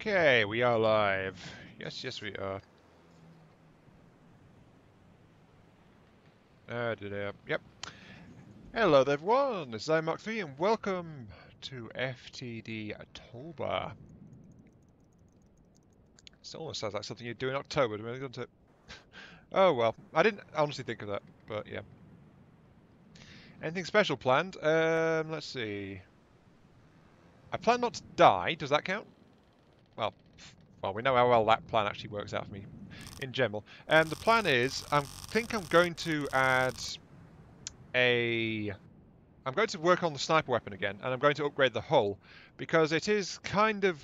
Okay, we are live. Yes, yes, we are. Yep. Hello there, everyone. This is iMark3, and welcome to FTD ToBA. It almost sounds like something you'd do in October, doesn't it? Oh well, I didn't honestly think of that, but yeah. Anything special planned? Let's see. I plan not to die. Does that count? Well, well, we know how well that plan actually works out for me in general. The plan is, I think I'm going to add a I'm going to work on the sniper weapon again, and I'm going to upgrade the hull, because it is kind of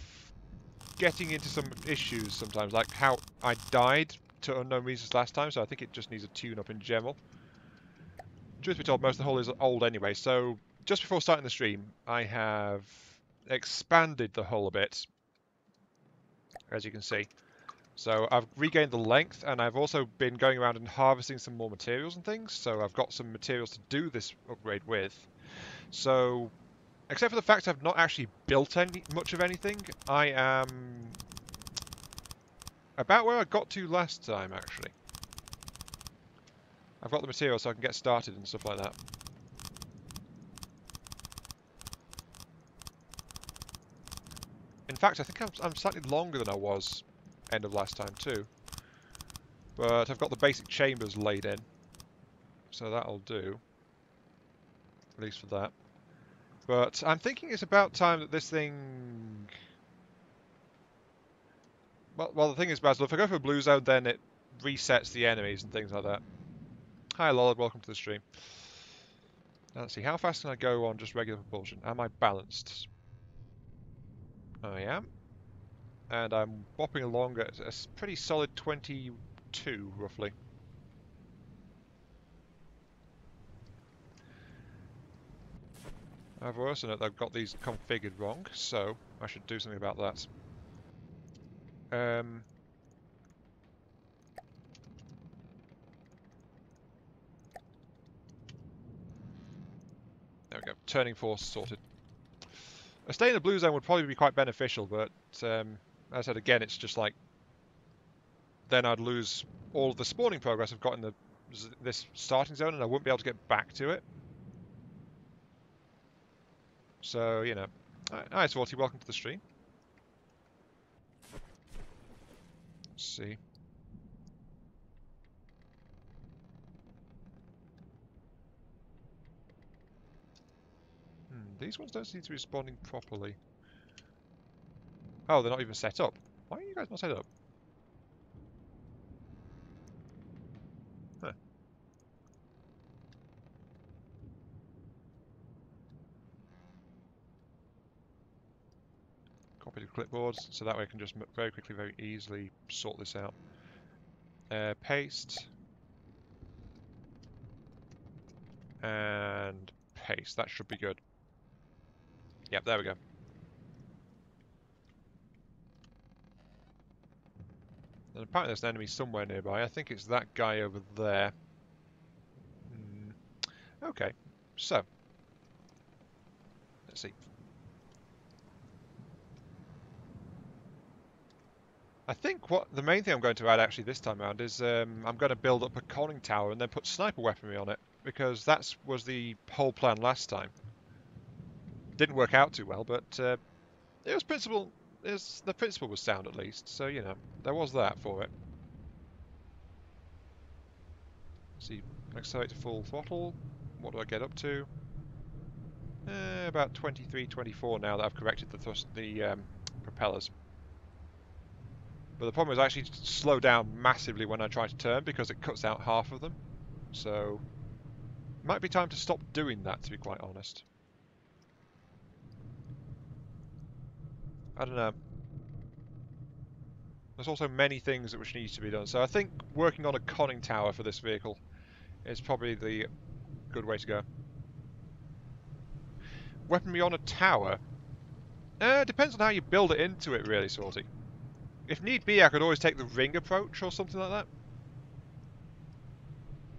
getting into some issues sometimes, like how I died to unknown reasons last time, so I think it just needs a tune-up in general. Truth be told, most of the hull is old anyway, so just before starting the stream, I have expanded the hull a bit, as you can see. So I've regained the length, and I've also been going around and harvesting some more materials and things, so I've got some materials to do this upgrade with. So except for the fact I've not actually built much of anything, I am about where I got to last time, actually. I've got the material so I can get started and stuff like that. In fact, I think I'm slightly longer than I was end of last time too. But I've got the basic chambers laid in, so that'll do. At least for that. But I'm thinking it's about time that this thing... Well, the thing is, Basil, if I go for a blue zone, then it resets the enemies and things like that. Hi, Lollard, welcome to the stream. Now, let's see, how fast can I go on just regular propulsion? Am I balanced? I am. And I'm bopping along at a pretty solid 22, roughly. I've also noted that I've got these configured wrong, so I should do something about that. There we go. Turning force sorted. A stay in the blue zone would probably be quite beneficial, but as I said again, it's just like then I'd lose all of the spawning progress I've got in this starting zone, and I wouldn't be able to get back to it. So, you know. Hi, Swarty, welcome to the stream. Let's see. These ones don't seem to be responding properly. Oh, they're not even set up. Why are you guys not set up? Huh. Copy to clipboards, so that way I can just very quickly, very easily sort this out. Paste. And paste. That should be good. Yep, there we go. And apparently there's an enemy somewhere nearby. I think it's that guy over there. Okay, so. Let's see. I think what the main thing I'm going to add actually this time around is I'm going to build up a conning tower and then put sniper weaponry on it, because that was the whole plan last time. Didn't work out too well, but it was the principle was sound at least, so you know, there was that for it. Let's see, accelerate to full throttle. What do I get up to? About 23, 24 now that I've corrected the propellers. But the problem is I actually slow down massively when I try to turn because it cuts out half of them. So, it might be time to stop doing that, to be quite honest. I don't know. There's also many things which need to be done. So I think working on a conning tower for this vehicle is probably the good way to go. Weaponry on a tower? Depends on how you build it into it, really, Sorty. If need be, I could always take the ring approach or something like that.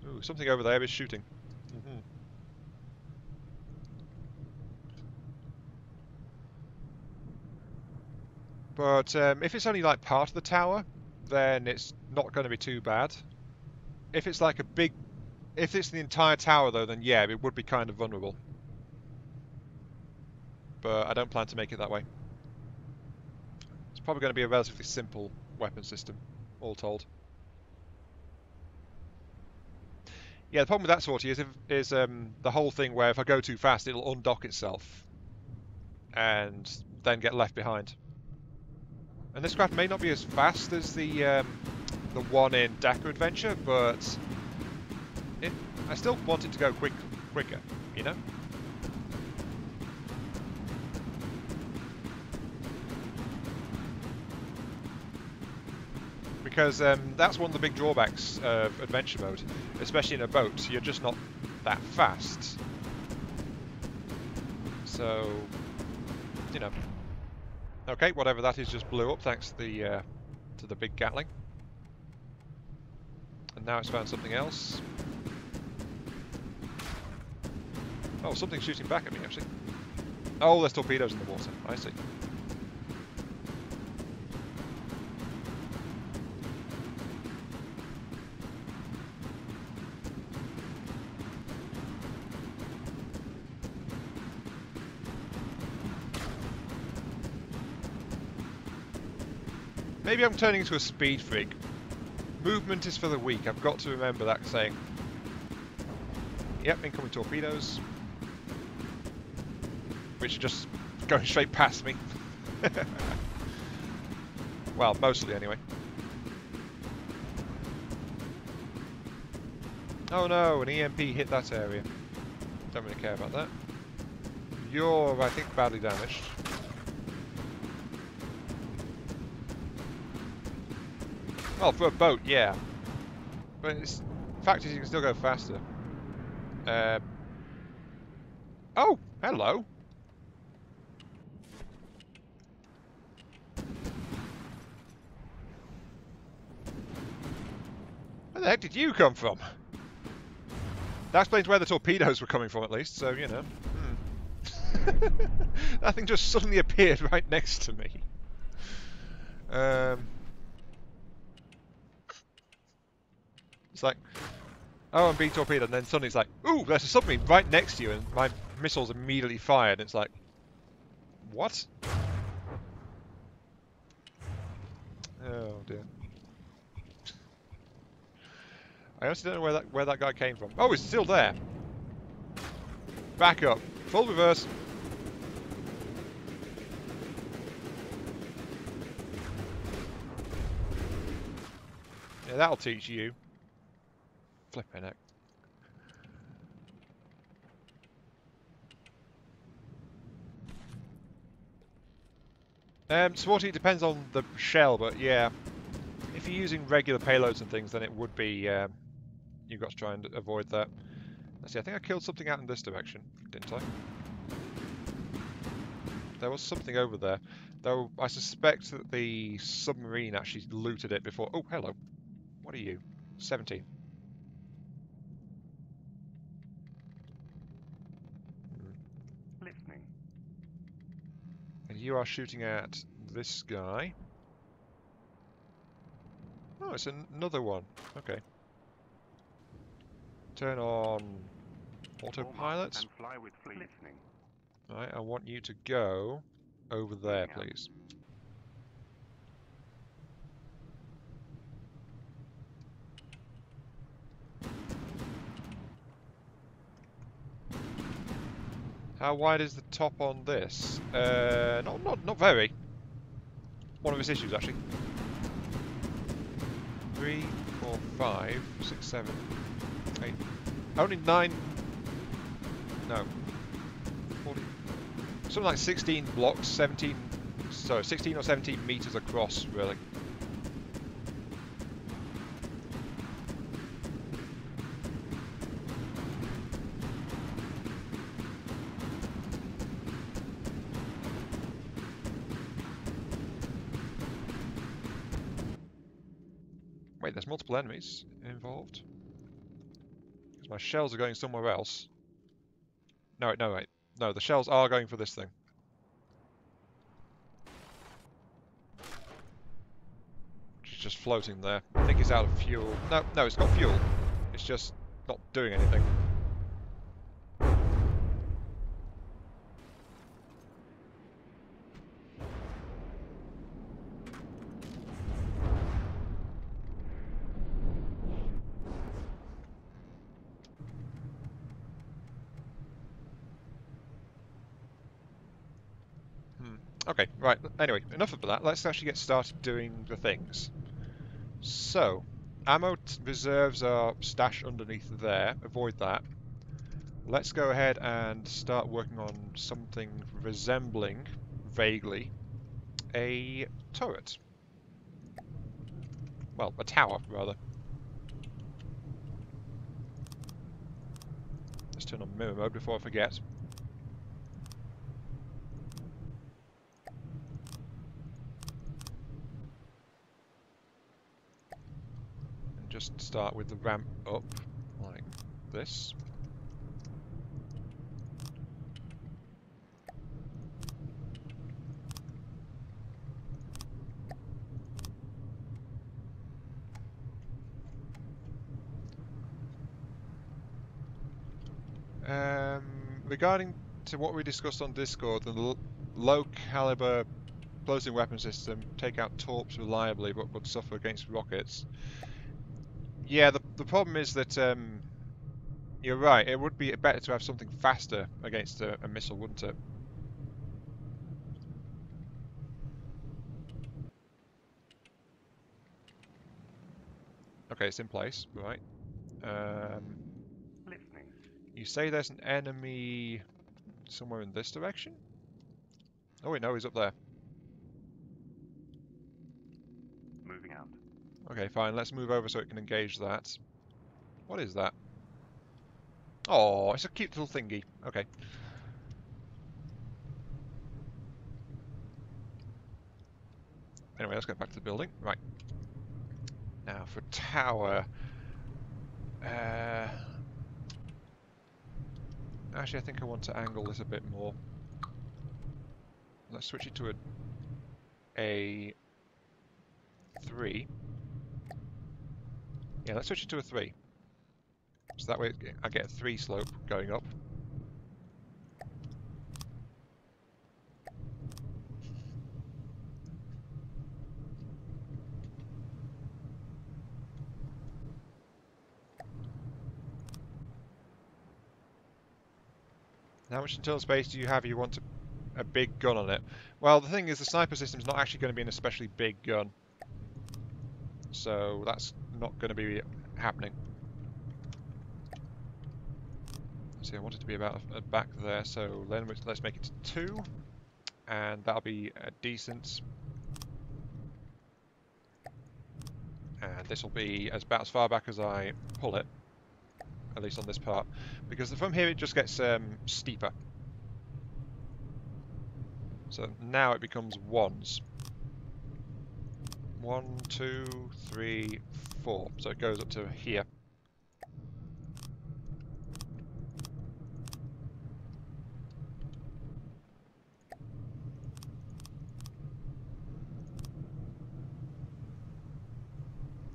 Ooh, something over there is shooting. But if it's only like part of the tower, then it's not going to be too bad. If it's like a big... If it's the entire tower, though, then yeah, it would be kind of vulnerable. But I don't plan to make it that way. It's probably going to be a relatively simple weapon system, all told. Yeah, the problem with that sortie is the whole thing where if I go too fast, it'll undock itself and then get left behind. And this craft may not be as fast as the one in Dakar Adventure, but I still want it to go quicker, you know? Because that's one of the big drawbacks of adventure mode, especially in a boat. You're just not that fast. So, you know. Okay, whatever that is just blew up thanks to the big Gatling. And now it's found something else. Oh, something's shooting back at me, actually. Oh, there's torpedoes in the water. I see. Maybe I'm turning into a speed freak. Movement is for the weak. I've got to remember that saying. Yep, incoming torpedoes. Which are just going straight past me. Well, mostly anyway. Oh no, an EMP hit that area. Don't really care about that. You're, I think, badly damaged. Well, for a boat, yeah. But the fact is you can still go faster. Oh, hello. Where the heck did you come from? That explains where the torpedoes were coming from, at least, so, you know. That thing just suddenly appeared right next to me. It's like, oh, I'm being torpedoed, and then suddenly it's like, ooh, there's a submarine right next to you, and my missiles immediately fired. It's like, what? Oh dear. I honestly don't know where that guy came from. Oh, he's still there. Back up. Full reverse. Yeah, that'll teach you. Flipping heck. Sorting, it depends on the shell, but yeah. If you're using regular payloads and things, then it would be... you've got to try and avoid that. Let's see, I think I killed something out in this direction, didn't I? There was something over there. Though I suspect that the submarine actually looted it before... Oh, hello. What are you? 17. Listening. And you are shooting at this guy. Oh, it's another one. Okay. Turn on autopilot. And fly with fleet. Listening. Right, I want you to go over there, please. How wide is the top on this? Not very. One of its issues, actually. 3, 4, 5, 6, 7, 8. Only 9. No. 40. Something like 16 blocks, 17. So 16 or 17 meters across, really. Wait, there's multiple enemies involved. Because my shells are going somewhere else. No, wait, no, wait. No, the shells are going for this thing. just floating there. I think it's out of fuel. No, it's got fuel. It's just not doing anything. Okay, right. Anyway, enough of that. Let's actually get started doing the things. So, ammo reserves are stashed underneath there. Avoid that. Let's go ahead and start working on something resembling, vaguely, a turret. Well, a tower, rather. Let's turn on mirror mode before I forget. And just start with the ramp up, like this. Regarding to what we discussed on Discord, the low caliber closing weapon system take out torps reliably but would suffer against rockets. Yeah, the problem is that you're right, it would be better to have something faster against a missile, wouldn't it? Okay, it's in place, right. Listening. You say there's an enemy somewhere in this direction? Oh wait, no, he's up there. Moving out. Okay, fine, let's move over so it can engage that. What is that? Oh, it's a cute little thingy. Okay. Anyway, let's get back to the building. Right. Now for tower. Actually, I think I want to angle this a bit more. Let's switch it to a 3. Yeah, let's switch it to a 3. So that way I get a 3 slope going up. How much internal space do you have you want a big gun on it? Well, the thing is, the sniper system's not actually going to be an especially big gun. So that's not going to be happening. See, I want it to be about back there, so then let's make it 2. And that'll be decent. And this will be about as far back as I pull it. At least on this part. Because from here it just gets steeper. So now it becomes 1s. 1, 2, 3, 4. So it goes up to here.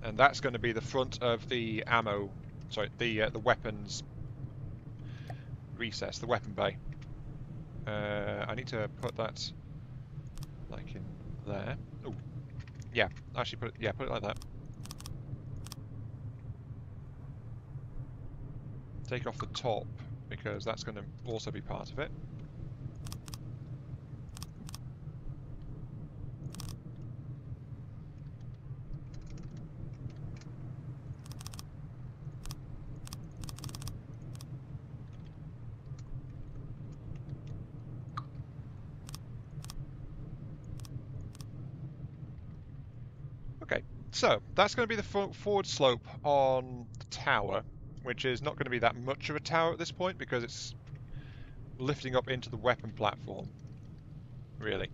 And that's going to be the front of the ammo, sorry, the weapons recess, the weapon bay. I need to put that like in there. Oh, yeah, actually put it like that. Take off the top because that's going to also be part of it. Okay, so that's going to be the forward slope on the tower, which is not going to be that much of a tower at this point because it's lifting up into the weapon platform, really.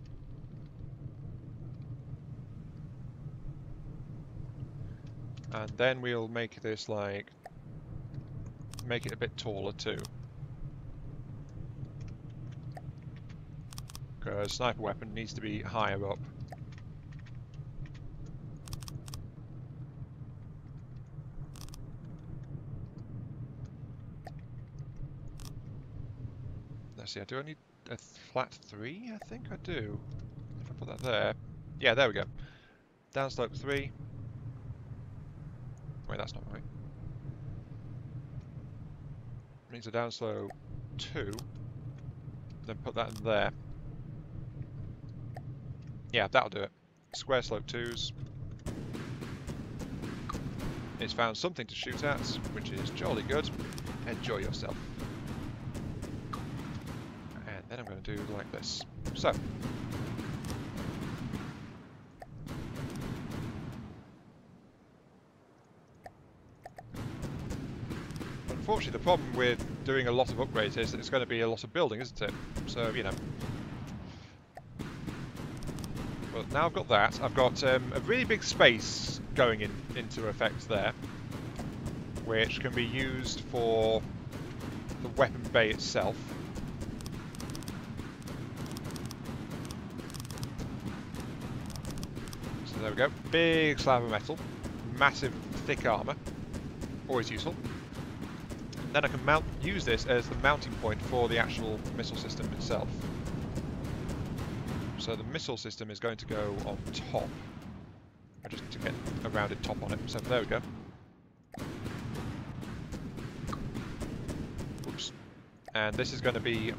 And then we'll make this make it a bit taller too. Because sniper weapon needs to be higher up. Let's see, do I need a flat 3? I think I do. If I put that there. Yeah, there we go. Downslope 3. Wait, that's not right. Needs a downslope 2. Then put that in there. Yeah, that'll do it. Square slope 2s. It's found something to shoot at, which is jolly good. Enjoy yourself. And then I'm going to do like this. So. Unfortunately, the problem with doing a lot of upgrades is that it's going to be a lot of building, isn't it? So, you know. But now I've got that. I've got a really big space going into effect there, which can be used for the weapon bay itself. So there we go. Big slab of metal. Massive, thick armour. Always useful. Then I can use this as the mounting point for the actual missile system itself. So the missile system is going to go on top. I just need to get a rounded top on it. So there we go. Oops. And this is going to be...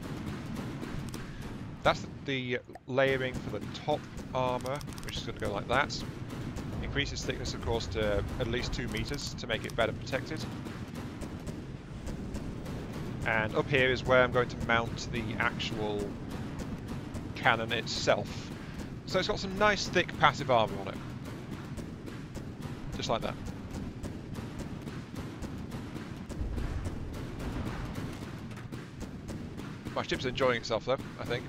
That's the layering for the top armour, which is going to go like that. Increases thickness, of course, to at least 2 meters to make it better protected. And up here is where I'm going to mount the actual cannon itself. So it's got some nice thick passive armour on it. Just like that. My ship's enjoying itself though, I think.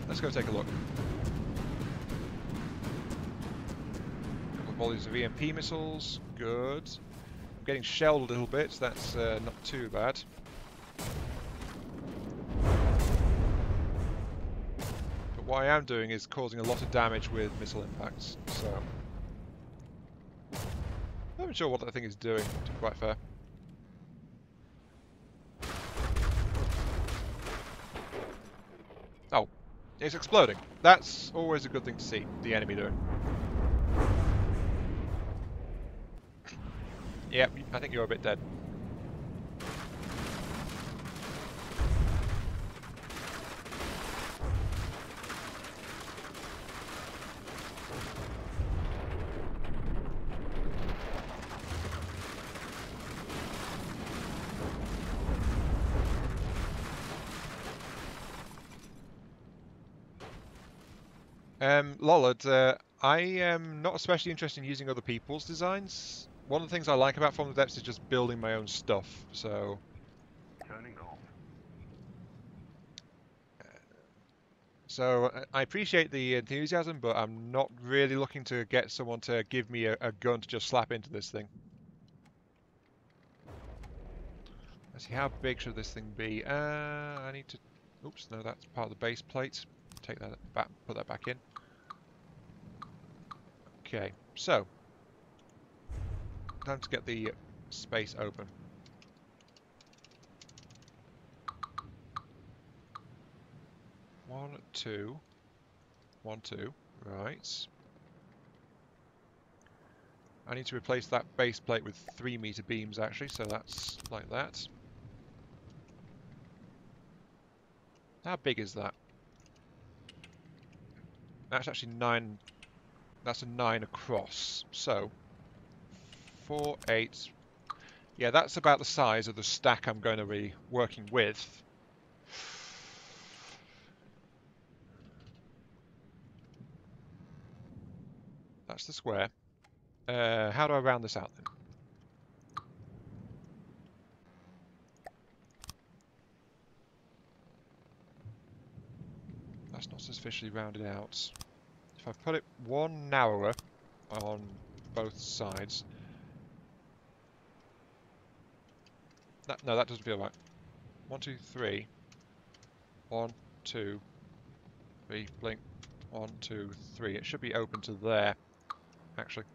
Let's go take a look. A couple of volleys of EMP missiles, good. I'm getting shelled a little bit, so that's not too bad. But what I am doing is causing a lot of damage with missile impacts, so... I'm not sure what that thing is doing, to be quite fair. Oh, it's exploding. That's always a good thing to see, the enemy doing. Yep, I think you're a bit dead. Lollard, I am not especially interested in using other people's designs. One of the things I like about From the Depths is just building my own stuff, so... Turning off. So I appreciate the enthusiasm, but I'm not really looking to get someone to give me a gun to just slap into this thing. Let's see, how big should this thing be? I need to... Oops, no, that's part of the base plate. Take that back, put that back in. Okay, so... Time to get the space open. One, two. 1, 2. Right. I need to replace that base plate with 3-meter beams, actually, so that's like that. How big is that? That's actually 9. That's a 9 across. So, 4, 8. Yeah, that's about the size of the stack I'm going to be working with. That's the square. How do I round this out then? That's not sufficiently rounded out. If I put it one narrower on both sides... No, that doesn't feel right. 1, 2, 3. 1, 2, 3, blink. 1, 2, 3. It should be open to there, actually.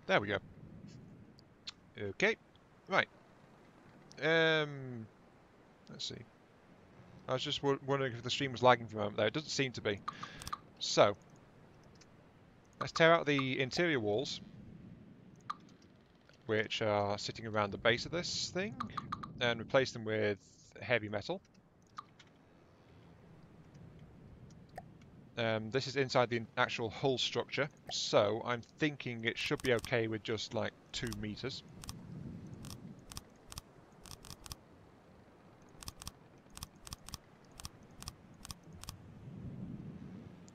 There we go. Okay, right. Let's see. I was just wondering if the stream was lagging for a moment there. It doesn't seem to be. So, let's tear out the interior walls, which are sitting around the base of this thing, and replace them with heavy metal. This is inside the actual hull structure, so I'm thinking it should be okay with just like 2 meters.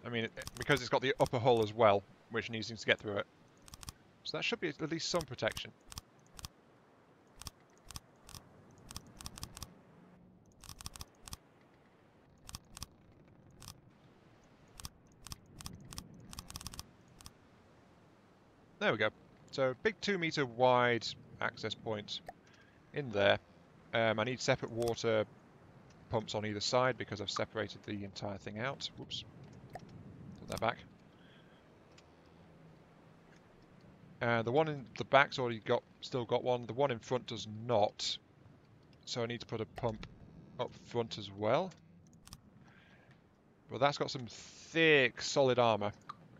I mean, because it's got the upper hull as well, which needs things to get through it. So that should be at least some protection. There we go. So big 2 meter wide access point in there. I need separate water pumps on either side because I've separated the entire thing out. Whoops. Put that back. The one in the back's already still got one. The one in front does not. So I need to put a pump up front as well. But that's got some thick, solid armor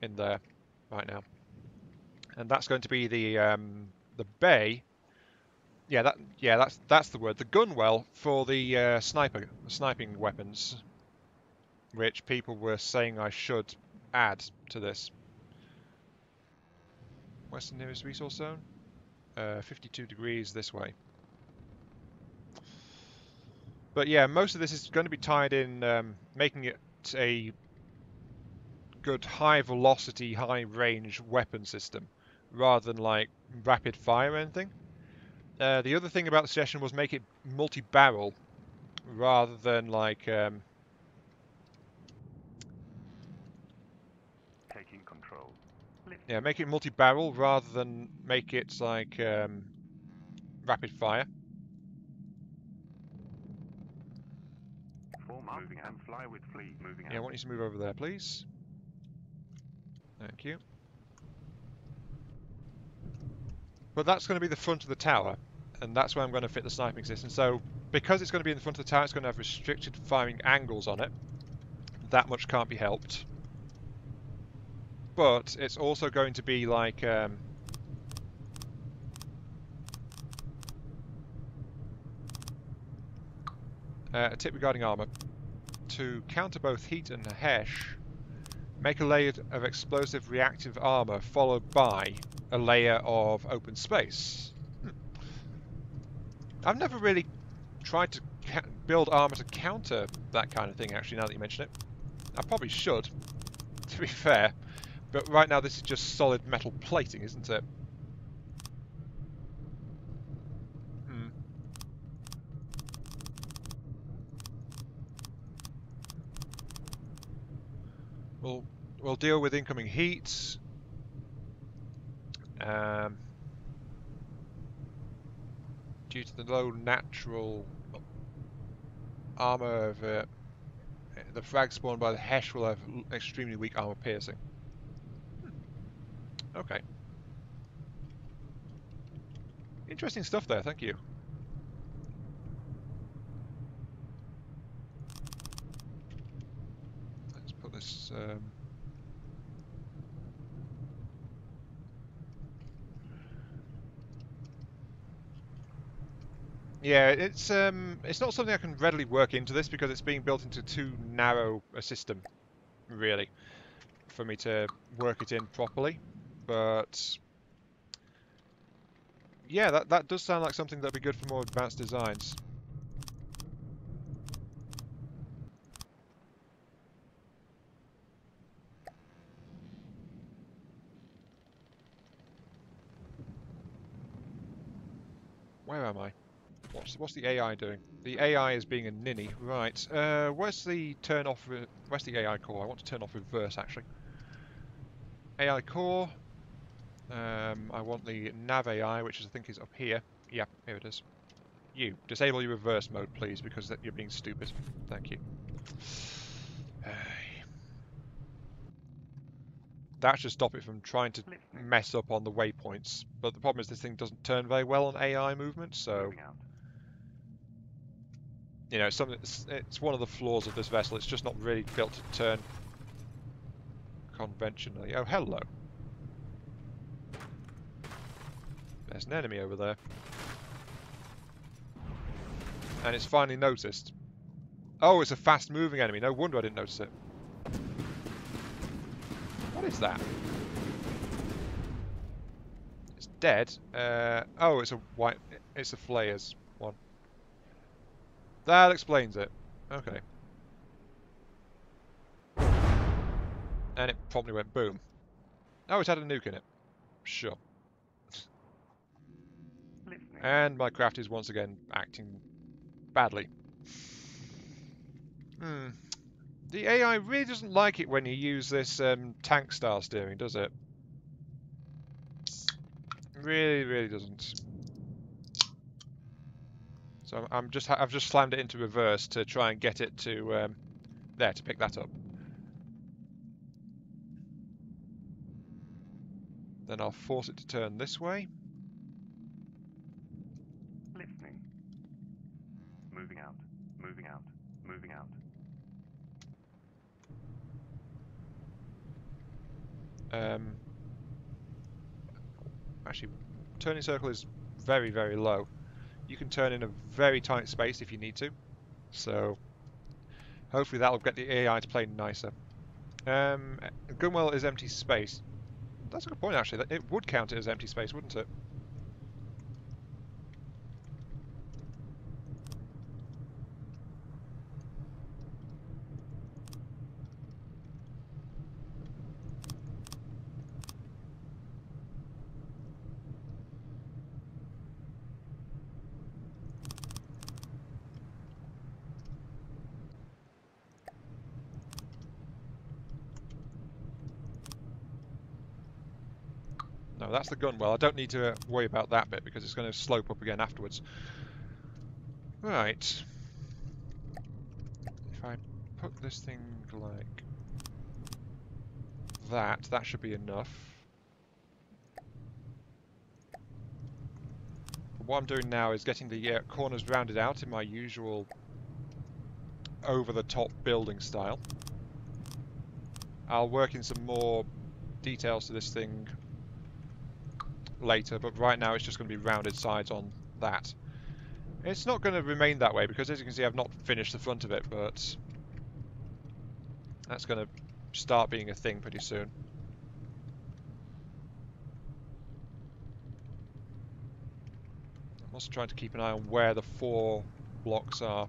in there right now. And that's going to be the bay. Yeah, that's the word. The gunwell for the sniping weapons, which people were saying I should add to this. Where's the nearest resource zone? 52 degrees this way. But yeah, most of this is going to be tied in, making it a good high velocity, high range weapon system, rather than like rapid fire or anything. The other thing about the session was make it multi-barrel, rather than like Taking control. yeah, make it multi-barrel rather than make it like rapid fire. Form up moving and fly with fleet. Moving Yeah, I out. want you to move over there, please. Thank you. But that's going to be the front of the tower, and that's where I'm going to fit the sniping system. So because it's going to be in the front of the tower, it's going to have restricted firing angles on it. That much can't be helped. But it's also going to be like a tip regarding armor. To counter both heat and HESH, make a layer of explosive reactive armor followed by a layer of open space. I've never really tried to build armor to counter that kind of thing, actually, now that you mention it. I probably should, to be fair. But right now this is just solid metal plating, isn't it? We'll deal with incoming heat. Due to the low natural armor of the frag spawned by the HESH will have extremely weak armor piercing. Okay. Interesting stuff there, thank you. Let's put this... Yeah, it's not something I can readily work into this because it's being built into too narrow a system, really, for me to work it in properly. But yeah, that does sound like something that'd be good for more advanced designs. Where am I? What's the AI doing? The AI is being a ninny. Right. Where's the turn off? Where's the AI core? I want to turn off reverse actually. AI core. I want the nav AI, which I think is up here. Yeah, here it is. You disable your reverse mode, please, because you're being stupid. Thank you. That should stop it from trying to Listening. mess up on the waypoints. But the problem is this thing doesn't turn very well on AI movement, so Moving out. you know, it's one of the flaws of this vessel. It's just not really built to turn conventionally. Oh, hello. There's an enemy over there. And it's finally noticed. Oh, it's a fast-moving enemy. No wonder I didn't notice it. What is that? It's dead. Oh, it's a white... It's a flayers one. That explains it. Okay. And it probably went boom. Oh, it's had a nuke in it. Sure. Listening. And my craft is once again acting badly. The AI really doesn't like it when you use this tank style steering, does it? Really, really doesn't. So I've just slammed it into reverse to try and get it to there to pick that up. Then I'll force it to turn this way. Listening. Moving out. Moving out. Moving out. Actually, turning circle is very, very low. You can turn in a very tight space if you need to. So hopefully that'll get the AI to play nicer. Gunwell is empty space. That's a good point, actually. It would count it as empty space, wouldn't it? No, that's the gunwell. I don't need to worry about that bit because it's going to slope up again afterwards. Right. If I put this thing like that, that should be enough. But what I'm doing now is getting the corners rounded out in my usual over-the-top building style. I'll work in some more details to this thing later, but right now it's just going to be rounded sides on that. It's not going to remain that way because, as you can see, I've not finished the front of it, but that's going to start being a thing pretty soon. I'm also trying to keep an eye on where the 4 blocks are.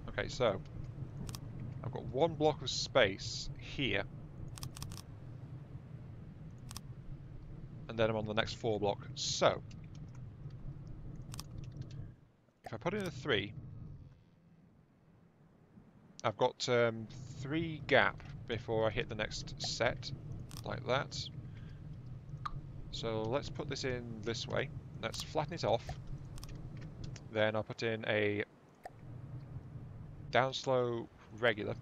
Okay, so I've got 1 block of space here, and then I'm on the next 4 block. So if I put in a 3, I've got 3 gap before I hit the next set, like that. So let's put this in this way. Let's flatten it off. Then I'll put in a downslope regular.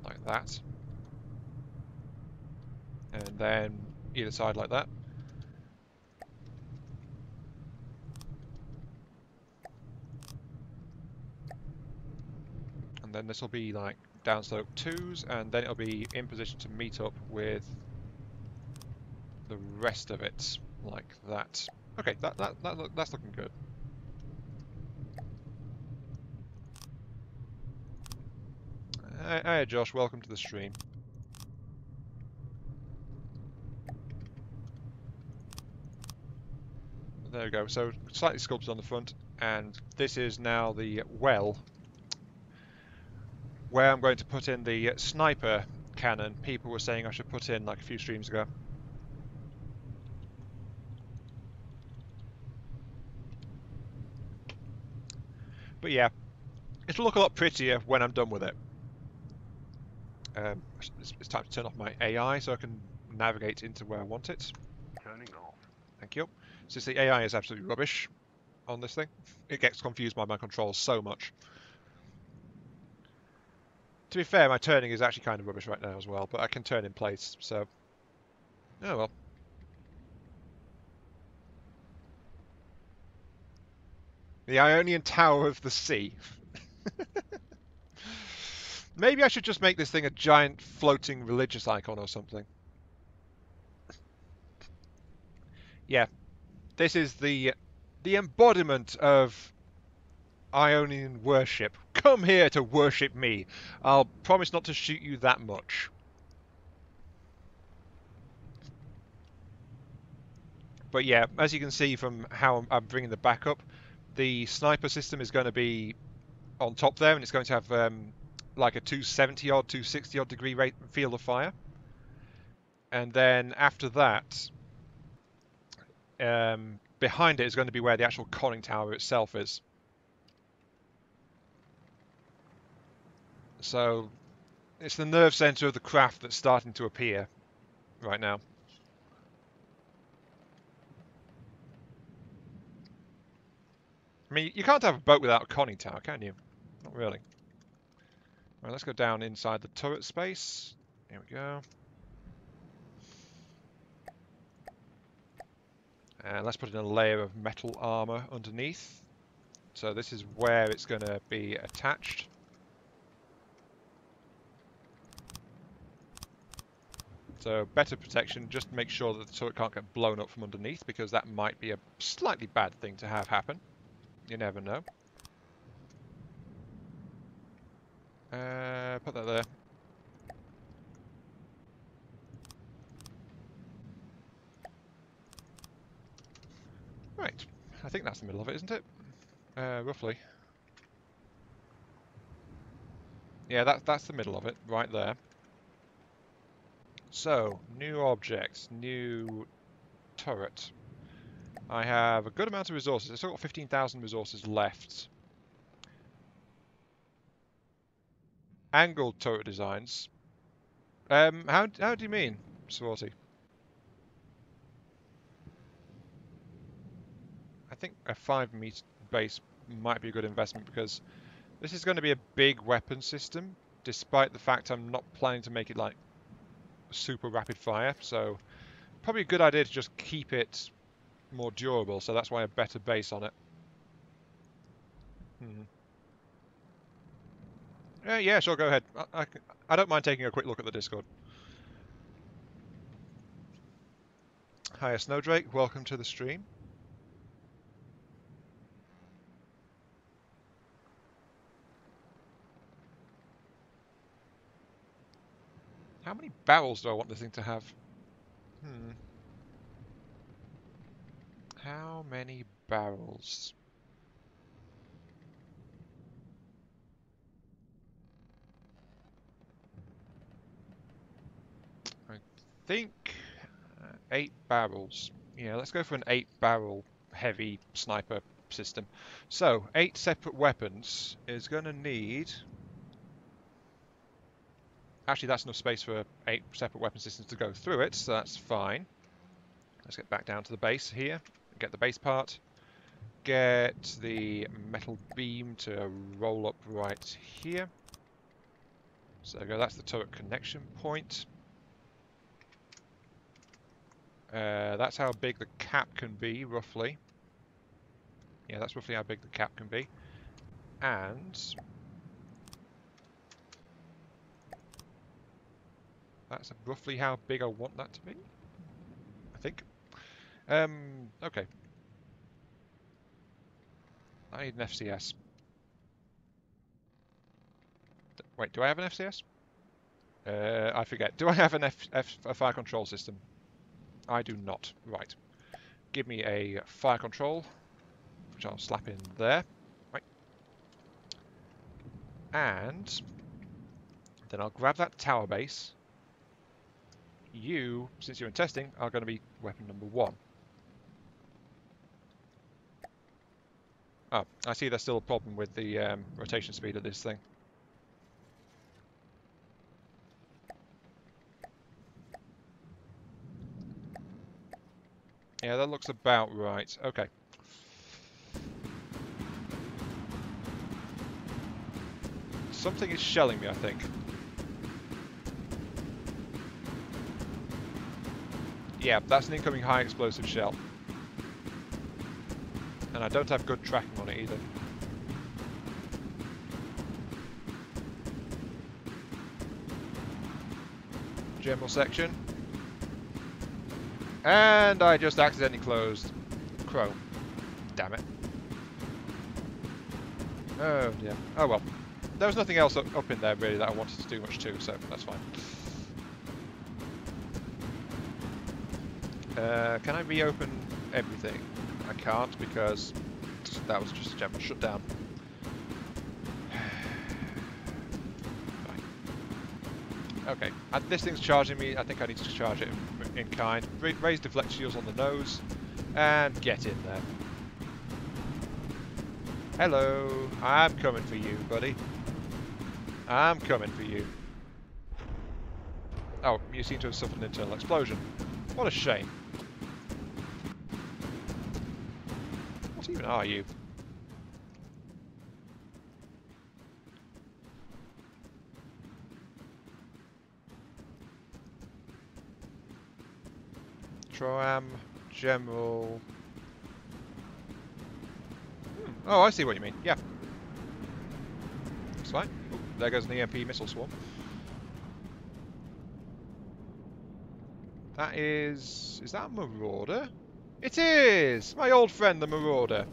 Like that. And then either side like that. And then this will be like downslope 2s, and then it'll be in position to meet up with the rest of it, like that. Okay, that's looking good. Hey Josh, welcome to the stream. There we go, so slightly sculpted on the front, and this is now the well where I'm going to put in the sniper cannon people were saying I should put in like a few streams ago. But yeah, it'll look a lot prettier when I'm done with it. It's time to turn off my AI so I can navigate into where I want it. Turning off. Thank you. Since the AI is absolutely rubbish, on this thing. It gets confused by my controls so much. To be fair, my turning is actually kind of rubbish right now as well, but I can turn in place, so... Oh well. The Ionian Tower of the Sea. Maybe I should just make this thing a giant floating religious icon or something. Yeah, this is the embodiment of Ionian worship. Come here to worship me. I'll promise not to shoot you that much. But yeah, as you can see from how I'm bringing the back up, the sniper system is going to be on top there, and it's going to have like a 270 odd, 260 odd degree field of fire. And then after that, behind it is going to be where the actual conning tower itself is. So it's the nerve center of the craft that's starting to appear right now. I mean, you can't have a boat without a conning tower, can you? Not really. Right, let's go down inside the turret space. Here we go. And let's put in a layer of metal armor underneath. So this is where it's going to be attached. So better protection, just make sure that the turret can't get blown up from underneath, because that might be a slightly bad thing to have happen. You never know. Put that there. Right, I think that's the middle of it, isn't it? Roughly. Yeah, that's the middle of it, right there. So, new object, new turret. I have a good amount of resources. I've still got 15,000 resources left. Angled turret designs. How do you mean, Swarty? I think a 5-meter base might be a good investment, because this is going to be a big weapon system, despite the fact I'm not planning to make it like super rapid fire. So probably a good idea to just keep it more durable. So that's why a better base on it. Yeah, sure, go ahead. I don't mind taking a quick look at the Discord. Hiya, Snowdrake. Welcome to the stream. How many barrels do I want this thing to have? How many barrels? I think 8 barrels. Yeah, let's go for an 8-barrel heavy sniper system. So, 8 separate weapons is going to need... Actually, that's enough space for 8 separate weapon systems to go through it, so that's fine. Let's get back down to the base here. Get the base part. Get the metal beam to roll up right here. So there we go, that's the turret connection point. That's how big the cap can be, roughly. Yeah, that's roughly how big the cap can be. And that's roughly how big I want that to be, I think. Okay. I need an FCS. Wait, do I have an FCS? I forget. Do I have a fire control system? I do not. Right. Give me a fire control, which I'll slap in there. Right. And then I'll grab that tower base. You, since you're in testing, are going to be weapon number 1. Oh, I see there's still a problem with the rotation speed of this thing. Yeah, that looks about right. Okay. Something is shelling me, I think. Yeah, that's an incoming high explosive shell. And I don't have good tracking on it either. General section. And I just accidentally closed Chrome. Damn it. Oh dear. Oh well. There was nothing else up in there really that I wanted to do much to, so that's fine. Can I reopen everything? I can't because that was just a general shutdown. Okay, this thing's charging me. I think I need to charge it in kind. Raise deflect shields on the nose and get in there. Hello, I'm coming for you, buddy. I'm coming for you. Oh, you seem to have suffered an internal explosion. What a shame. What even are you? Troam, General... Oh, I see what you mean. Yeah. That's fine. Ooh, there goes an EMP missile swarm. That is... Is that a Marauder? It is! My old friend, the Marauder.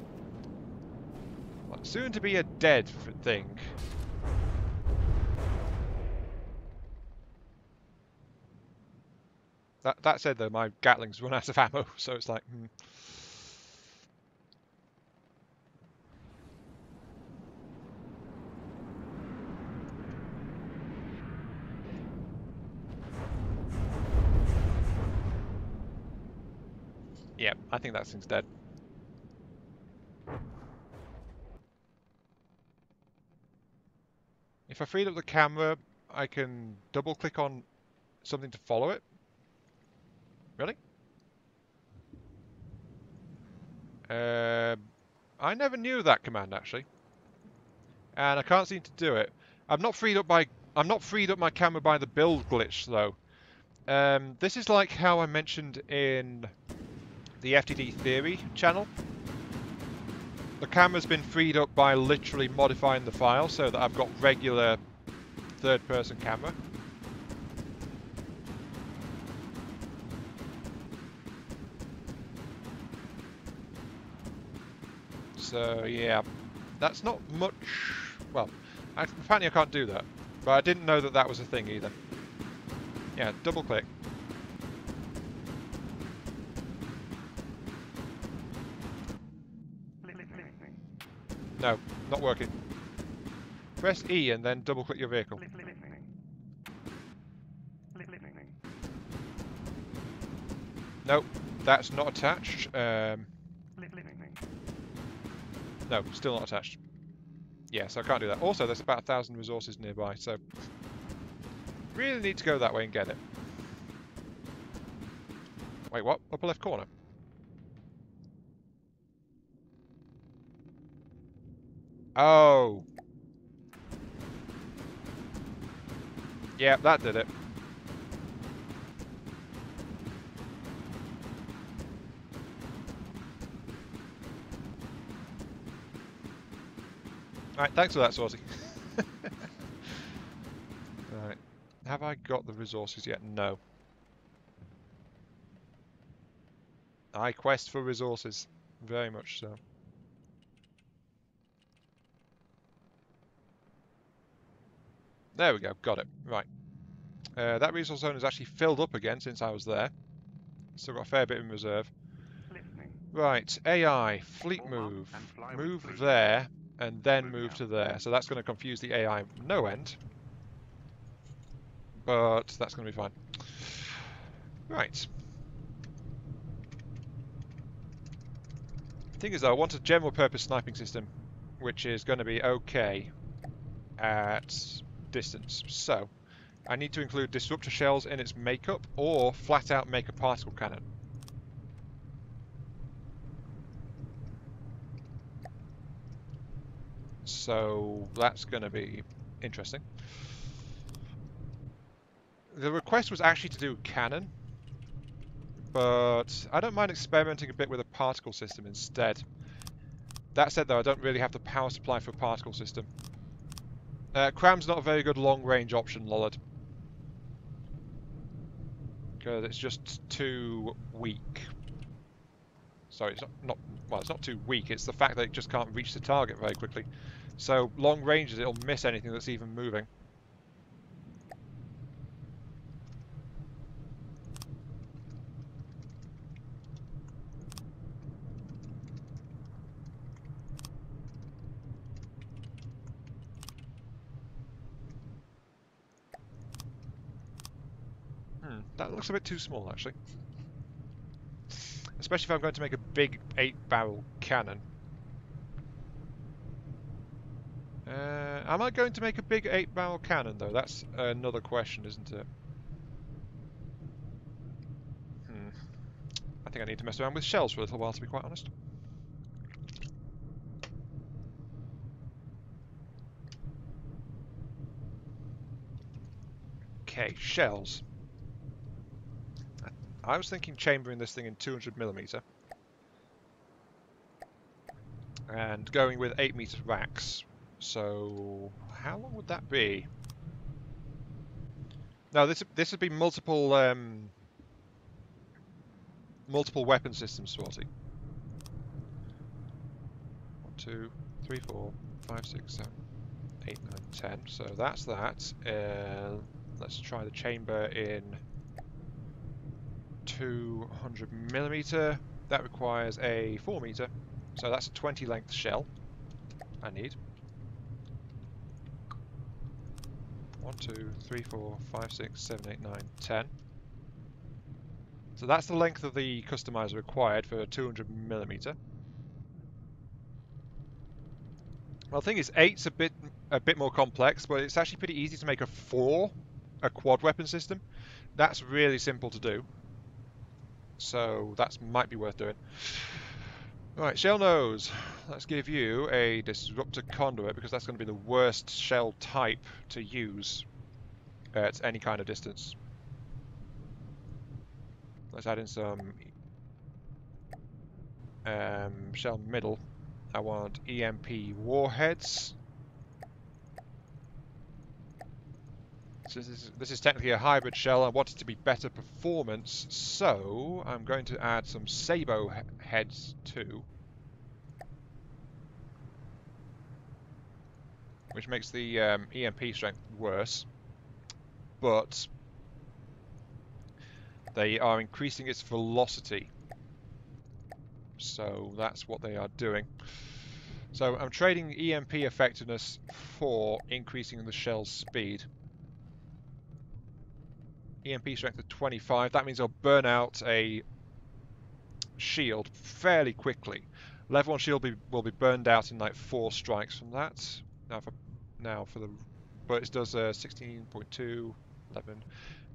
Well, soon to be a dead thing. That said, though, my Gatling's run out of ammo, so it's like... Yeah, I think that thing's dead. If I freed up the camera, I can double-click on something to follow it. Really? I never knew that command, actually. And I can't seem to do it. I'm not freed up my camera by the build glitch, though. This is like how I mentioned in the FTD theory channel. The camera's been freed up by literally modifying the file so that I've got regular third-person camera. So yeah, that's not much. Well, apparently I can't do that, but I didn't know that that was a thing either. Yeah, double-click. No, not working. Press E and then double-click your vehicle. Nope, that's not attached. No, still not attached. Yeah, so I can't do that. Also, there's about 1,000 resources nearby, so really need to go that way and get it. Wait, what? Upper left corner? Oh. Yeah, that did it. Alright, thanks for that, Saucy. Right. Have I got the resources yet? No. I quest for resources. Very much so. There we go, got it. Right. That resource zone is actually filled up again since I was there. Still got a fair bit in reserve. Right, AI, fleet move. Move there, and then move to there. So that's going to confuse the AI no end. But that's going to be fine. Right. The thing is, though, I want a general purpose sniping system, which is going to be okay at distance. So, I need to include disruptor shells in its makeup, or flat out make a particle cannon. So, that's going to be Interesting. The request was actually to do cannon, but I don't mind experimenting a bit with a particle system instead. That said, though, I don't really have the power supply for a particle system. Cram's not a very good long-range option, Lollard. Because it's just too weak. Sorry, it's well, it's not too weak, it's the fact that it just can't reach the target very quickly. So, long ranges, it'll miss anything that's even moving. That looks a bit too small, actually. Especially if I'm going to make a big 8-barrel cannon. Am I going to make a big 8-barrel cannon, though? That's another question, isn't it? I think I need to mess around with shells for a little while, to be quite honest. Okay, shells. I was thinking chambering this thing in 200mm. And going with 8-meter racks. So, how long would that be? No, this would be multiple multiple weapon systems, Swarty. 1, 2, 3, 4, 5, 6, 7, 8, 9, 10. So that's that. Let's try the chamber in 200mm. That requires a 4-meter. So that's a 20 length shell I need. 1, 2, 3, 4, 5, 6, 7, 8, 9, 10. So that's the length of the customizer required for a 200mm. Well, the thing is, 8's a bit more complex, but it's actually pretty easy to make a quad weapon system. That's really simple to do. So that might be worth doing. Right, shell nose. Let's give you a disruptor conduit, because that's going to be the worst shell type to use at any kind of distance. Let's add in some shell middle. I want EMP warheads. So this is technically a hybrid shell. I want it to be better performance, so I'm going to add some sabot heads too, which makes the EMP strength worse, but they are increasing its velocity, so that's what they are doing. So I'm trading EMP effectiveness for increasing the shell's speed. EMP strength of 25, that means I'll burn out a shield fairly quickly. Level 1 shield will be burned out in like 4 strikes from that. But it does 16.2, 11.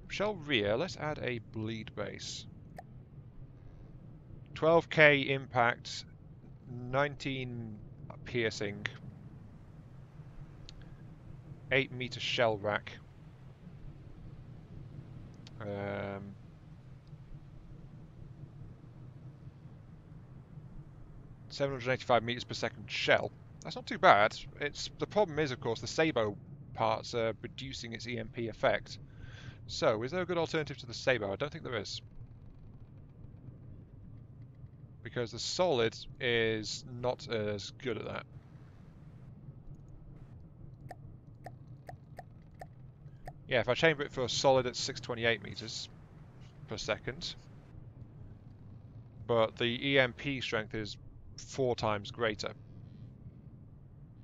Shell rear, let's add a bleed base. 12k impact, 19 piercing, 8-meter shell rack. 785 meters per second shell. That's not too bad. The problem is, of course, the sabot parts are reducing its EMP effect. So, is there a good alternative to the sabot? I don't think there is. Because the solid is not as good at that. Yeah, if I chamber it for a solid at 628 meters per second, but the EMP strength is 4 times greater.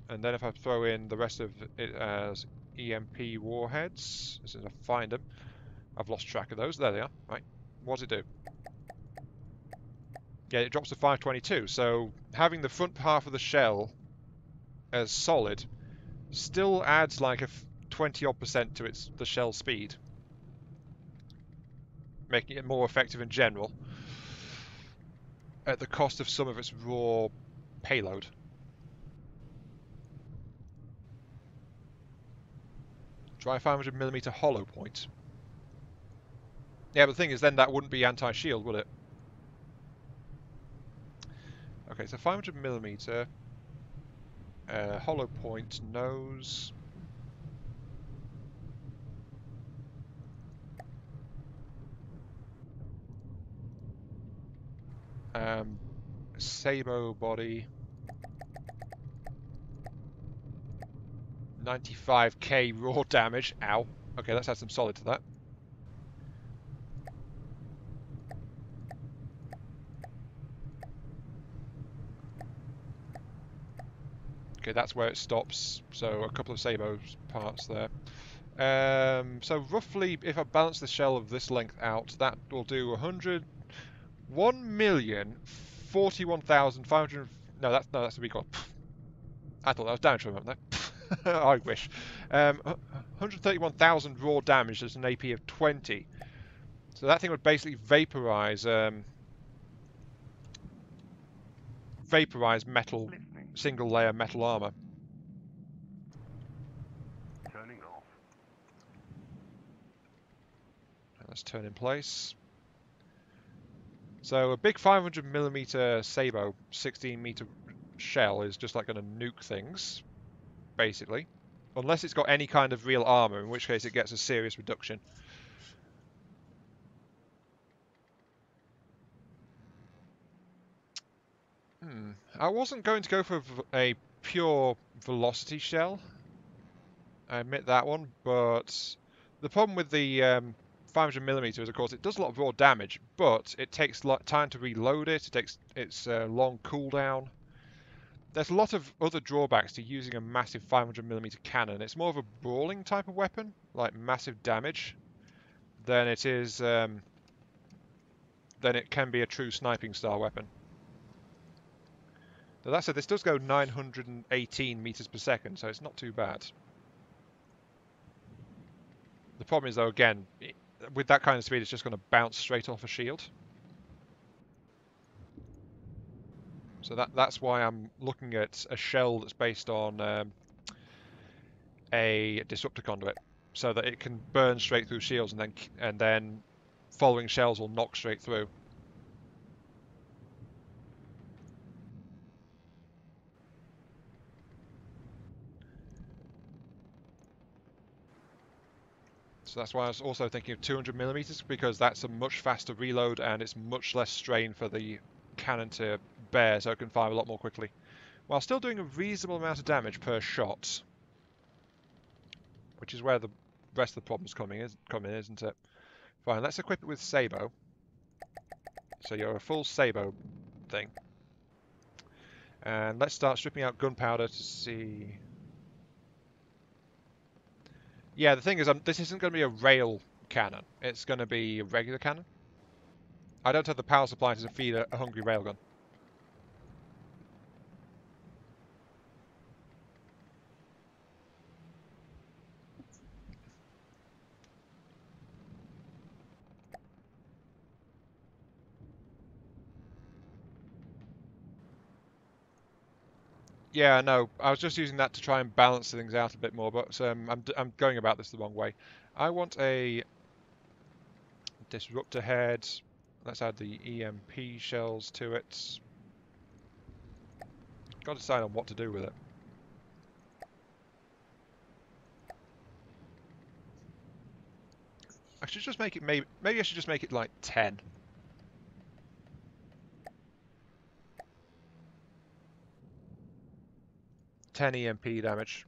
And then if I throw in the rest of it as EMP warheads, as soon as I find them, I've lost track of those. There they are. Right. What does it do? Yeah, it drops to 522. So having the front half of the shell as solid still adds like a 20-odd% to the shell speed, making it more effective in general at the cost of some of its raw payload. Try 500mm hollow point. Yeah, but the thing is, then that wouldn't be anti-shield, would it? Okay, so 500mm hollow point nose. Sabo body. 95k raw damage. Ow. Okay, let's add some solid to that. Okay, that's where it stops. So a couple of Sabo parts there. So roughly, if I balance the shell of this length out, that will do 1,041,500. No, that's a recall. I thought that was damage for a moment there. I wish. 131,000 raw damage as an AP of 20. So that thing would basically vaporize metal, Listening. single layer metal armor. Turning off. Let's turn in place. So a big 500mm Sabo 16-meter shell is just like going to nuke things, basically. Unless it's got any kind of real armor, in which case it gets a serious reduction. I wasn't going to go for a pure velocity shell. I admit that one, but the problem with the 500mm is, of course, it does a lot of raw damage, but it takes time to reload it. It takes its long cooldown. There's a lot of other drawbacks to using a massive 500mm cannon. It's more of a brawling type of weapon, like massive damage, than it is than it can be a true sniping style weapon. Now that said, this does go 918 meters per second, so it's not too bad. The problem is, though, again, with that kind of speed, it's just going to bounce straight off a shield. So that's why I'm looking at a shell that's based on a disruptor conduit, so that it can burn straight through shields, and then following shells will knock straight through. So that's why I was also thinking of 200mm, because that's a much faster reload and it's much less strain for the cannon to bear, so it can fire a lot more quickly, while still doing a reasonable amount of damage per shot, which is where the rest of the problems come in, isn't it? Fine, let's equip it with Sabo. So you're a full Sabo thing. And let's start stripping out gunpowder to see... Yeah, the thing is, this isn't going to be a rail cannon. It's going to be a regular cannon. I don't have the power supply to feed a hungry railgun. Yeah, no, I was just using that to try and balance things out a bit more, but I'm going about this the wrong way. I want a disruptor head. Let's add the EMP shells to it. Got to decide on what to do with it. I should just make it, maybe I should just make it like 10. 10 EMP damage.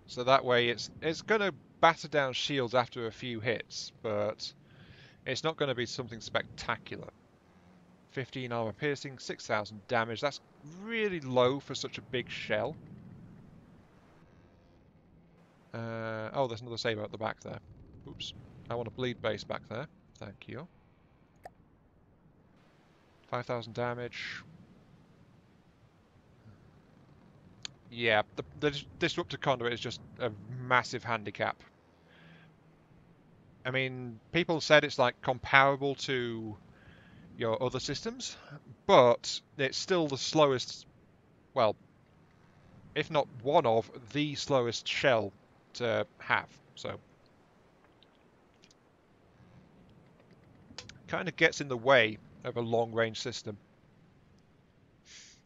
So that way it's going to batter down shields after a few hits, but it's not going to be something spectacular. 15 armor piercing, 6,000 damage. That's really low for such a big shell. Oh, there's another Saber at the back there. Oops. I want a bleed base back there. Thank you. 5,000 damage. Yeah, the Disruptor Conduit is just a massive handicap. I mean, people said it's like comparable to your other systems, but it's still the slowest, well, if not one of, the slowest shell to have. So, kind of gets in the way of a long-range system.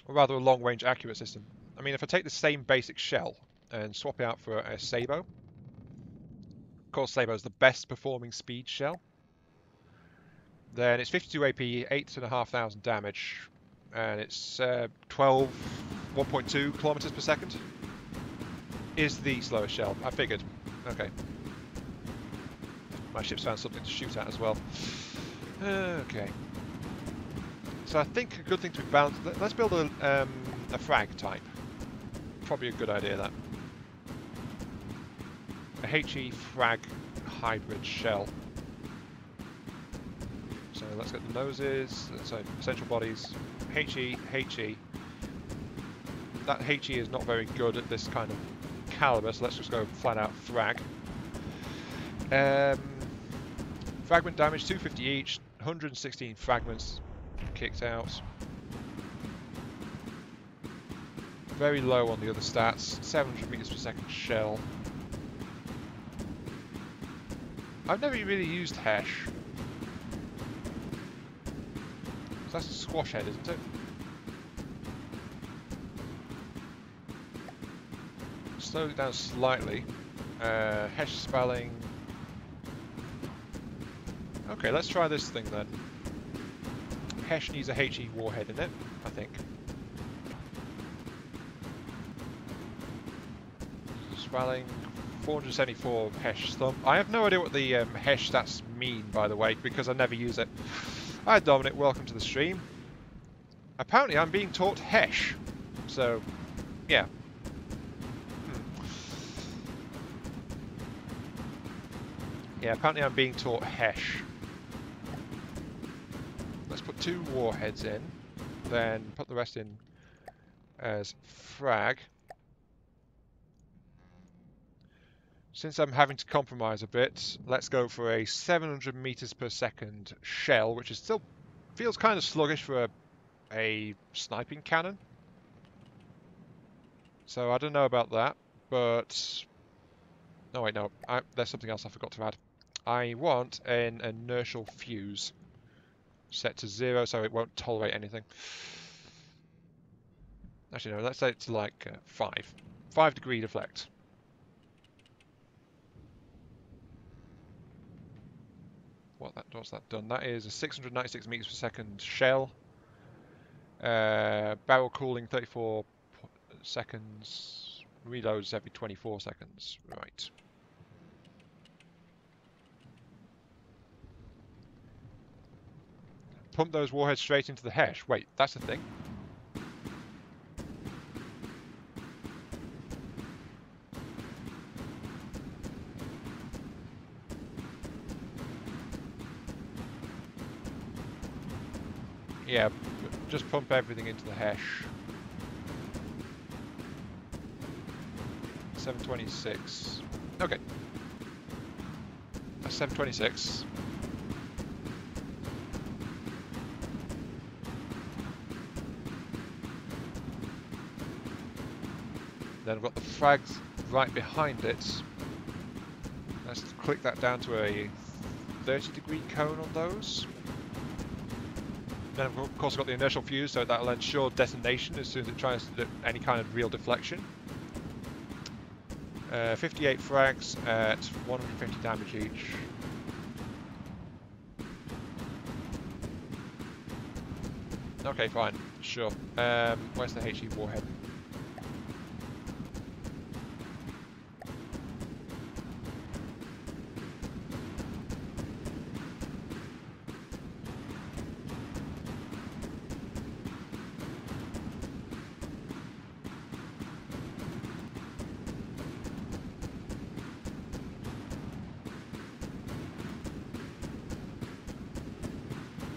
Or rather, a long-range accurate system. I mean, if I take the same basic shell and swap it out for a Sabo, of course Sabo is the best performing speed shell, then it's 52 AP, 8,500 damage, and it's 1.2 kilometers per second. Is the slowest shell. I figured. Okay. My ship's found something to shoot at as well. Okay. So I think a good thing to be balanced. Let's build a frag type. Probably a good idea, that. A HE frag hybrid shell. So let's get the noses, so essential bodies, HE. That HE is not very good at this kind of caliber, so let's just go flat out frag. Fragment damage, 250 each, 116 fragments kicked out. Very low on the other stats, 700 meters per second shell. I've never really used Hesh. So that's a squash head, isn't it? Slow it down slightly. Hesh spelling. Okay, let's try this thing then. Hesh needs a HE warhead in it, I think. Spelling 474 Hesh thumb. I have no idea what the Hesh stats mean, by the way, because I never use it. Hi Dominic, welcome to the stream. Apparently I'm being taught Hesh, so yeah. Yeah, apparently I'm being taught Hesh. Let's put 2 warheads in, then put the rest in as frag. Since I'm having to compromise a bit, let's go for a 700 meters per second shell, which is still feels kind of sluggish for a sniping cannon. So I don't know about that, but no, wait, no, there's something else I forgot to add. I want an inertial fuse set to 0 so it won't tolerate anything. Actually, no, let's say it's like 5. 5 degree deflect. What's that done? That is a 696 meters per second shell. Barrel cooling 34 seconds. Reloads every 24 seconds. Right. Pump those warheads straight into the Hesh. Wait, that's the thing. Yeah, just pump everything into the Hesh. 726. Okay. That's 726. Then I've got the frags right behind it. Let's click that down to a 30 degree cone on those. Then of course I've got the inertial fuse, so that'll ensure detonation as soon as it tries to do any kind of real deflection. 58 frags at 150 damage each. Okay, fine, sure. Where's the HE warhead?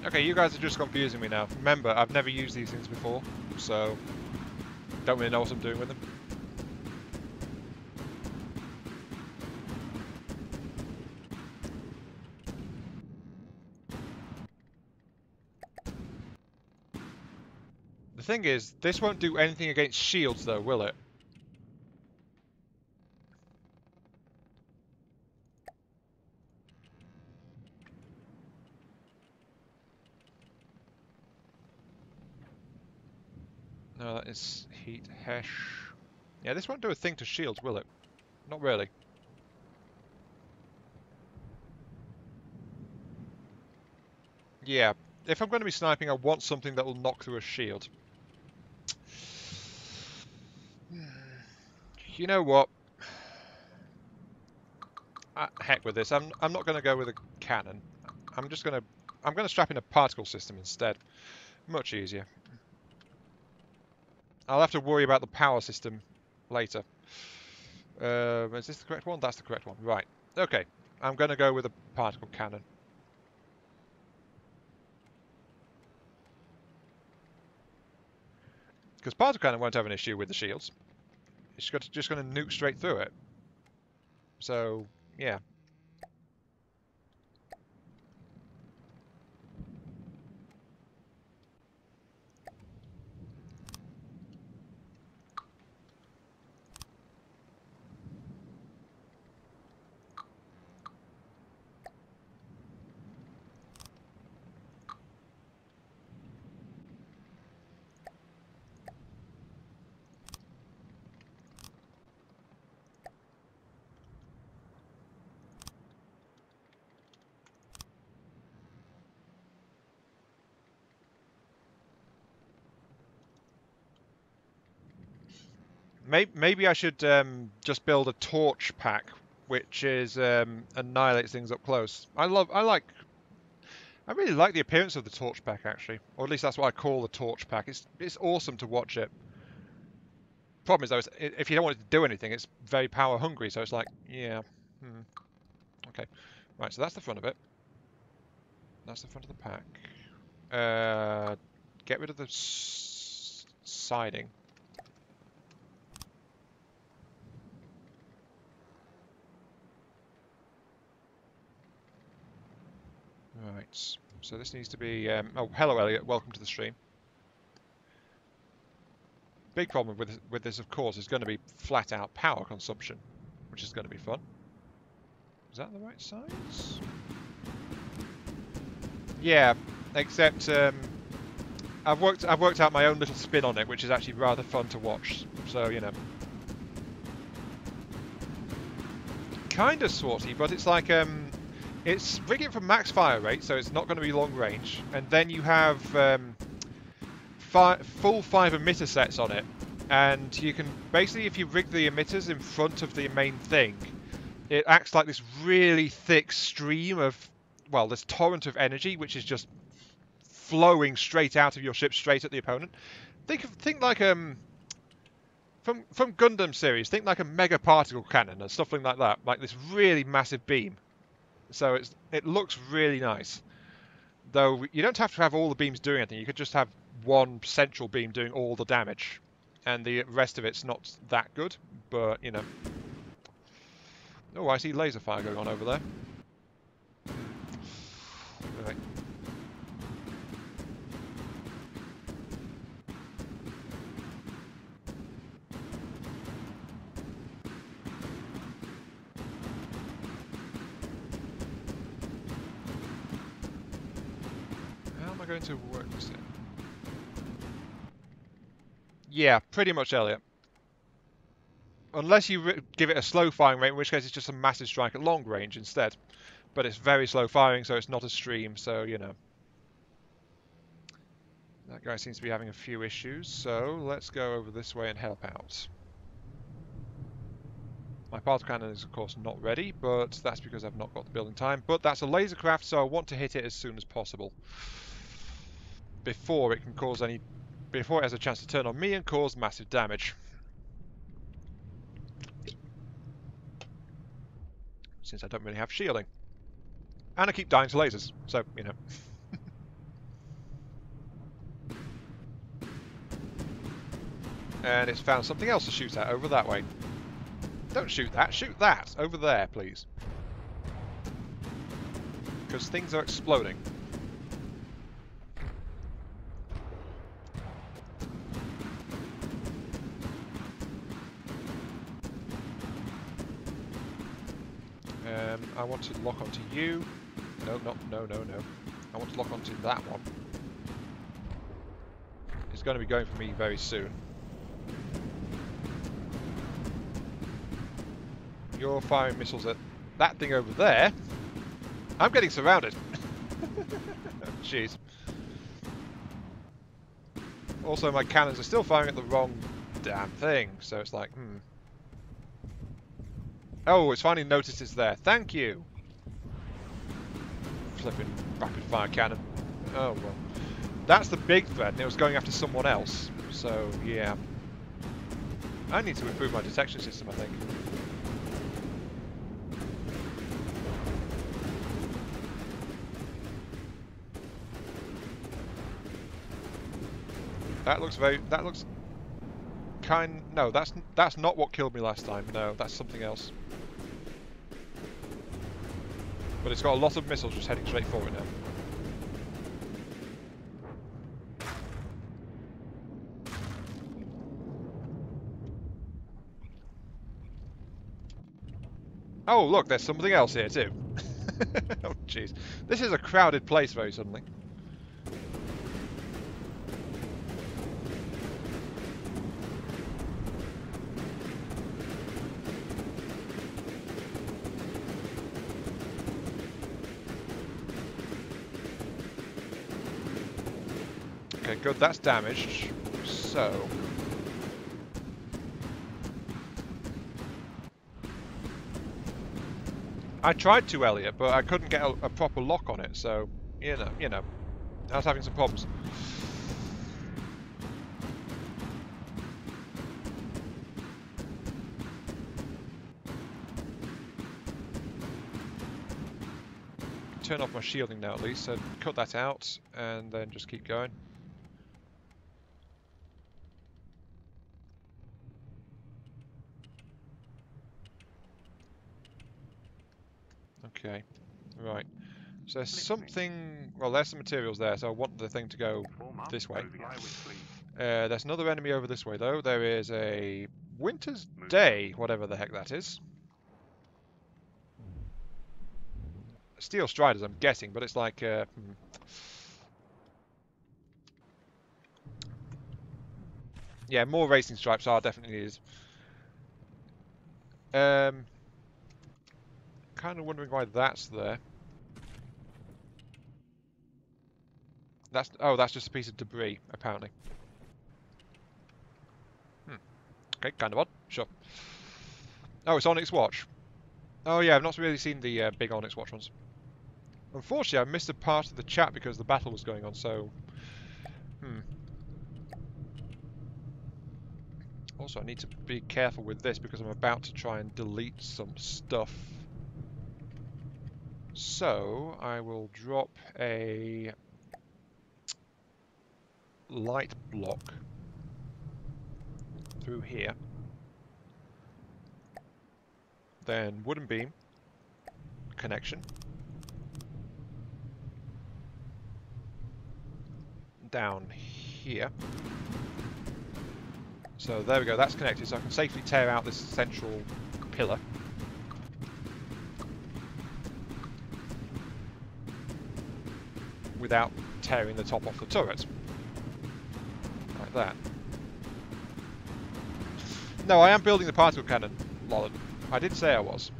Okay, you guys are just confusing me now. Remember, I've never used these things before, so don't really know what I'm doing with them. The thing is, this won't do anything against shields though, will it? No, that is heat hesh. Yeah, this won't do a thing to shields, will it? Not really. Yeah, if I'm going to be sniping, I want something that will knock through a shield. You know what? Heck with this. I'm not going to go with a cannon. I'm going to strap in a particle system instead. Much easier. I'll have to worry about the power system later. Is this the correct one? That's the correct one. Right. Okay. I'm going to go with a particle cannon. Because particle cannon won't have an issue with the shields. It's just going to nuke straight through it. So, yeah. Maybe I should just build a torch pack, which is annihilates things up close. I really like the appearance of the torch pack actually, or at least that's what I call the torch pack. It's awesome to watch it. Problem is though, if you don't want it to do anything, it's very power hungry. So it's like, yeah, okay, right. So that's the front of it. That's the front of the pack. Get rid of the siding. Right, so this needs to be... oh, hello Elliot, welcome to the stream. Big problem with this, of course, is going to be flat-out power consumption, which is going to be fun. Is that the right size? Yeah, except I've worked out my own little spin on it, which is actually rather fun to watch. So, you know. Kind of sorty, but it's like... it's rigging for max fire rate, so it's not going to be long range. And then you have full 5 emitter sets on it. And you can basically, if you rig the emitters in front of the main thing, it acts like this really thick stream of, well, this torrent of energy, which is just flowing straight out of your ship, straight at the opponent. Think like from Gundam series, think like a mega particle cannon or something like that, like this really massive beam. So it looks really nice. Though you don't have to have all the beams doing anything. You could just have one central beam doing all the damage. And the rest of it's not that good, but, you know. Oh, I see laser fire going on over there. Right. How am I going to work this in? Yeah, pretty much, Elliot. Unless you give it a slow firing rate, in which case it's just a massive strike at long range instead. But it's very slow firing, so it's not a stream, so, you know. That guy seems to be having a few issues, so let's go over this way and help out. My particle cannon is, of course, not ready, but that's because I've not got the building time. But that's a laser craft, so I want to hit it as soon as possible. Before it can cause any... Before it has a chance to turn on me and cause massive damage. Since I don't really have shielding. And I keep dying to lasers, so, you know. And it's found something else to shoot at over that way. Don't shoot that, over there, please. Because things are exploding. I want to lock onto you. No. I want to lock onto that one. is going to be going for me very soon. You're firing missiles at that thing over there. I'm getting surrounded. Jeez. Also, my cannons are still firing at the wrong damn thing, so it's like, Oh, it's finally noticed it's there. Thank you. Flipping rapid fire cannon. Oh well. That's the big threat, and it was going after someone else. So yeah. I need to improve my detection system, I think. That looks no, that's not what killed me last time. No, that's something else. But it's got a lot of missiles just heading straight for it now. Oh, look, there's something else here too. Oh, jeez. This is a crowded place very suddenly. Okay, good, that's damaged. So... I tried to, Elliot, but I couldn't get a proper lock on it, so, you know, I was having some problems. Turn off my shielding now at least, so cut that out, and then just keep going. Okay, right. So there's something... Well, there's some materials there, so I want the thing to go this way. There's another enemy over this way, though. There is a Winter's Day, whatever the heck that is. Steel Striders, I'm guessing, but it's like... Yeah, more racing stripes are definitely is. Kind of wondering why that's there. That's just a piece of debris, apparently. Okay, kind of odd. Sure. Oh, it's Onyx Watch. Oh yeah, I've not really seen the big Onyx Watch ones. Unfortunately, I missed a part of the chat because the battle was going on, so... Also, I need to be careful with this because I'm about to try and delete some stuff. So, I will drop a light block through here. Then wooden beam connection. Down here. So there we go, that's connected, so I can safely tear out this central pillar. Without tearing the top off the turret. Like that. No, I am building the particle cannon, Lolland. I did say I was.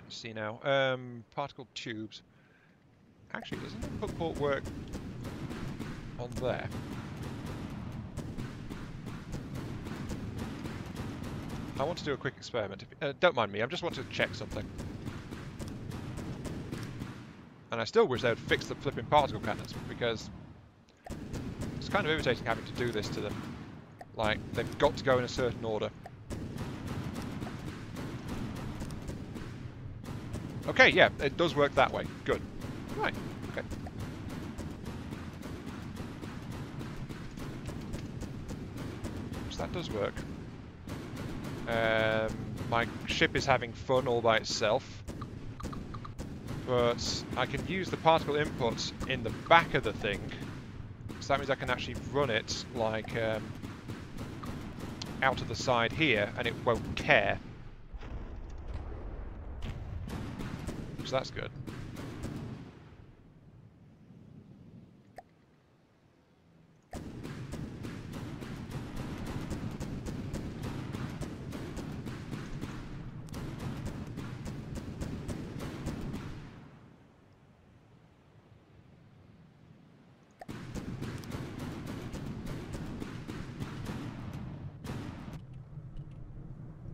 See now, particle tubes. Actually, doesn't the hook port work on there? I want to do a quick experiment. Don't mind me, I just want to check something. And I still wish they would fix the flipping particle cannons, because it's kind of irritating having to do this to them. Like, they've got to go in a certain order. Okay, yeah, it does work that way. Good. Right, okay. So that does work. My ship is having fun all by itself. But I can use the particle inputs in the back of the thing. So that means I can actually run it like... out of the side here, and it won't care. So that's good.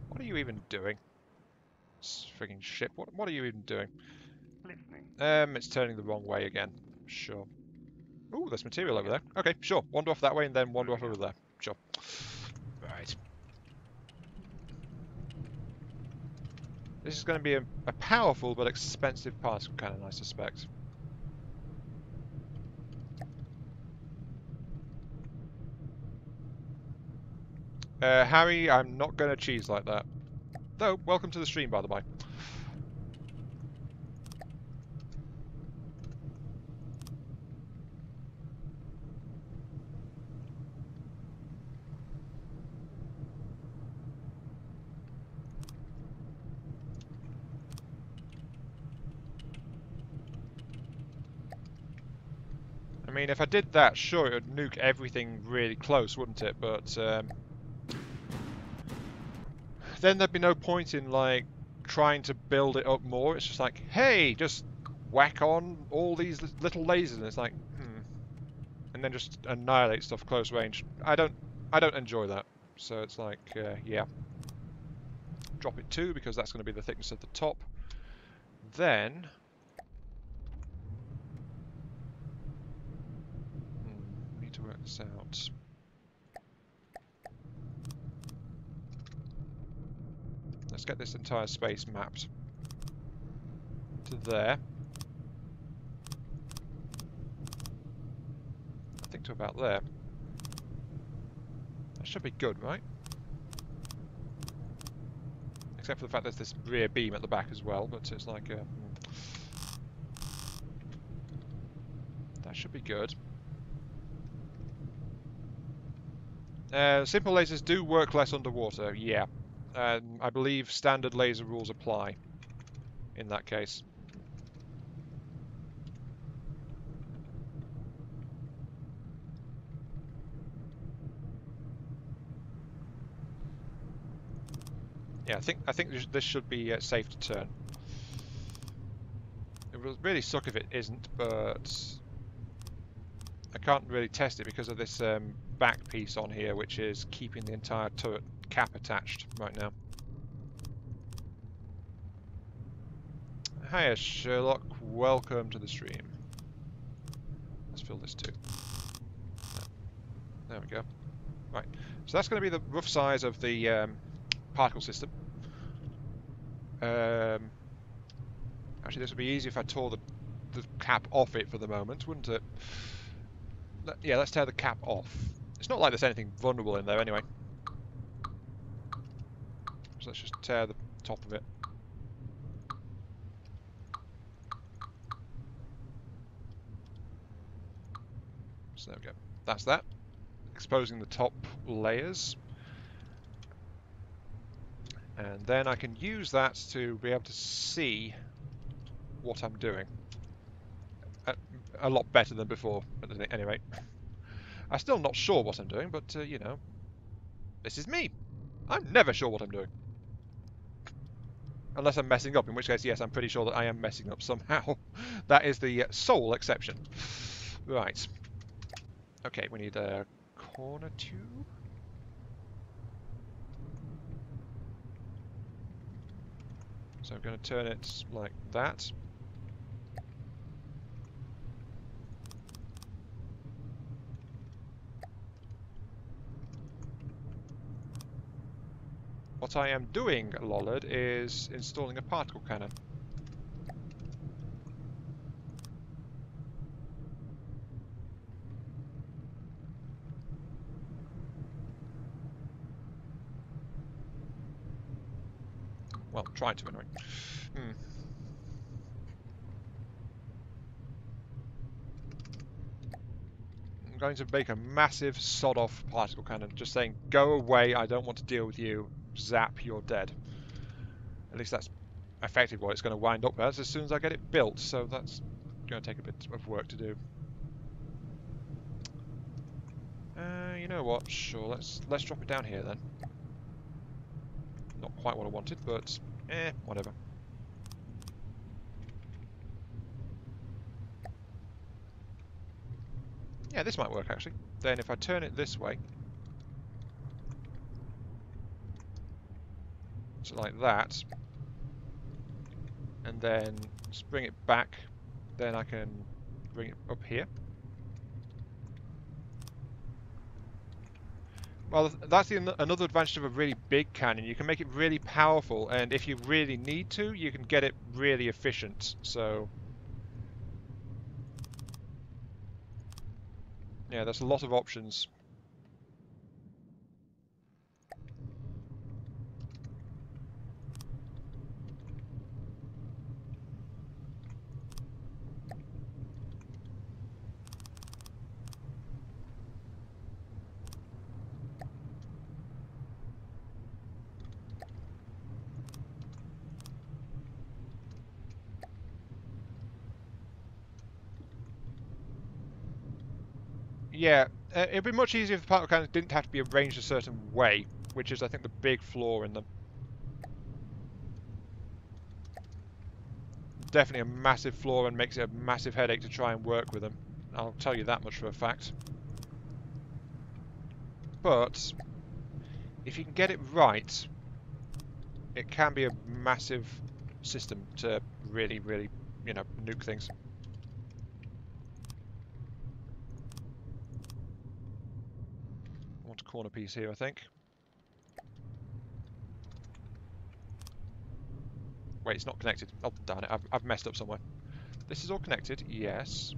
What are you even doing? This frigging ship. What are you even doing? Listening. It's turning the wrong way again. Sure. Ooh, there's material over there. Okay, sure. Wander off that way and then wander off over there. Sure. Right. This is going to be a powerful but expensive particle cannon, I suspect. Harry, I'm not going to cheese like that. Though, welcome to the stream, by the way. I mean, if I did that, sure, it would nuke everything really close, wouldn't it? But then there'd be no point in, like, trying to build it up more. It's just like, hey, just whack on all these little lasers, and it's like, and then just annihilate stuff close range. I don't enjoy that. So it's like, yeah, drop it 2 because that's going to be the thickness of the top. Then, we need to work this out. Let's get this entire space mapped to there. I think to about there. That should be good, right? Except for the fact there's this rear beam at the back as well, but it's like that should be good. Simple lasers do work less underwater, yeah. I believe standard laser rules apply in that case. Yeah, I think this should be safe to turn. It would really suck if it isn't, but I can't really test it because of this back piece on here, which is keeping the entire turret cap attached right now. Hiya, Sherlock. Welcome to the stream. Let's fill this too. There we go. Right. So that's going to be the rough size of the particle system. Actually, this would be easy if I tore the cap off it for the moment, wouldn't it? Yeah, let's tear the cap off. It's not like there's anything vulnerable in there anyway. So let's just tear the top of it. So there we go. That's that. Exposing the top layers. And then I can use that to be able to see what I'm doing. A lot better than before, at any rate. I'm still not sure what I'm doing, but, you know, this is me. I'm never sure what I'm doing. Unless I'm messing up, in which case, yes, I'm pretty sure that I am messing up somehow. That is the sole exception. Right. Okay, we need a corner tube. So I'm going to turn it like that. What I am doing, Lollard, is installing a particle cannon. Well, trying to anyway. going to make a massive sod-off particle cannon, just saying, go away, I don't want to deal with you, zap, you're dead. At least that's effectively what it's going to wind up as soon as I get it built, so that's going to take a bit of work to do. You know what, sure, let's drop it down here then. Not quite what I wanted, but whatever. Yeah, this might work actually. Then if I turn it this way, so like that, and then just bring it back, then I can bring it up here. Well, that's another advantage of a really big cannon. You can make it really powerful, and if you really need to, you can get it really efficient. So, yeah, there's a lot of options. Yeah, it'd be much easier if the particle cannons didn't have to be arranged a certain way, which is, I think, the big flaw in them. Definitely a massive flaw and makes it a massive headache to try and work with them. I'll tell you that much for a fact. But if you can get it right, it can be a massive system to really, really, you know, nuke things. I want a corner piece here, I think. Wait, it's not connected. Oh, darn it, I've messed up somewhere. This is all connected, yes.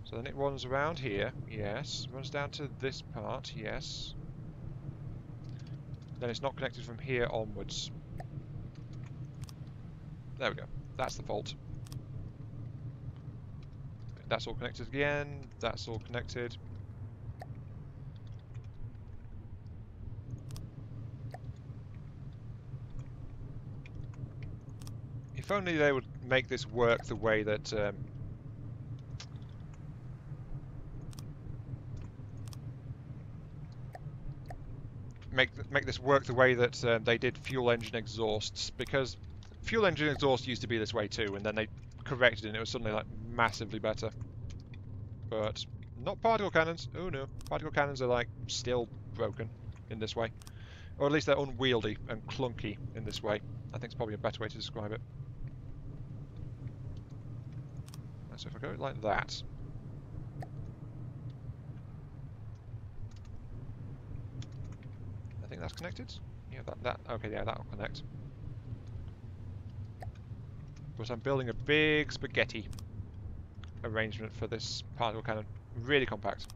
So then it runs around here, yes. Runs down to this part, yes. Then it's not connected from here onwards. There we go. That's the fault. That's all connected again. That's all connected. If only they would make this work the way that make this work the way that they did fuel engine exhausts, because fuel engine exhaust used to be this way too, and then they corrected it and it was suddenly like massively better. But not particle cannons. Oh no, particle cannons are like still broken in this way, or at least they're unwieldy and clunky in this way. I think it's probably a better way to describe it. So if I go like that, I think that's connected. Yeah, that okay, yeah, that'll connect. But I'm building a big spaghetti arrangement for this particle cannon. Really compact.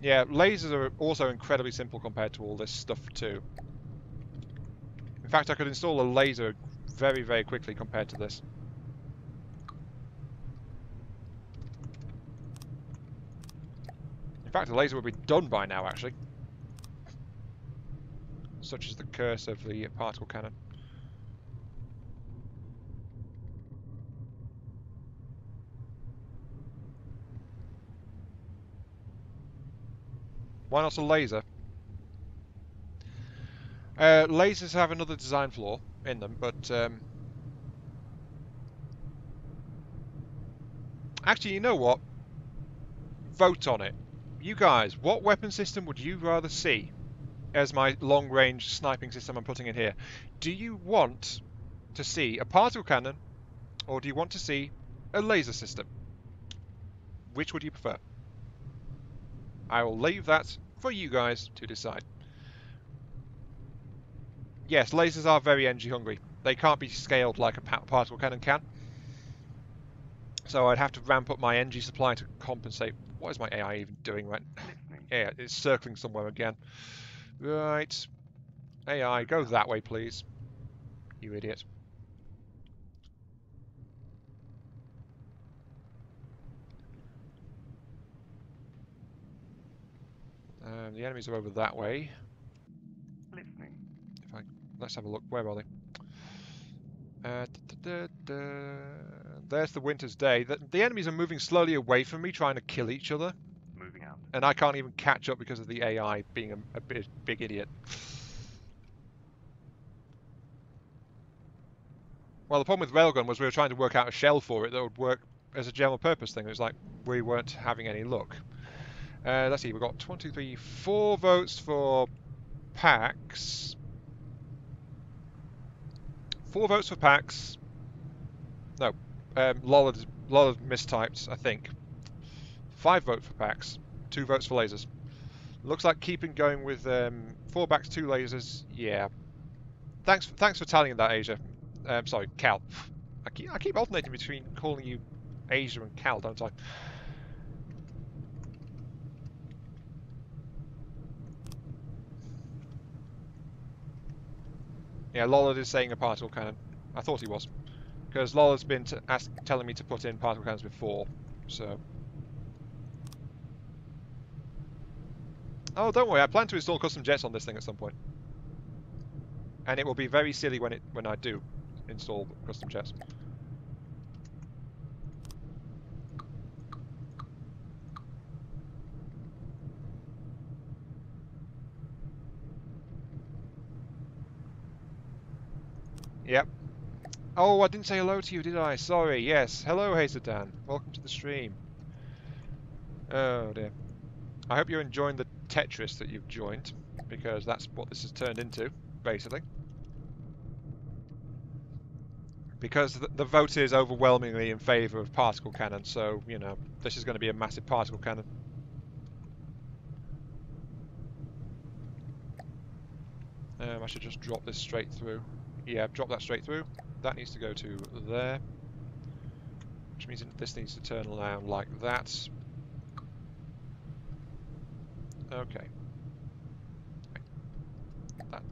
Yeah, lasers are also incredibly simple compared to all this stuff too. In fact, I could install a laser very, very quickly compared to this. In fact, the laser would be done by now, actually. Such is the curse of the particle cannon. Why not a laser? Lasers have another design flaw in them, but actually, you know what? Vote on it. You guys, what weapon system would you rather see as my long-range sniping system I'm putting in here? Do you want to see a particle cannon, or do you want to see a laser system? Which would you prefer? I will leave that for you guys to decide. Yes, lasers are very energy hungry. They can't be scaled like a particle cannon can. So I'd have to ramp up my energy supply to compensate. What is my AI even doing right now? Yeah, it's circling somewhere again. Right. AI, go that way, please. You idiot. The enemies are over that way. Listening. Let's have a look. Where are they? There's the winter's day. The enemies are moving slowly away from me, trying to kill each other. Moving out. And I can't even catch up because of the AI being a big idiot. Well, the problem with Railgun was we were trying to work out a shell for it that would work as a general purpose thing. It was like we weren't having any luck. Let's see, we've got 1, 2, 3, 4 votes for Pax. 4 votes for Pax. No, Lollard mistyped, I think. 5 votes for Pax, 2 votes for lasers. Looks like keeping going with 4 backs, 2 lasers. Yeah. Thanks for tallying that, Asia. Sorry, Cal. I keep alternating between calling you Asia and Cal, don't I? Yeah, Lollard is saying a particle cannon. I thought he was. Because Lollard's been telling me to put in particle cannons before, so... Oh, don't worry, I plan to install custom jets on this thing at some point. And it will be very silly when I do install custom jets. Yep. Oh, I didn't say hello to you, did I? Sorry, yes. Hello, Hazeldan. Welcome to the stream. Oh, dear. I hope you're enjoying the Tetris that you've joined, because that's what this has turned into, basically. Because the vote is overwhelmingly in favour of particle cannon, so, you know, this is going to be a massive particle cannon. I should just drop this straight through. Yeah, drop that straight through. That needs to go to there. Which means this needs to turn around like that. Okay.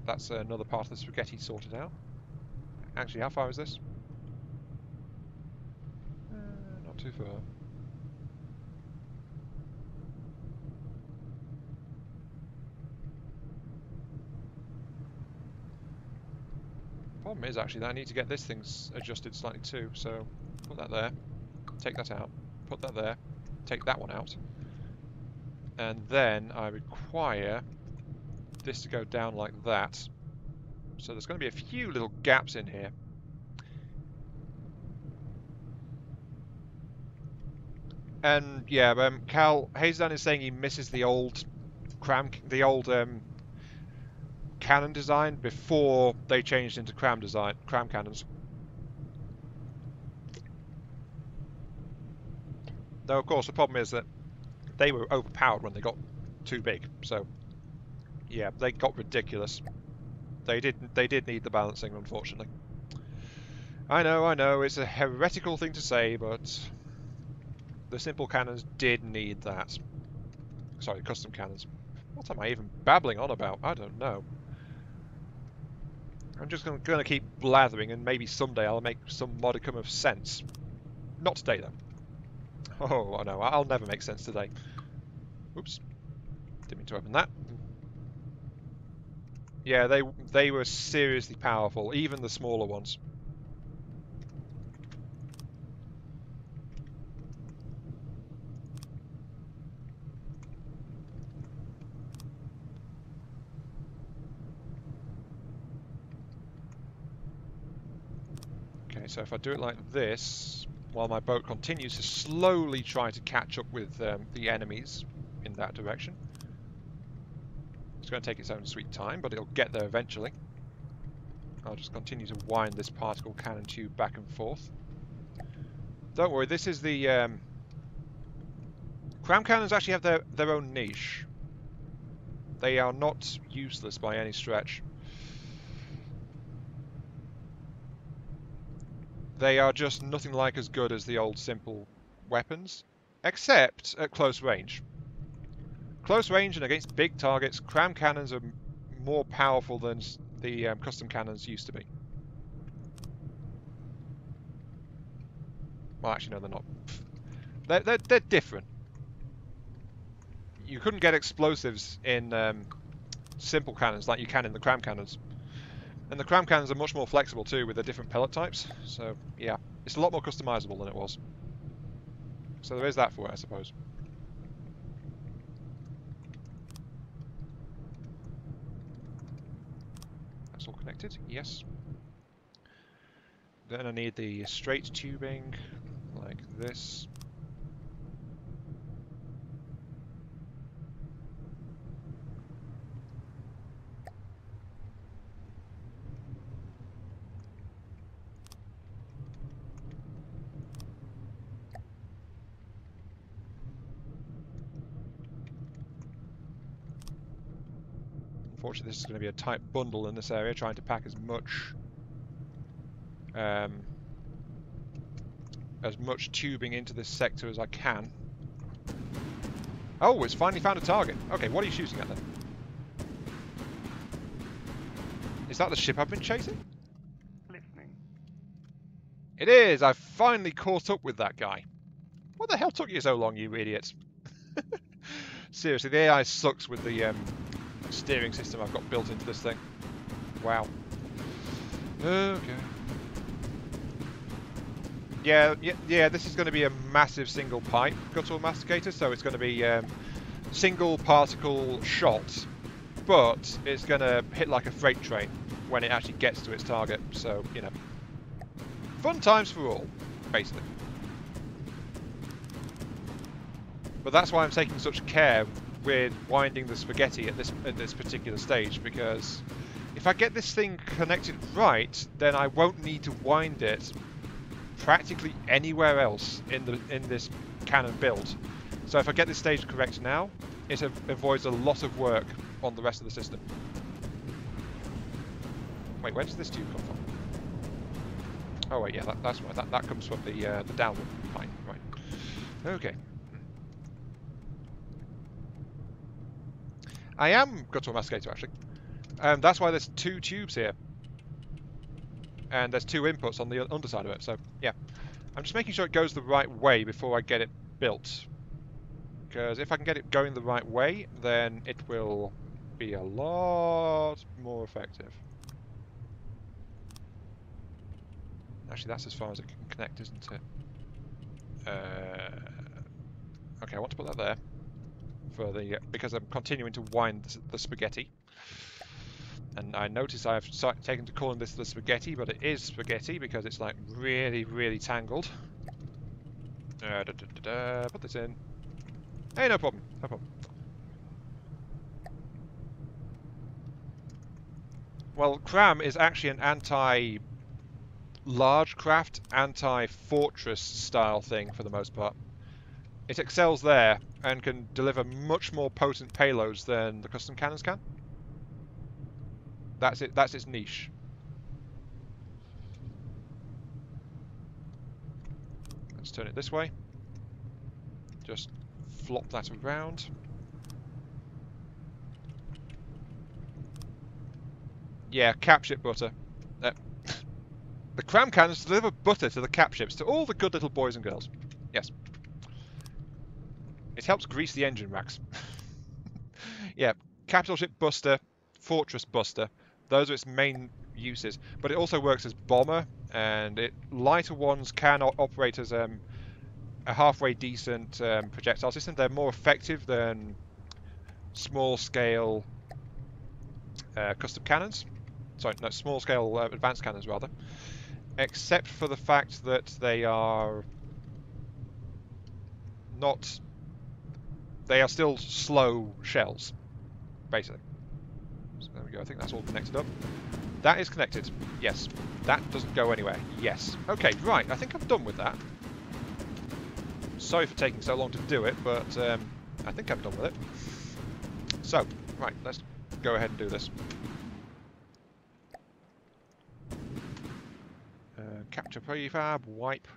That's another part of the spaghetti sorted out. Actually, how far is this? Not too far. Problem is actually that I need to get this thing adjusted slightly too, so put that there, take that out, put that there, take that one out, and then I require this to go down like that. So there's going to be a few little gaps in here. And yeah, Cal Hazeldan is saying he misses the old cannon design before they changed into cram cannons. Though of course the problem is that they were overpowered when they got too big. So yeah, they got ridiculous. They did need the balancing, unfortunately. I know, it's a heretical thing to say, but the simple cannons did need that. Sorry, custom cannons. What am I even babbling on about? I don't know. I'm just going to keep blathering, and maybe someday I'll make some modicum of sense. Not today, though. Oh, no, I'll never make sense today. Oops. Didn't mean to open that. Yeah, they were seriously powerful, even the smaller ones. Okay, so if I do it like this, while my boat continues to slowly try to catch up with the enemies in that direction. It's going to take its own sweet time, but it'll get there eventually. I'll just continue to wind this particle cannon tube back and forth. Don't worry, this is the... cram cannons actually have their own niche. They are not useless by any stretch. They are just nothing like as good as the old simple weapons, except at close range. Close range and against big targets, cram cannons are more powerful than the custom cannons used to be. Well, actually, no, they're not. They're different. you couldn't get explosives in simple cannons like you can in the cram cannons. And the cram cannons are much more flexible too with the different pellet types. So yeah, it's a lot more customizable than it was. So there is that for it, I suppose. That's all connected, yes. Then I need the straight tubing, like this. Unfortunately, this is going to be a tight bundle in this area, trying to pack as much tubing into this sector as I can. Oh, it's finally found a target. Okay, what are you shooting at then? Is that the ship I've been chasing? Listening. It is! I've finally caught up with that guy. What the hell took you so long, you idiots? Seriously, the AI sucks with the steering system I've got built into this thing. Wow. Okay. Yeah, this is going to be a massive single pipe guttural masticator, so it's going to be single particle shot, but it's going to hit like a freight train when it actually gets to its target, so, you know. Fun times for all, basically. But that's why I'm taking such care with winding the spaghetti at this particular stage, because if I get this thing connected right, then I won't need to wind it practically anywhere else in this cannon build. So if I get this stage correct now, it avoids a lot of work on the rest of the system. Wait, where does this tube come from? Oh wait, yeah, that's right. That comes from the downward line, right? Okay. I am guttural masticator actually. That's why there's 2 tubes here. And there's 2 inputs on the underside of it, so yeah. I'm just making sure it goes the right way before I get it built. Because if I can get it going the right way, then it will be a lot more effective. Actually, that's as far as it can connect, isn't it? Okay, I want to put that there for the because I'm continuing to wind the spaghetti. And I notice I've taken to calling this the spaghetti, but it is spaghetti because it's like really, really tangled. Put this in. Hey, no problem, no problem. Well, Cram is actually an anti-large craft, anti-fortress style thing for the most part. It excels there and can deliver much more potent payloads than the custom cannons can. That's it. That's its niche. Let's turn it this way. Just flop that around. Yeah, capship butter. The cram cannons deliver butter to the capships, to all the good little boys and girls. Yes. It helps grease the engine racks. Yeah, capital ship buster, fortress buster. Those are its main uses. But it also works as bomber, and lighter ones can operate as a halfway decent projectile system. They're more effective than small-scale custom cannons. Sorry, no, small-scale advanced cannons, rather. Except for the fact that they are not... They are still slow shells, basically. So there we go. I think that's all connected up. That is connected. Yes. That doesn't go anywhere. Yes. Okay, right. I think I'm done with that. Sorry for taking so long to do it, but I think I'm done with it. So, right, let's go ahead and do this. Capture prefab, wipe.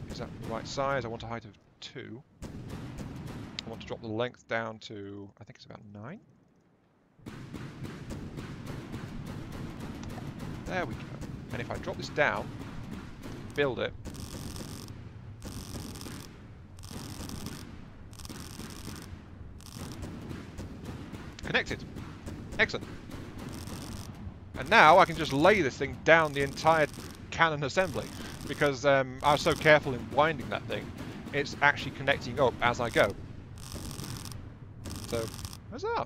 Is that the right size? I want a height of 2. I want to drop the length down to, I think it's about 9. There we go. And if I drop this down, build it, Connected. Excellent. And now I can just lay this thing down the entire cannon assembly, because I was so careful in winding that thing, it's actually connecting up as I go. So, huzzah!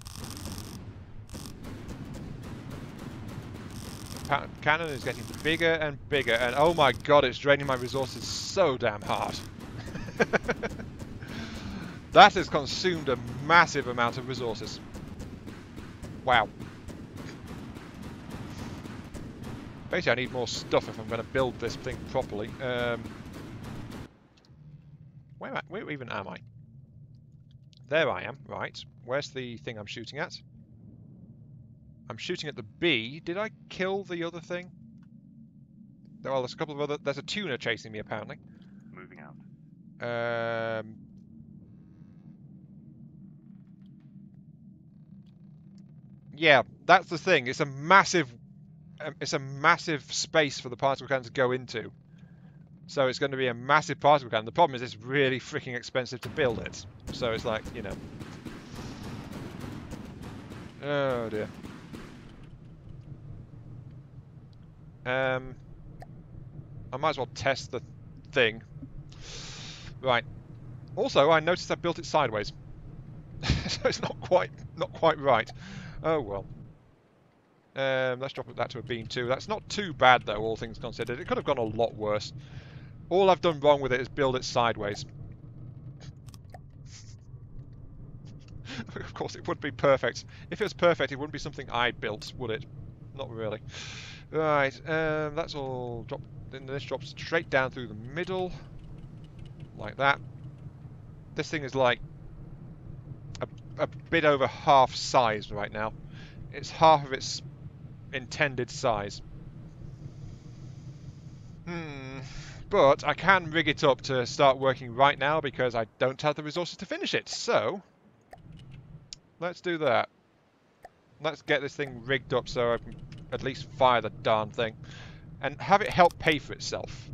The cannon is getting bigger and bigger, and oh my god, it's draining my resources so damn hard. That has consumed a massive amount of resources. Wow. Basically, I need more stuff if I'm going to build this thing properly. Where even am I? There I am. Right. Where's the thing I'm shooting at? I'm shooting at the bee. Did I kill the other thing? Well, there's a couple of other... There's a tuna chasing me, apparently. Moving out. Yeah, that's the thing. It's a massive space for the particle cannon to go into. So it's going to be a massive particle cannon. The problem is it's really freaking expensive to build it. So it's like, you know. Oh dear. I might as well test the thing. Right. Also, I noticed I built it sideways. So it's not quite right. Oh well. Let's drop that to a beam too. That's not too bad though, all things considered. It could have gone a lot worse. All I've done wrong with it is build it sideways. Of course, it would be perfect. If it was perfect, it wouldn't be something I built, would it? Not really. Right, that's all dropped. Then this drops straight down through the middle, like that. This thing is like a bit over half size right now. It's half of its intended size. But I can rig it up to start working right now because I don't have the resources to finish it. So, let's do that. Let's get this thing rigged up so I can at least fire the darn thing. And have it help pay for itself.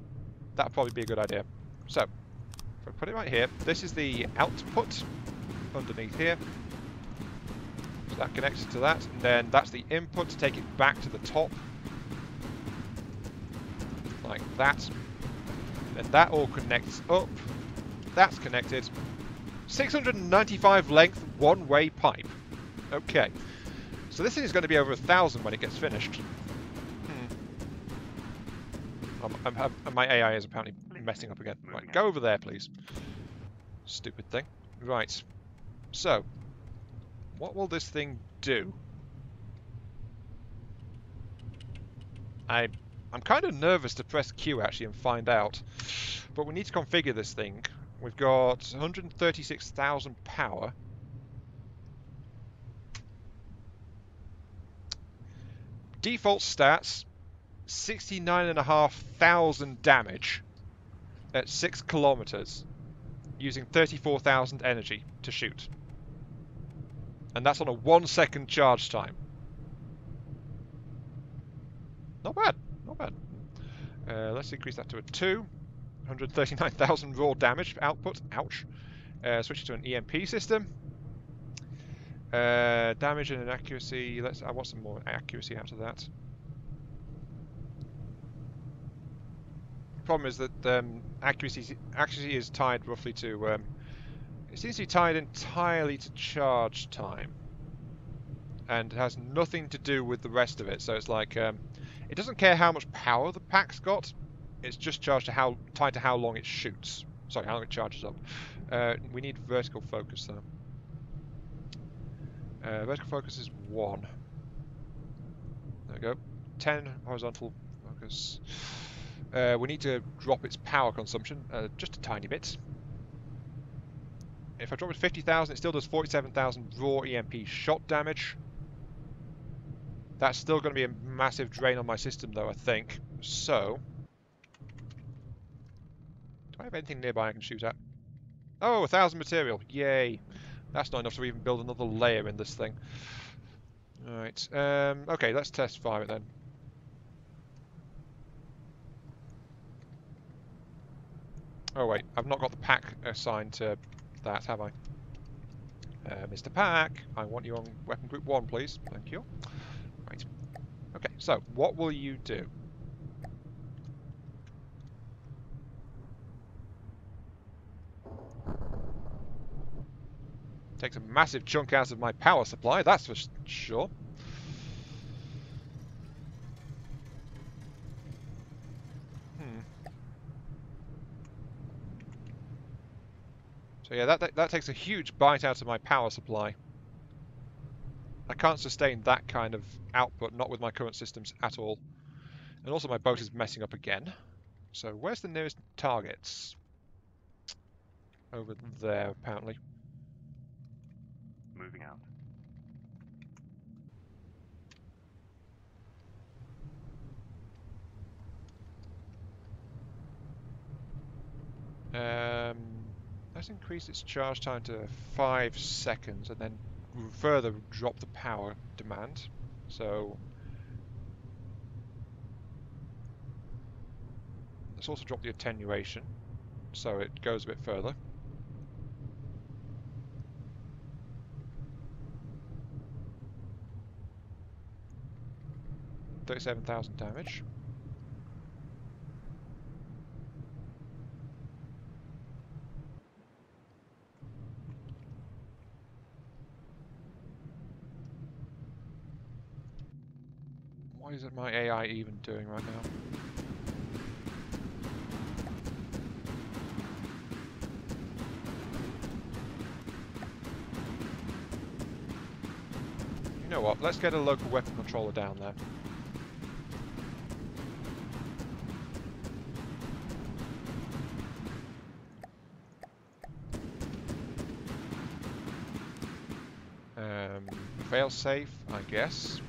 That'd probably be a good idea. So, if I put it right here, this is the output underneath here. So that connects to that. And then that's the input to take it back to the top. Like that. And that all connects up. That's connected. 695 length one-way pipe. Okay. So this thing is going to be over 1,000 when it gets finished. My AI is apparently messing up again. Right, go over there, please. Stupid thing. Right. So, what will this thing do? I'm kind of nervous to press Q actually and find out. But we need to configure this thing. We've got 136,000 power. Default stats, 69,500 damage at 6 kilometers, using 34,000 energy to shoot. And that's on a 1-second charge time. Not bad, not bad. Let's increase that to a 2. 139,000 raw damage output. Ouch. Switch it to an EMP system. Damage and accuracy. I want some more accuracy out of that. The problem is that accuracy is tied roughly to. It seems to be tied entirely to charge time, and has nothing to do with the rest of it. So it's like it doesn't care how much power the pack's got. It's just tied to how long it shoots. Sorry, how long it charges up. We need vertical focus though. Vertical focus is 1. There we go. 10 horizontal focus. We need to drop its power consumption just a tiny bit. If I drop it to 50,000, it still does 47,000 raw EMP shot damage. That's still going to be a massive drain on my system though, I think. So, do I have anything nearby I can shoot at? Oh, 1,000 material. Yay. That's not enough to even build another layer in this thing. Alright. Okay, let's test fire it then. Oh wait, I've not got the pack assigned to that, have I? Mr. Pack, I want you on weapon group 1, please. Thank you. Right. Okay, so what will you do? Takes a massive chunk out of my power supply, that's for sure. So yeah, that takes a huge bite out of my power supply. I can't sustain that kind of output, not with my current systems at all. And also my boat is messing up again. So where's the nearest targets? Over there, apparently. Moving out. Let's increase its charge time to 5 seconds and then further drop the power demand. So let's also drop the attenuation so it goes a bit further. $37,000 damage. What is it my AI even doing right now? You know what, let's get a local weapon controller down there. Failsafe, I guess.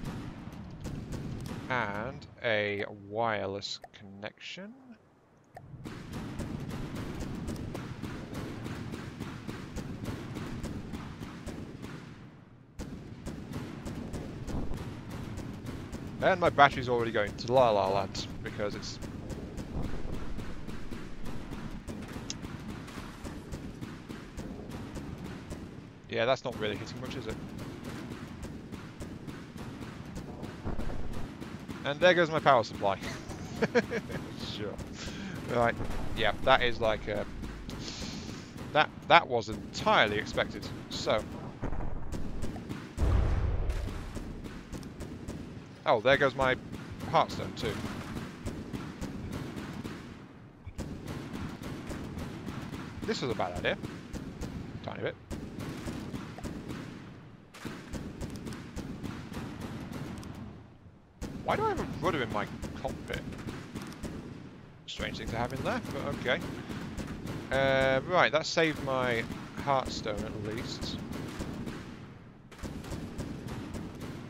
And a wireless connection. And my battery's already going to La La Land because it's... Yeah, that's not really hitting much, is it? And there goes my power supply. Sure. Right. Yeah, that is like a... That was entirely expected. So... Oh, there goes my Heartstone too. This was a bad idea. Tiny bit. Why do I have a rudder in my cockpit? Strange thing to have in there, but okay. Right, that saved my Heartstone at least.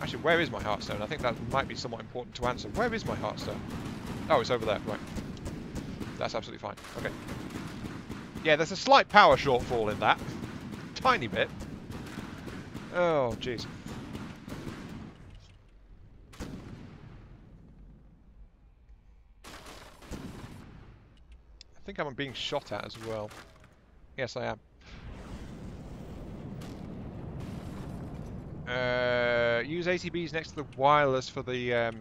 Actually, where is my Heartstone? I think that might be somewhat important to answer. Where is my Heartstone? Oh, it's over there. Right. That's absolutely fine. Okay. Yeah, there's a slight power shortfall in that. Tiny bit. Oh, jeez. I think I'm being shot at as well. Yes, I am. Use ATBs next to the wireless for the...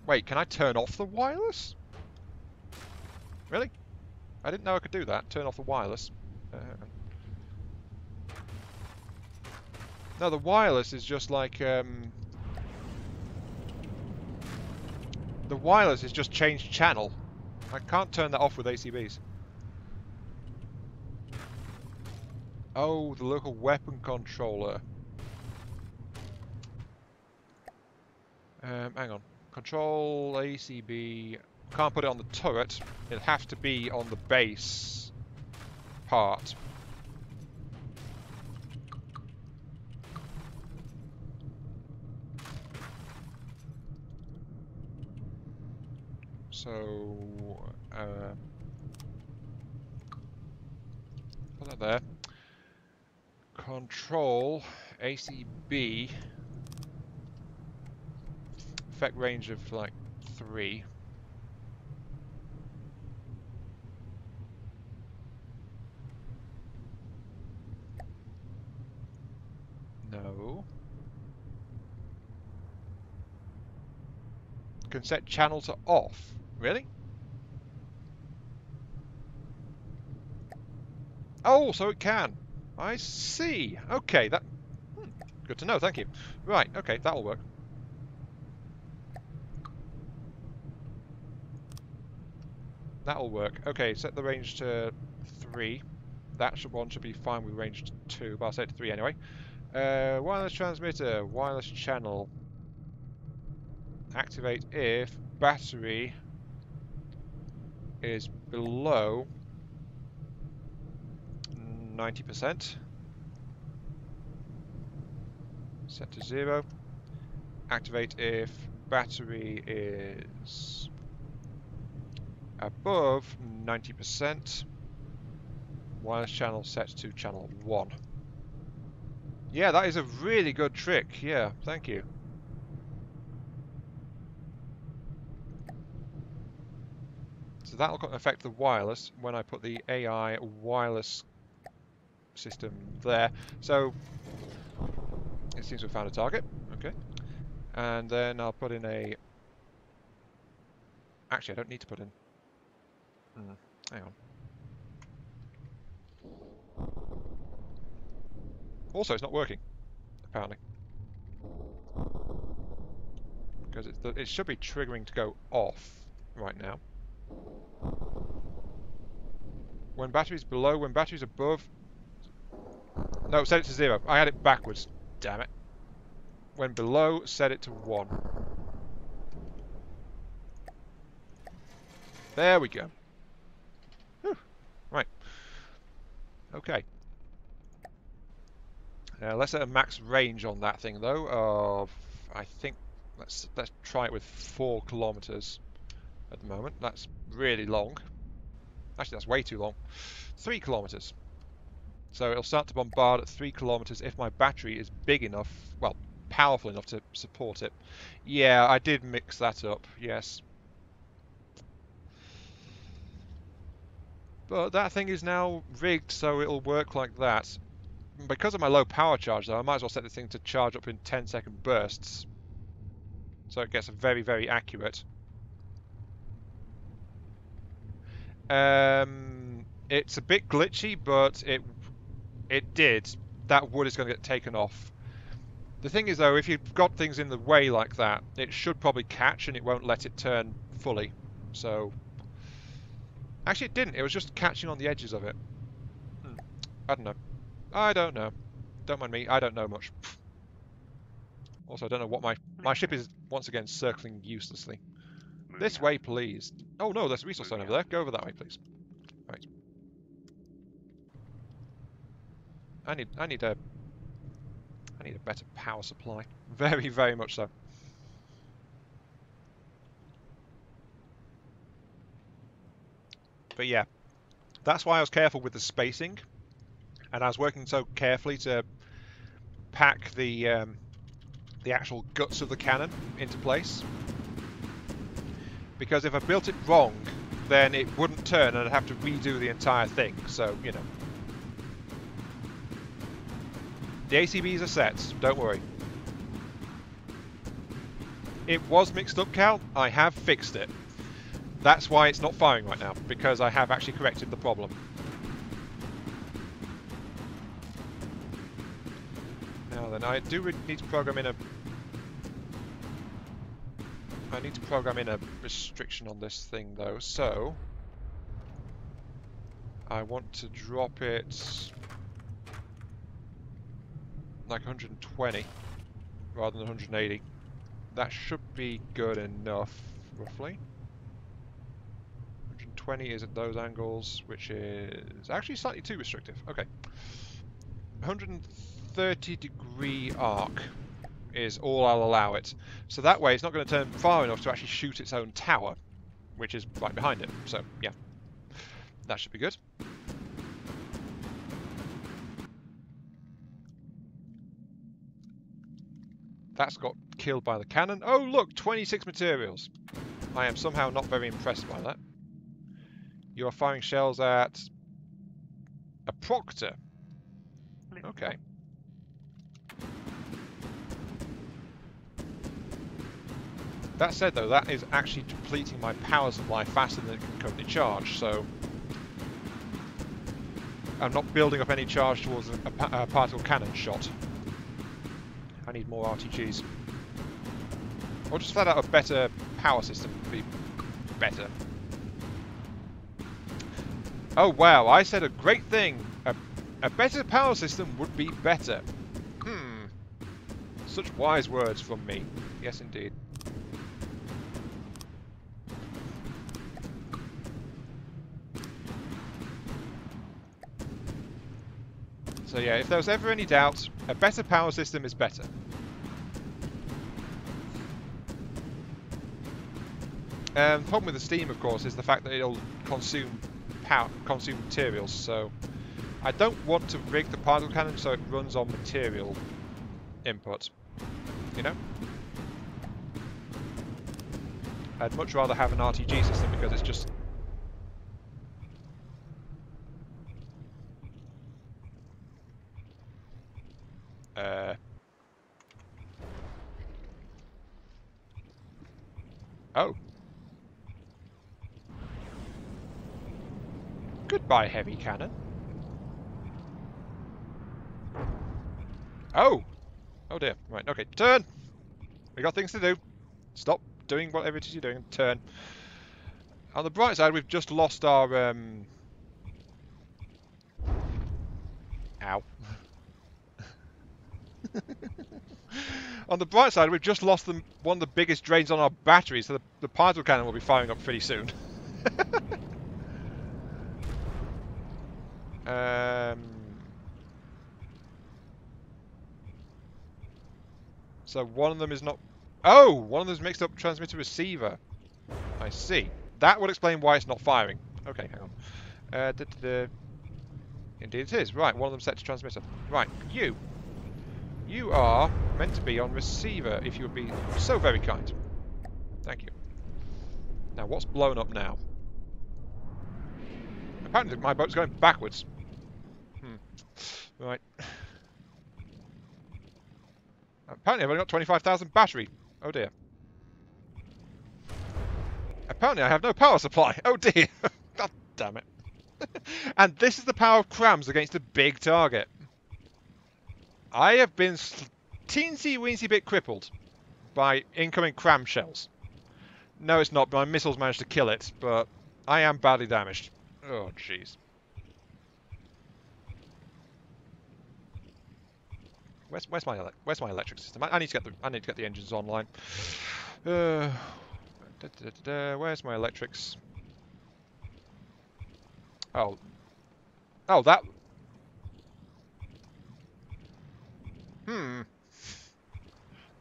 Wait, can I turn off the wireless? Really? I didn't know I could do that. Turn off the wireless. No, the wireless is just like... The wireless is just changed channel. I can't turn that off with ACBs. Oh, the local weapon controller. Hang on. Control ACB. Can't put it on the turret. It'll have to be on the base part. So, put that there. Control ACB. Effect range of like 3. No. Can set channel to off. Really? Oh, so it can. I see. Okay, that... good to know, thank you. Right, okay, that'll work. That'll work. Okay, set the range to 3. That one should be fine with range 2, but I'll set it to 3 anyway. Wireless transmitter, wireless channel. Activate if battery is below 90%. Set to 0. Activate if battery is above 90%. Wireless channel set to channel 1. Yeah, that is a really good trick. Yeah, thank you. So that'll affect the wireless when I put the AI wireless system there. So it seems we've found a target. Okay. And then I'll put in a... actually, I don't need to put in... hang on. Also, it's not working, apparently. Because it should be triggering to go off right now. When battery's below, when battery's above... no, set it to 0. I had it backwards. Damn it. When below, set it to 1. There we go. Whew. Right. Okay. Let's set a max range on that thing, though, of... I think... Let's try it with 4 kilometers at the moment. That's really long. Actually, that's way too long. 3 kilometers. So it'll start to bombard at 3 kilometers if my battery is big enough, well, powerful enough to support it. Yeah, I did mix that up, yes. But that thing is now rigged so it'll work like that. Because of my low power charge, though, I might as well set the thing to charge up in 10-second bursts. So it gets very, very accurate. It's a bit glitchy, but it did. That wood is going to get taken off. The thing is, though, if you've got things in the way like that, it should probably catch and it won't let it turn fully. So... actually, it didn't. It was just catching on the edges of it. I don't know. I don't know. Don't mind me. I don't know much. Also, I don't know what my ship is once again circling uselessly. This way, please. Oh no, there's a resource zone over there. Go over that way, please. Right. I need a better power supply. Very, very much so. But yeah, that's why I was careful with the spacing, and I was working so carefully to pack the actual guts of the cannon into place. Because if I built it wrong, then it wouldn't turn and I'd have to redo the entire thing. So, you know. The ACBs are set, don't worry. It was mixed up, Cal. I have fixed it. That's why it's not firing right now, because I have actually corrected the problem. Now then, I do need to program in a... I need to program in a restriction on this thing, though, so... I want to drop it... like 120, rather than 180. That should be good enough, roughly. 120 is at those angles, which is actually slightly too restrictive. Okay. 130-degree arc is all I'll allow it. So that way it's not going to turn far enough to actually shoot its own tower, which is right behind it. So, yeah. That should be good. That's got killed by the cannon. Oh, look! 26 materials. I am somehow not very impressed by that. You are firing shells at a proctor. Okay. That said, though, that is actually depleting my power supply faster than it can currently charge, so I'm not building up any charge towards a particle cannon shot. I need more RTGs. Or just flat out a better power system would be better. Oh wow, I said a great thing. A better power system would be better. Such wise words from me. Yes, indeed. So yeah, if there was ever any doubt, a better power system is better. The problem with the Steam, of course, is the fact that it'll consume materials. So I don't want to rig the particle cannon so it runs on material input. You know? I'd much rather have an RTG system because it's just... Oh. Goodbye, heavy cannon. Oh! Oh dear. Right, okay. Turn! We got things to do. Stop doing whatever it is you're doing and turn. On the bright side, we've just lost our... Ow. On the bright side, we've just lost one of the biggest drains on our batteries, so the particle cannon will be firing up pretty soon. So one of them is not... Oh! One of them is mixed up transmitter receiver. I see. That would explain why it's not firing. Okay, hang on. Indeed it is. Right, one of them set to transmitter. Right, you. You are meant to be on receiver, if you would be so very kind. Thank you. Now, what's blown up now? Apparently my boat's going backwards. Right. Apparently I've only got 25,000 battery. Oh dear. Apparently I have no power supply. Oh dear. God damn it. And this is the power of crams against a big target. I have been teensy-weensy bit crippled by incoming cram shells. No, it's not. My missiles managed to kill it, but I am badly damaged. Oh, jeez. Where's my electric system? I need to get the engines online. Where's my electrics? Oh, that.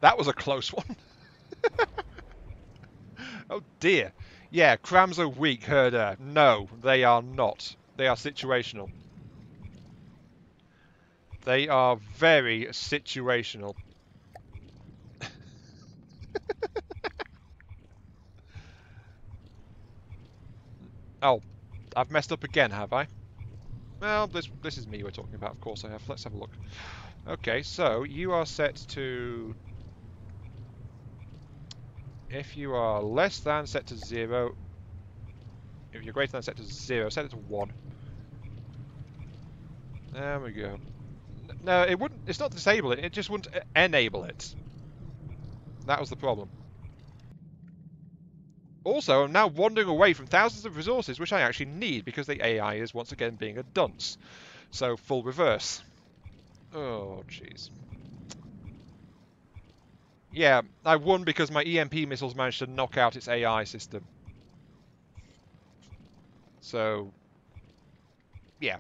That was a close one. Oh dear. Yeah, crams are weak, herder. No, they are not. They are situational. They are very situational. Oh, I've messed up again, have I? Well, this is me we're talking about, of course I have. Let's have a look. Okay, so you are set to... If you are less than, set to 0. If you're greater than, set to 0. Set it to 1. There we go. No, it wouldn't... It's not disable it. It just wouldn't enable it. That was the problem. Also, I'm now wandering away from thousands of resources which I actually need because the AI is once again being a dunce. So, full reverse. Oh, jeez. Yeah, I won because my EMP missiles managed to knock out its AI system. So, yeah,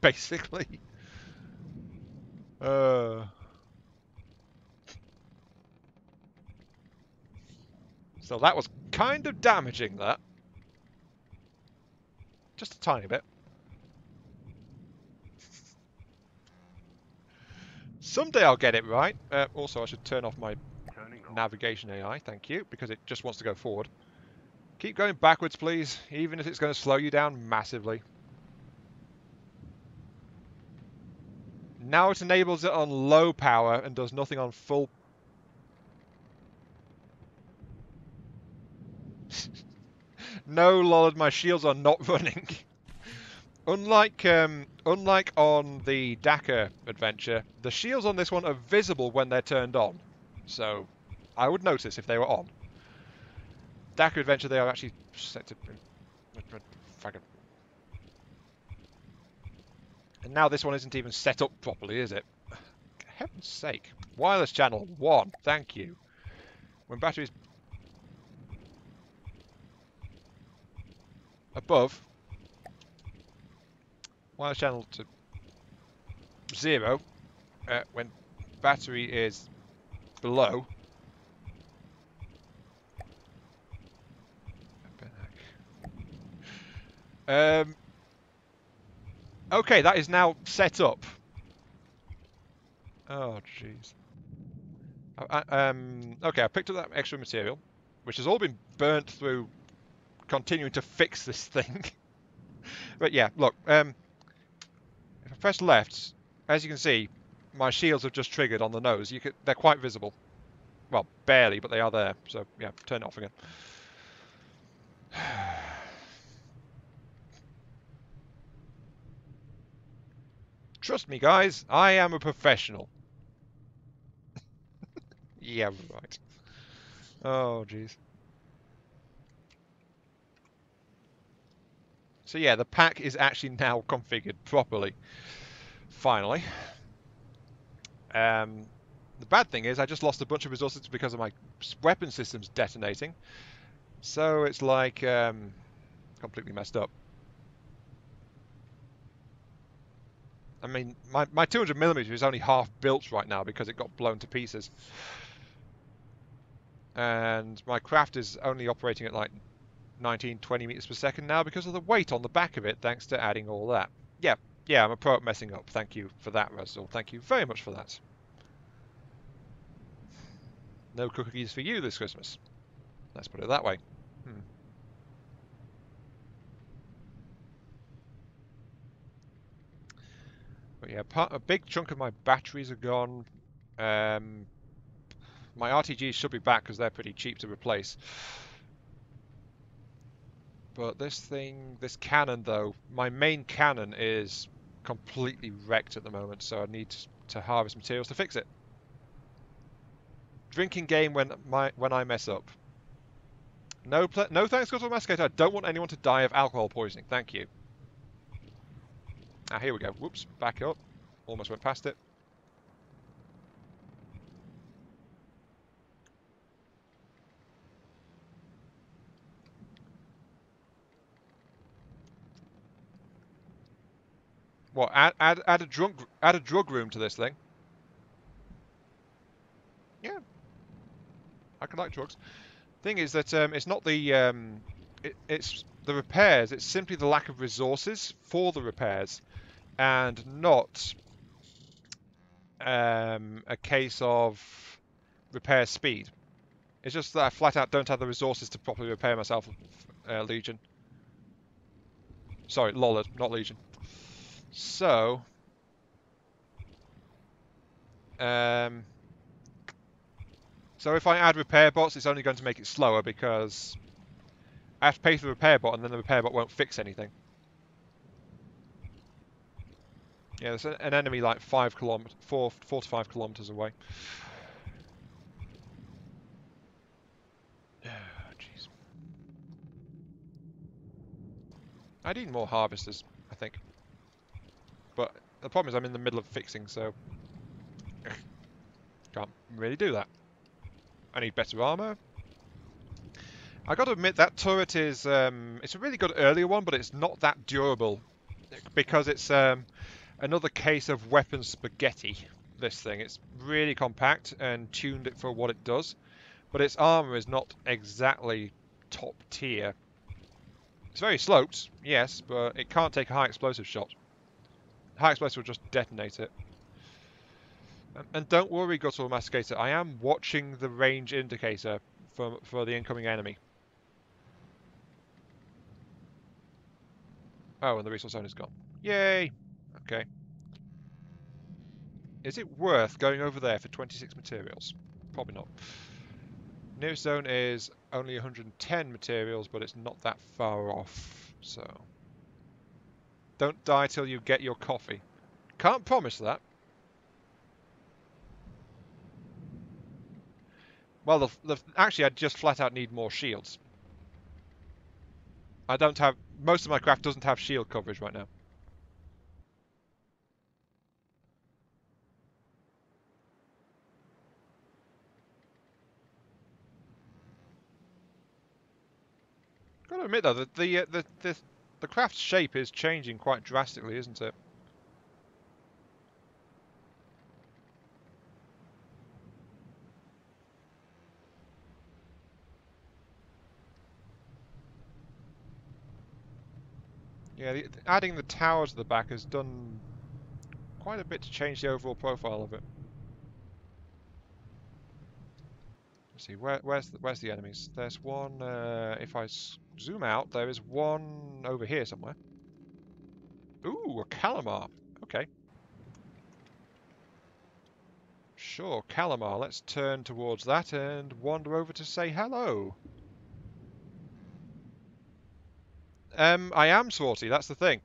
basically. So that was kind of damaging, that. Just a tiny bit. Someday I'll get it right. Also, I should turn off my navigation AI, thank you, because it just wants to go forward. Keep going backwards, please, even if it's going to slow you down massively. Now it enables it on low power and does nothing on full. No, Lollard, my shields are not running. Unlike on the Dakar adventure, the shields on this one are visible when they're turned on. So, I would notice if they were on. Dakar adventure, they are actually set to... And now this one isn't even set up properly, is it? For heaven's sake. Wireless channel 1, thank you. When batteries above, wireless channel to 0. When battery is below. Okay, that is now set up. Oh, jeez. Okay, I picked up that extra material, which has all been burnt through continuing to fix this thing. But yeah, look, if I press left, as you can see, my shields have just triggered on the nose. They're quite visible. Well, barely, but they are there. So yeah, turn it off again. Trust me, guys, I am a professional. Yeah, right. Oh, jeez. So yeah, the pack is actually now configured properly. Finally. The bad thing is I just lost a bunch of resources because of my weapon systems detonating. So it's like completely messed up. I mean, my 200mm is only half built right now because it got blown to pieces. And my craft is only operating at like 19, 20 meters per second now because of the weight on the back of it, thanks to adding all that. Yeah, I'm a pro at messing up. Thank you for that, Russell. Thank you very much for that. No cookies for you this Christmas. Let's put it that way. But yeah, a big chunk of my batteries are gone. My RTGs should be back because they're pretty cheap to replace. But this cannon though, my main cannon is completely wrecked at the moment, so I need to harvest materials to fix it. Drinking game when I mess up. No thanks, Scott Mascate. I don't want anyone to die of alcohol poisoning. Thank you. Ah, here we go. Whoops, back up. Almost went past it. What? Add a drug room to this thing? Yeah, I can like drugs. Thing is that it's not it's the repairs. It's simply the lack of resources for the repairs, and not a case of repair speed. It's just that I flat out don't have the resources to properly repair myself, Legion. Sorry, Lollard, not Legion. So, um, so if I add repair bots, it's only going to make it slower because I have to pay for the repair bot, and then the repair bot won't fix anything. Yeah, there's an enemy like 4 to 5 kilometers away. Jeez. I need more harvesters, I think. But the problem is I'm in the middle of fixing, so can't really do that. I need better armor. I got to admit that turret is it's a really good earlier one, but it's not that durable because it's another case of weapon spaghetti. This thing, it's really compact and tuned it for what it does, but its armor is not exactly top tier. It's very sloped, yes, but it can't take a high explosive shot. High explosive will just detonate it. And don't worry, Guttural Masticator, I am watching the range indicator for the incoming enemy. Oh, and the resource zone is gone. Yay! Okay. Is it worth going over there for 26 materials? Probably not. Nearest zone is only 110 materials, but it's not that far off. So don't die till you get your coffee. Can't promise that. Well, actually, I just flat out need more shields. I don't have... Most of my craft doesn't have shield coverage right now. Got to admit though that the craft's shape is changing quite drastically, isn't it? Yeah, adding the towers to the back has done quite a bit to change the overall profile of it. Let's see, where's the enemies? There's one. If I zoom out, there is one over here somewhere. Ooh, a calamar. Okay. Sure, calamar. Let's turn towards that and wander over to say hello. I am salty. That's the thing.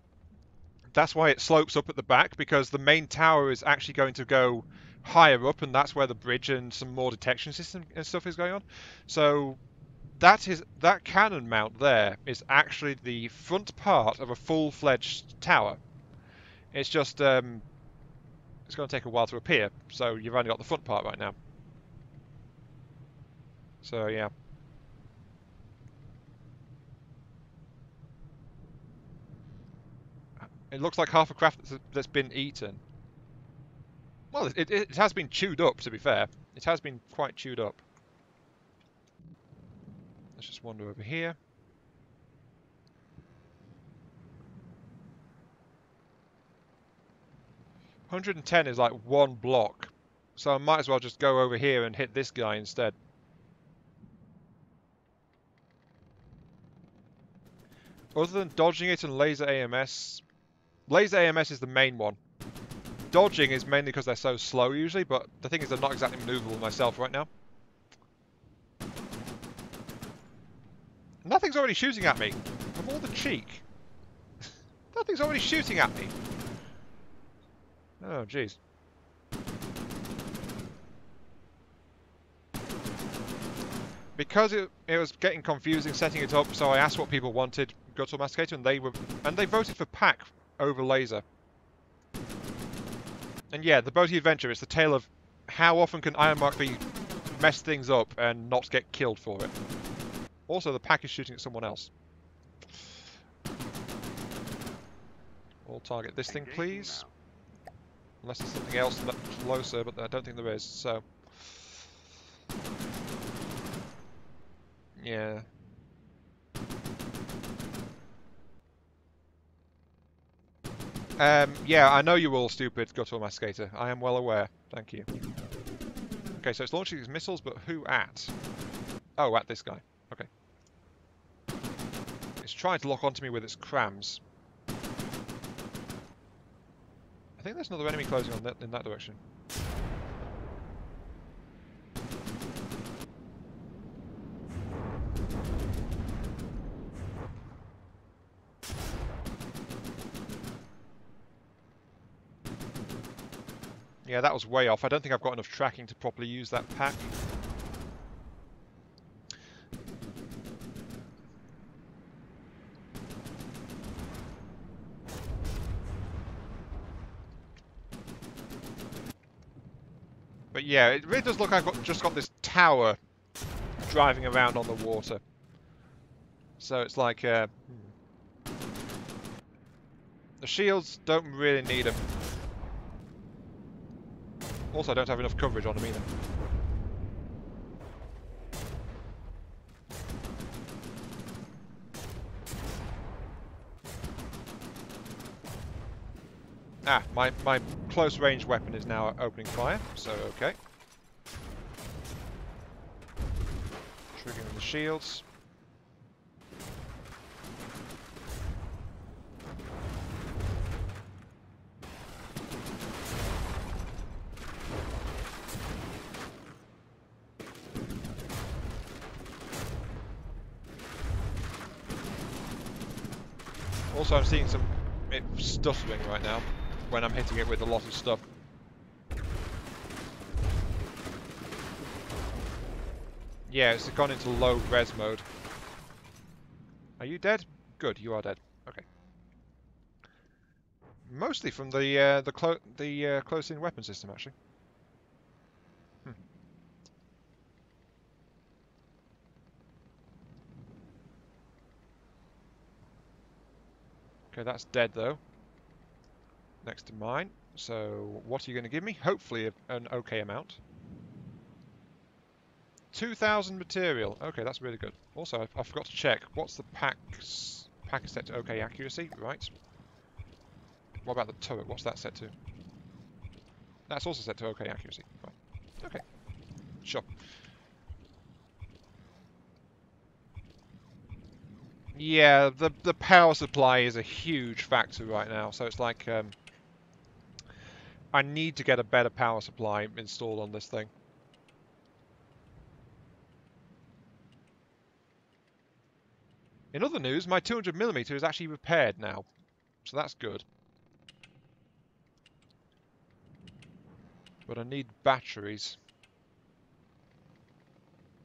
That's why it slopes up at the back, because the main tower is actually going to go higher up, and that's where the bridge and some more detection system and stuff is going on. So that cannon mount there is actually the front part of a full-fledged tower. It's just it's going to take a while to appear, so you've only got the front part right now. So yeah. It looks like half a craft that's been eaten. Well, it has been chewed up, to be fair. It has been quite chewed up. Let's just wander over here. $110 is like one block, so I might as well just go over here and hit this guy instead. Other than dodging it and laser AMS is the main one. Dodging is mainly because they're so slow usually, but the thing is they're not exactly maneuverable myself right now. Nothing's already shooting at me. Of all the cheek. Nothing's already shooting at me. Oh, jeez. Because it was getting confusing setting it up, so I asked what people wanted, Guttural Masticator, and they voted for pack over laser. And yeah, the Boaty Adventure is the tale of how often can Ironmark B mess things up and not get killed for it. Also, the pack is shooting at someone else. We'll target this thing, please. Unless there's something else closer, but I don't think there is, so... Yeah. Yeah, I know you're all stupid, Guttural Masticator. I am well aware. Thank you. Okay, so it's launching these missiles, but who at? Oh, at this guy. Okay. It's trying to lock onto me with its crams. I think there's another enemy closing on in that direction. Yeah, that was way off. I don't think I've got enough tracking to properly use that pack. But yeah, it really does look like I've just got this tower driving around on the water. So it's like... the shields don't really need them. Also, I don't have enough coverage on them either. Ah, my close range weapon is now opening fire, so okay. Triggering the shields. Also, I'm seeing it stuttering right now when I'm hitting it with a lot of stuff. Yeah, it's gone into low res mode. Are you dead? Good, you are dead. Okay. Mostly from the close-in weapon system, actually. Hmm. Okay, that's dead though. Next to mine. So, what are you going to give me? Hopefully an okay amount. 2,000 material. Okay, that's really good. Also, I forgot to check. What's the pack is set to okay accuracy? Right. What about the turret? What's that set to? That's also set to okay accuracy. Right. Okay. Sure. Yeah, the power supply is a huge factor right now. So it's like I need to get a better power supply installed on this thing. In other news, my 200mm is actually repaired now, so that's good. But I need batteries.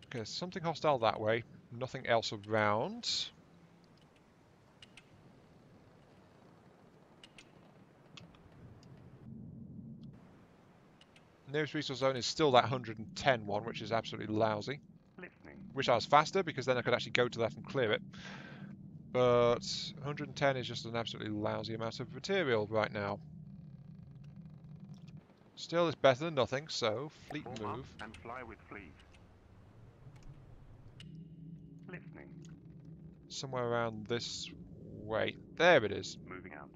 Okay, something hostile that way. Nothing else around. Nearest resource zone is still that 110 one, which is absolutely lousy. Listening. Wish I was faster, because then I could actually go to that and clear it. But 110 is just an absolutely lousy amount of material right now. Still, it's better than nothing, so fleet Form move. up and fly with fleet. Listening. Somewhere around this way. There it is. Moving out.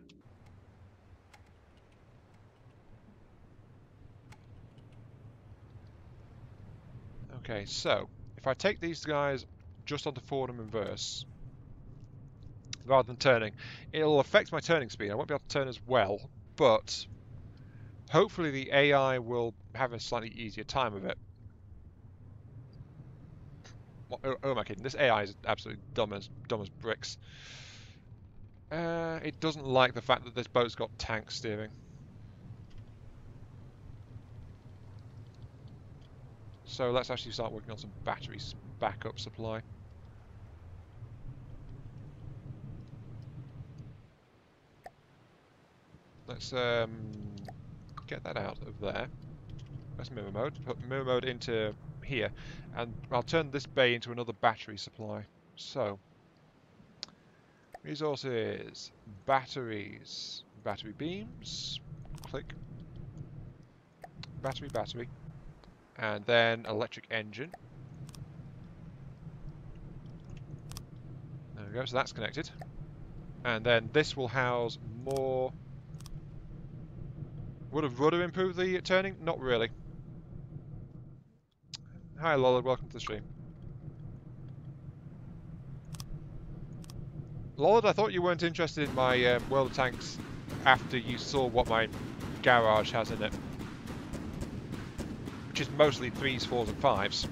Okay, so if I take these guys just onto forward and reverse, rather than turning, it'll affect my turning speed. I won't be able to turn as well, but hopefully the AI will have a slightly easier time of it. Oh am I kidding? This AI is absolutely dumb as bricks. It doesn't like the fact that this boat's got tank steering. So let's actually start working on some batteries backup supply. Let's get that out of there. That's mirror mode. Put mirror mode into here, and I'll turn this bay into another battery supply. So, resources, batteries, battery beams, click, battery, and then electric engine. There we go, so that's connected. And then this will house more... Would a rudder improve the turning? Not really. Hi Lola, welcome to the stream. Lola, I thought you weren't interested in my World of Tanks after you saw what my garage has in it. Which is mostly 3s, 4s and 5s.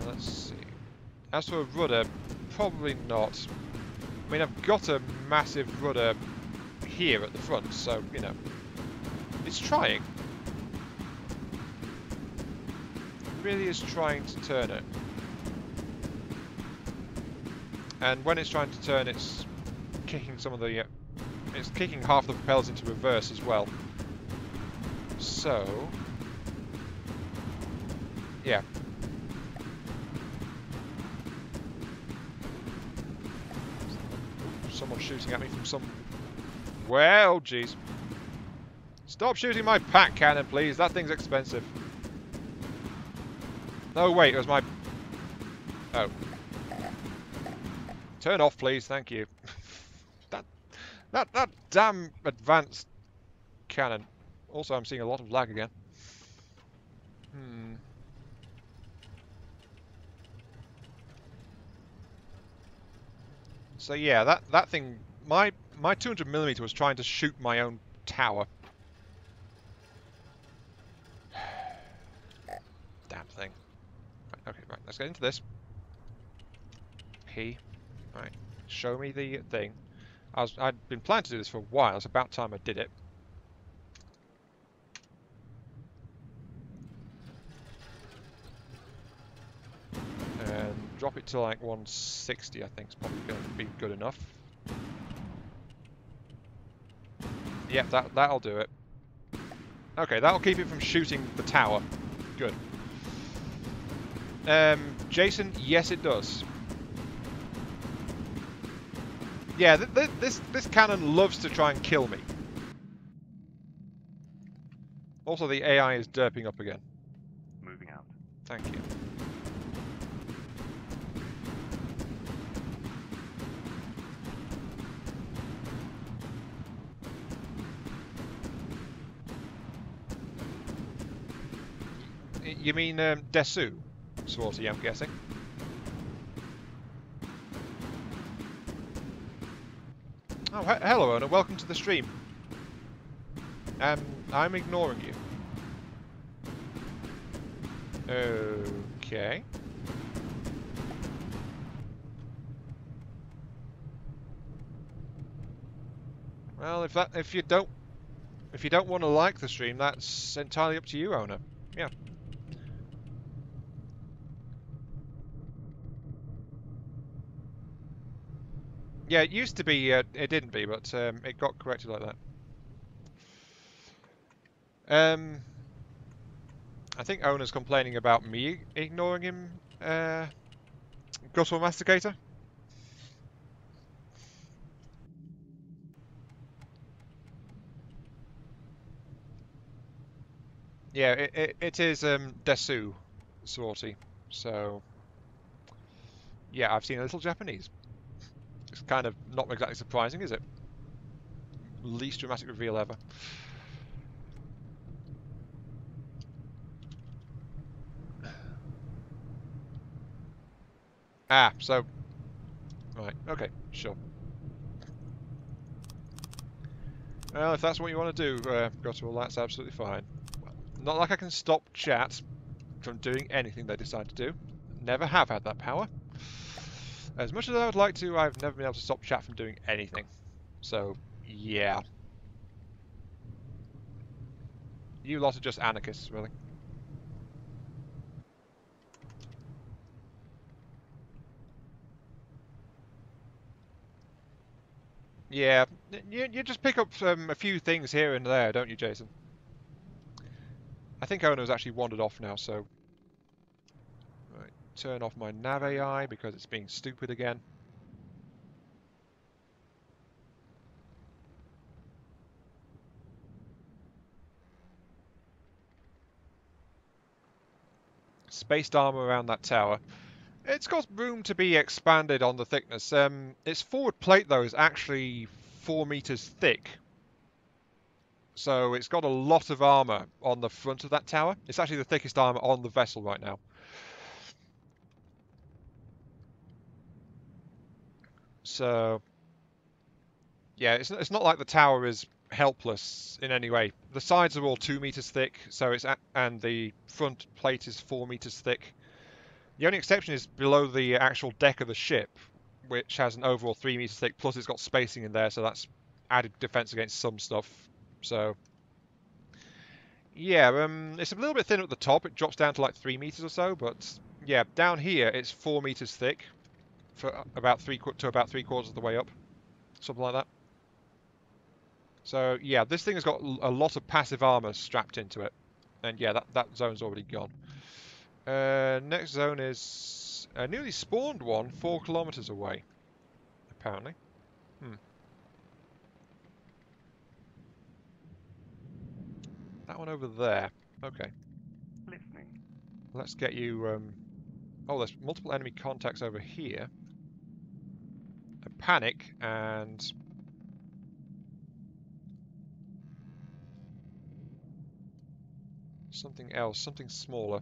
Let's see. As for a rudder, probably not. I mean, I've got a massive rudder here at the front, so, you know, it's trying. It really is trying to turn it. And when it's trying to turn, it's kicking some of the... it's kicking half the propellers into reverse as well. So... yeah. Someone's shooting at me from some... well, jeez. Stop shooting my pack cannon, please. That thing's expensive. No, wait, it was my... oh. Turn off, please. Thank you. that damn advanced cannon. Also, I'm seeing a lot of lag again. So yeah, that thing... my 200mm was trying to shoot my own tower. get into this. P. Right. Show me the thing. I'd been planning to do this for a while. It's about time I did it. And drop it to like 160, I think is probably going to be good enough. Yep, that'll do it. Okay, that'll keep it from shooting the tower. Good. Jason, yes it does. Yeah, this cannon loves to try and kill me. Also, the AI is derping up again. Moving out. Thank you. You mean Desu, Swarty, I'm guessing? Oh, hello, owner. Welcome to the stream. I'm ignoring you. Okay. Well, if you don't want to like the stream, that's entirely up to you, owner. Yeah. Yeah, it used to be. It didn't be, but it got corrected like that. I think owner's complaining about me ignoring him. Guttural Masticator. Yeah, it is Desu, Swarty. So yeah, I've seen a little Japanese. It's kind of not exactly surprising, is it? Least dramatic reveal ever. Ah, so... Right, okay, sure. Well, if that's what you want to do, Guttural, that's absolutely fine. Not like I can stop chat from doing anything they decide to do. Never have had that power. As much as I would like to, I've never been able to stop chat from doing anything. So, yeah. You lot are just anarchists, really. Yeah, you just pick up a few things here and there, don't you, Jason? I think owner's actually wandered off now, so... Right, turn off my nav AI because it's being stupid again. Spaced armor around that tower. It's got room to be expanded on the thickness. Its forward plate, though, is actually 4 meters thick. So it's got a lot of armor on the front of that tower. It's actually the thickest armor on the vessel right now. So, yeah, it's not like the tower is helpless in any way. The sides are all 2 meters thick, so and the front plate is 4 meters thick. The only exception is below the actual deck of the ship, which has an overall 3 meters thick, plus it's got spacing in there, so that's added defense against some stuff. So, yeah, it's a little bit thin at the top. It drops down to like 3 meters or so, but yeah, down here it's 4 meters thick for about three quarters of the way up, something like that. So yeah, this thing has got a lot of passive armor strapped into it, and yeah, that zone's already gone. Next zone is a newly spawned one, 4 kilometers away, apparently. That one over there. Okay. Listening. Let's get you... Oh, there's multiple enemy contacts over here. A panic and... something else, something smaller.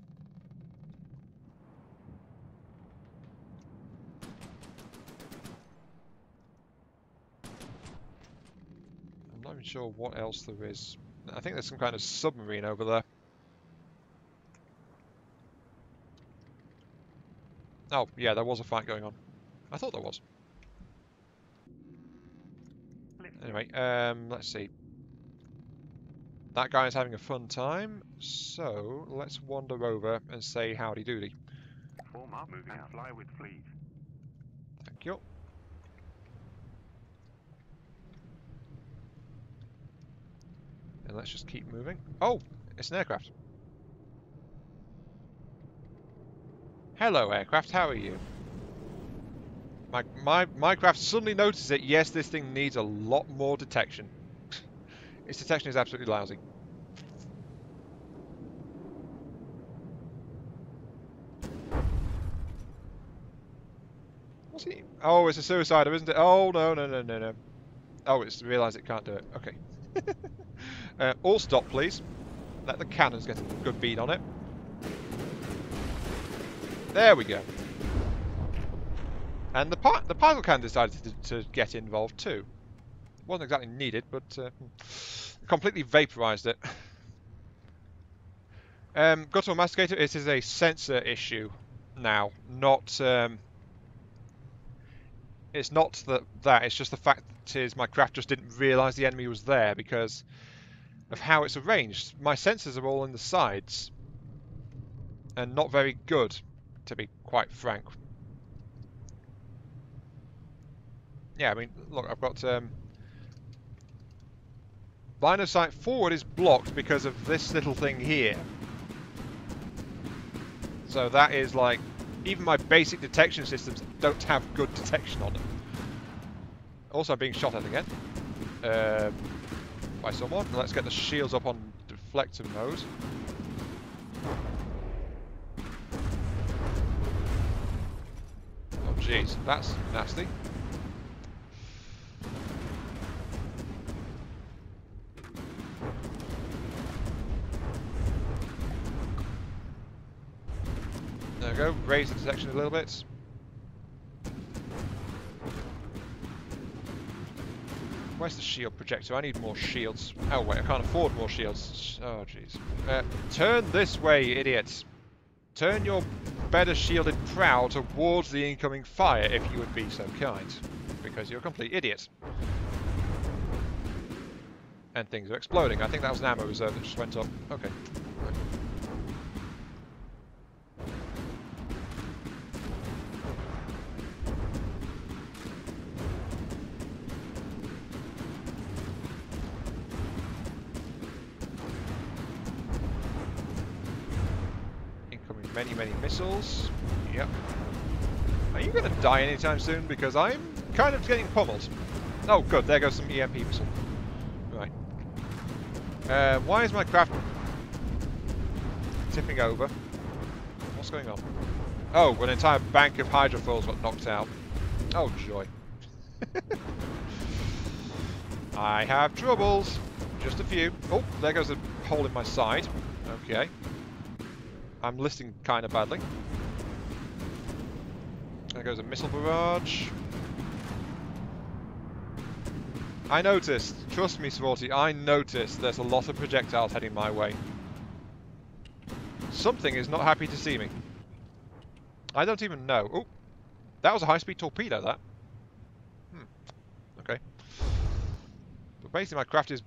I'm not even sure what else there is. I think there's some kind of submarine over there. Oh, yeah, there was a fight going on. I thought there was. Anyway, let's see. That guy is having a fun time, so let's wander over and say howdy doody. Form up, moving and fly with fleet. Thank you. And let's just keep moving. Oh, it's an aircraft. Hello, aircraft. How are you? My craft suddenly notices that yes, this thing needs a lot more detection. Its detection is absolutely lousy. What's he? Oh, it's a suicider, isn't it? Oh no no no no no. Oh, it's realised it can't do it. Okay. All stop, please. Let the cannons get a good bead on it. There we go. And the particle cannon decided to get involved too. Wasn't exactly needed, but completely vaporised it. Got to Masticator, it is a sensor issue now, not... it's not that, it's just the fact that my craft just didn't realise the enemy was there because of how it's arranged. My sensors are all in the sides, and not very good, to be quite frank. Yeah, I mean, look, I've got... line of sight forward is blocked because of this little thing here. So that is like, even my basic detection systems don't have good detection on them. Also, I'm being shot at again by someone. Let's get the shields up on deflector mode. Oh jeez, that's nasty. There we go, raise the detection a little bit. Where's the shield projector? I need more shields. Oh wait, I can't afford more shields. Oh jeez. Turn this way, idiots. Turn your better shielded prow towards the incoming fire, if you would be so kind. Because you're a complete idiot. And things are exploding. I think that was an ammo reserve that just went up. Okay. Many missiles. Yep. Are you going to die anytime soon? Because I'm kind of getting pummeled. Oh, good. There goes some EMP missile. Right. Why is my craft tipping over? What's going on? Oh, an entire bank of hydrofoils got knocked out. Oh, joy. I have troubles. Just a few. Oh, there goes a hole in my side. Okay. I'm listing kind of badly. There goes a missile barrage. I noticed, trust me, Swarty, I noticed there's a lot of projectiles heading my way. Something is not happy to see me. I don't even know. Oh, that was a high-speed torpedo, that. Okay. But basically my craft is...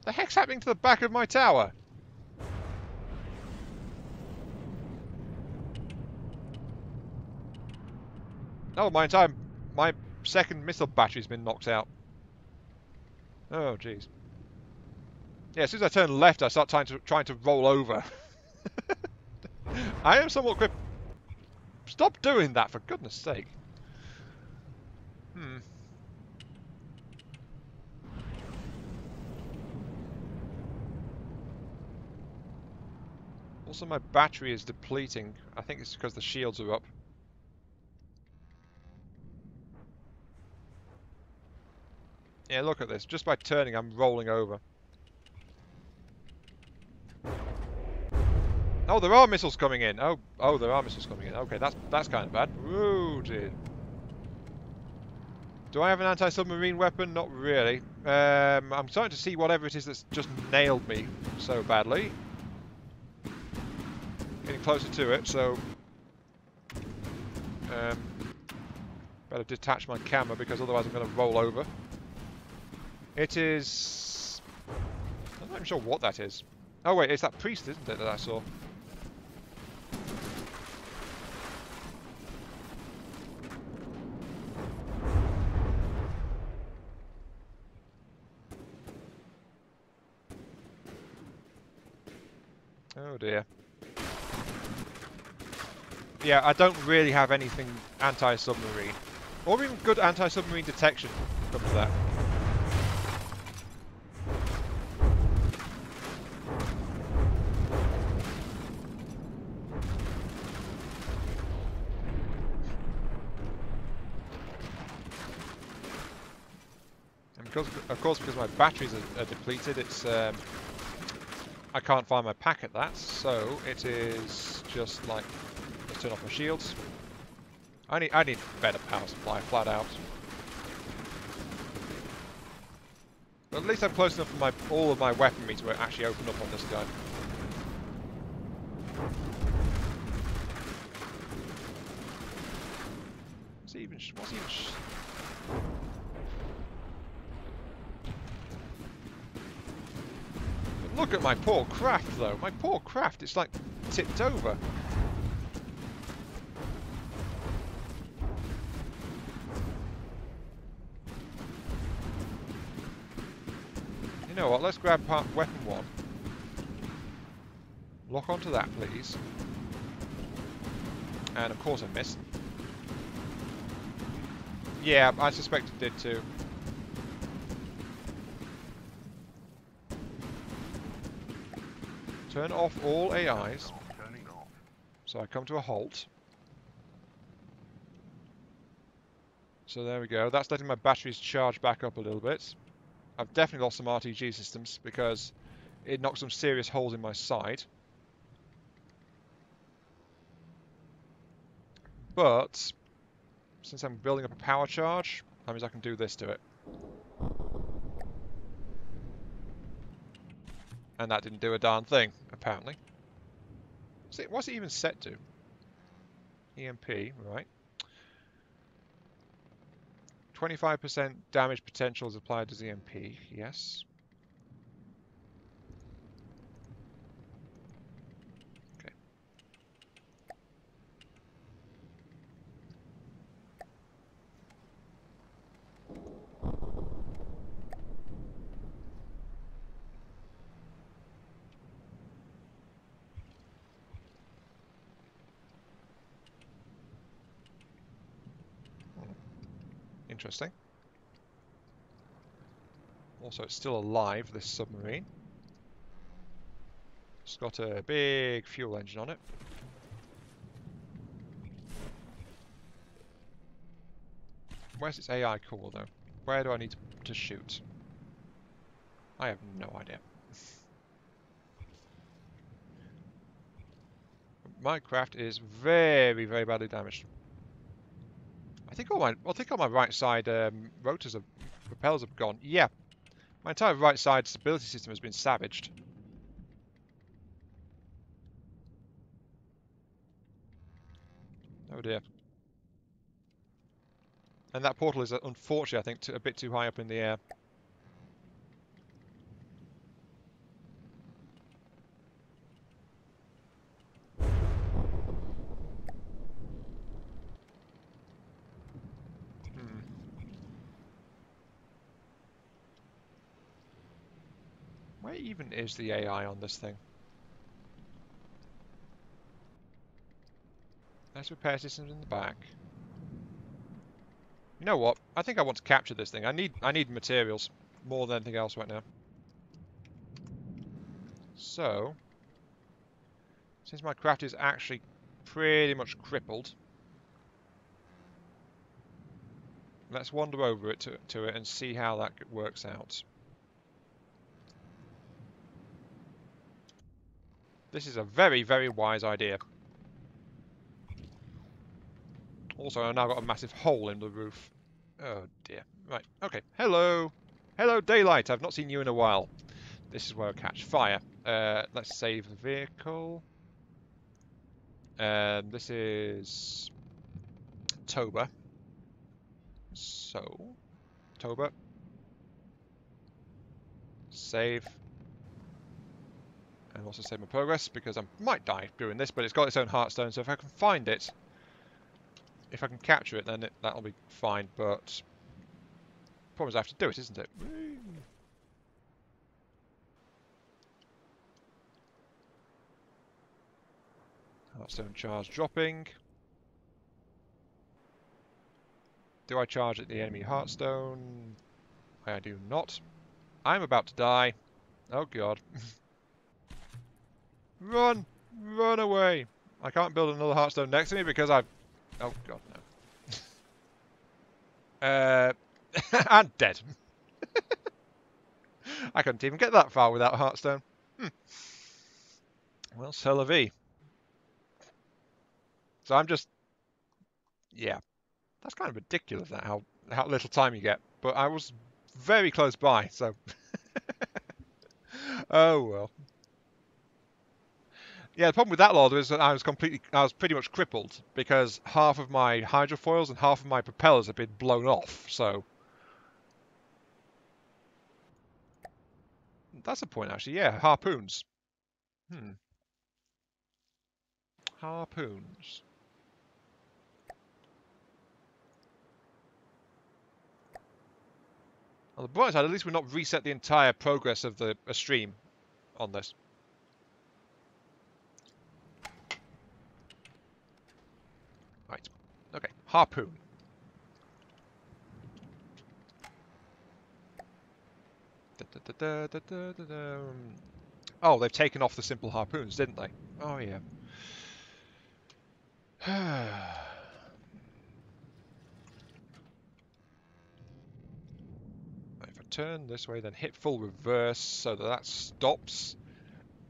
The heck's happening to the back of my tower? Oh, my second missile battery's been knocked out. Oh, jeez. Yeah, as soon as I turn left, I start trying to roll over. I am somewhat quick. Stop doing that, for goodness sake. Also, my battery is depleting. I think it's because the shields are up. Yeah, look at this. Just by turning, I'm rolling over. Oh, there are missiles coming in. Oh, there are missiles coming in. Okay, that's kind of bad. Whoa, dear. Do I have an anti-submarine weapon? Not really. I'm starting to see whatever it is that's just nailed me so badly. Getting closer to it, so... Better detach my camera because otherwise I'm going to roll over. It is... I'm not even sure what that is. Oh wait, it's that priest, isn't it, that I saw? Oh dear. Yeah, I don't really have anything anti-submarine. Or even good anti-submarine detection, come to that. And because, of course, because my batteries are depleted, it's I can't find my pack at that, so it is just like, let's turn off my shields. I need better power supply, flat out. But at least I'm close enough for all of my weaponry to actually open up on this guy. What's he even? But look at my poor craft, though. My poor craft. It's like tipped over. You know what? Let's grab weapon 1. Lock onto that, please. And of course I missed. Yeah, I suspect it did too. Turn off all AIs. Turning off. So I come to a halt. So there we go. That's letting my batteries charge back up a little bit. I've definitely lost some RTG systems because it knocked some serious holes in my side. But since I'm building up a power charge, that means I can do this to it. And that didn't do a darn thing, apparently. What's it even set to? EMP, right. 25% damage potential is applied as EMP, yes. Okay. Interesting. Also, it's still alive, this submarine. It's got a big fuel engine on it. Where's its AI core, though? Where do I need to shoot? I have no idea. My craft is very, very badly damaged. I think all my right side propellers have gone. Yeah, my entire right side stability system has been savaged. Oh dear. And that portal is, unfortunately, I think, a bit too high up in the air. Where even is the AI on this thing? There's repair systems in the back. You know what? I think I want to capture this thing. I need materials more than anything else right now. So, since my craft is actually pretty much crippled, let's wander over it to it and see how that works out. This is a very, very wise idea. Also, I've now got a massive hole in the roof. Oh dear. Right, okay. Hello! Hello, daylight! I've not seen you in a while. This is where I catch fire. Let's save the vehicle. This is... ToBA. So, ToBA. Save. And also save my progress, because I might die doing this, but it's got its own heartstone, so if I can find it, if I can capture it, then that'll be fine, but the problem is I have to do it, isn't it? Heartstone charge dropping. Do I charge at the enemy heartstone? I do not. I'm about to die. Oh god. Run! Run away! I can't build another heartstone next to me because I've... Oh god, no. I'm dead. I couldn't even get that far without heartstone. Well, c'est la vie. So I'm just... Yeah. That's kind of ridiculous, that how little time you get. But I was very close by, so... Oh well. Yeah, the problem with that Lord is that I was pretty much crippled because half of my hydrofoils and half of my propellers had been blown off. So that's a point, actually. Yeah, harpoons. Harpoons. On the bright side, at least we're not reset the entire progress of the stream on this. Right. Okay. Harpoon. Oh, they've taken off the simple harpoons, didn't they? Oh, yeah. If I turn this way, then hit full reverse so that stops.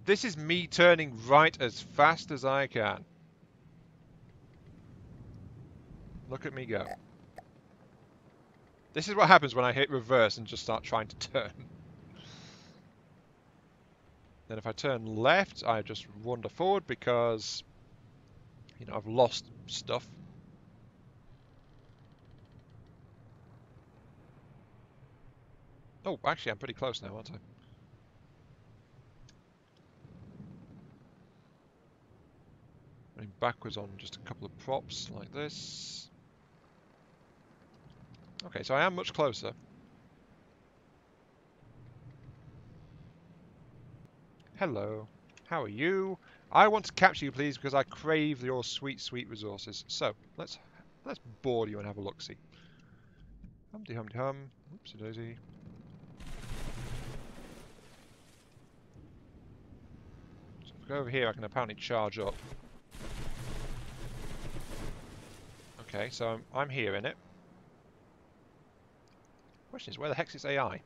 This is me turning right as fast as I can. Look at me go. This is what happens when I hit reverse and just start trying to turn. Then if I turn left, I just wander forward because, you know, I've lost stuff. Oh, actually, I'm pretty close now, aren't I? Running backwards on just a couple of props like this. Okay, so I am much closer. Hello. How are you? I want to capture you, please, because I crave your sweet, sweet resources. So, let's board you and have a look-see. Humpty Humpty Hum. Oopsie daisy. So if I go over here, I can apparently charge up. Okay, so I'm here in it. Question is, where the heck's its AI?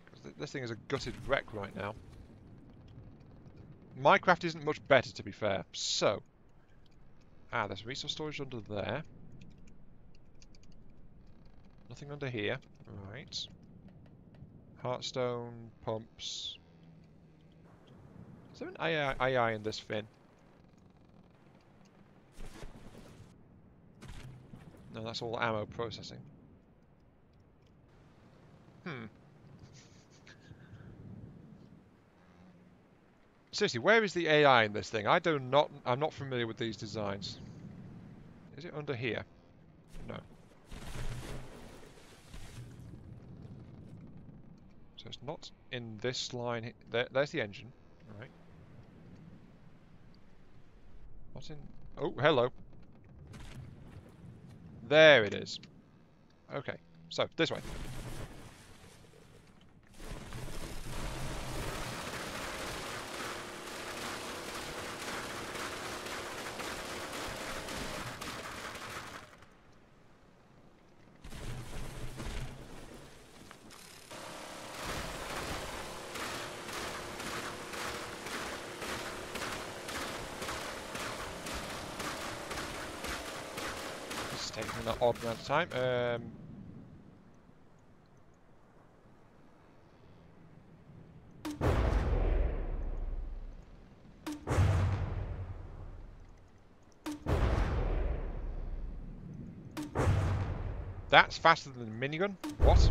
Because this thing is a gutted wreck right now. Minecraft isn't much better, to be fair. So, there's resource storage under there. Nothing under here. Right. Heartstone, pumps. Is there an AI in this fin? No, that's all ammo processing. Seriously, where is the AI in this thing? I'm not familiar with these designs. Is it under here? No. So it's not in this line. There's the engine. All right. What's in... Oh, hello. There it is. Okay. So, this way. This is taking an odd amount of time. That's faster than the minigun? What?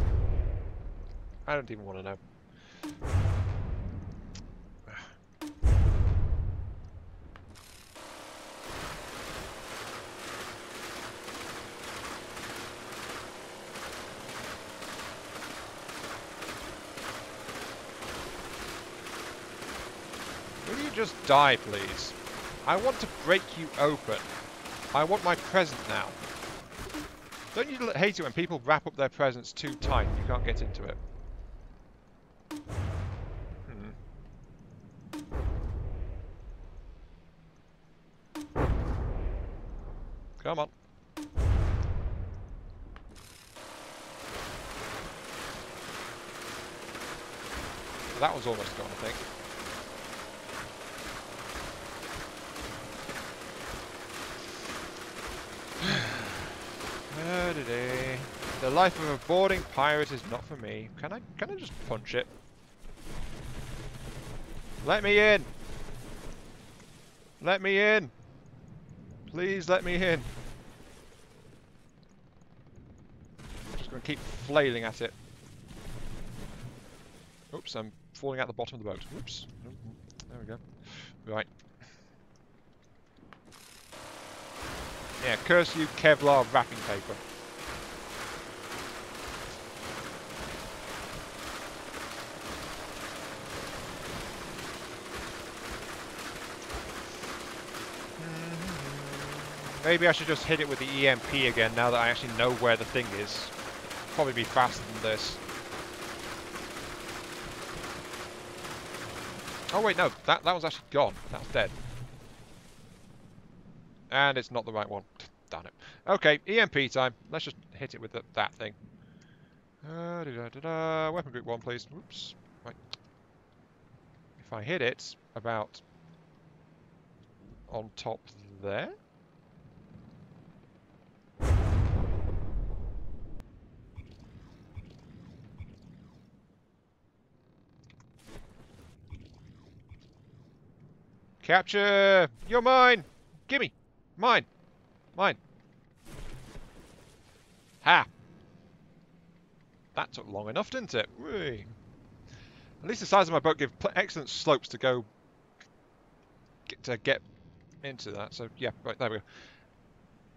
I don't even want to know. Will you just die, please? I want to break you open. I want my present now. Don't you hate it when people wrap up their presents too tight and you can't get into it? Come on. That was almost gone, I think. The life of a boarding pirate is not for me. Can I just punch it? Let me in! Let me in! Please let me in. I'm just going to keep flailing at it. Oops, I'm falling out the bottom of the boat. Oops. There we go. Right. Yeah, curse you, Kevlar wrapping paper. Maybe I should just hit it with the EMP again now that I actually know where the thing is. Probably be faster than this. Oh wait, no, that one's actually gone. That's dead. And it's not the right one. Damn it. Okay, EMP time. Let's just hit it with that thing. Weapon group 1, please. Oops. Right. If I hit it about on top there. Capture! You're mine! Gimme! Mine! Mine! Ha! That took long enough, didn't it? Whee. At least the size of my boat gives excellent slopes to go get into that. So yeah, right, there we go.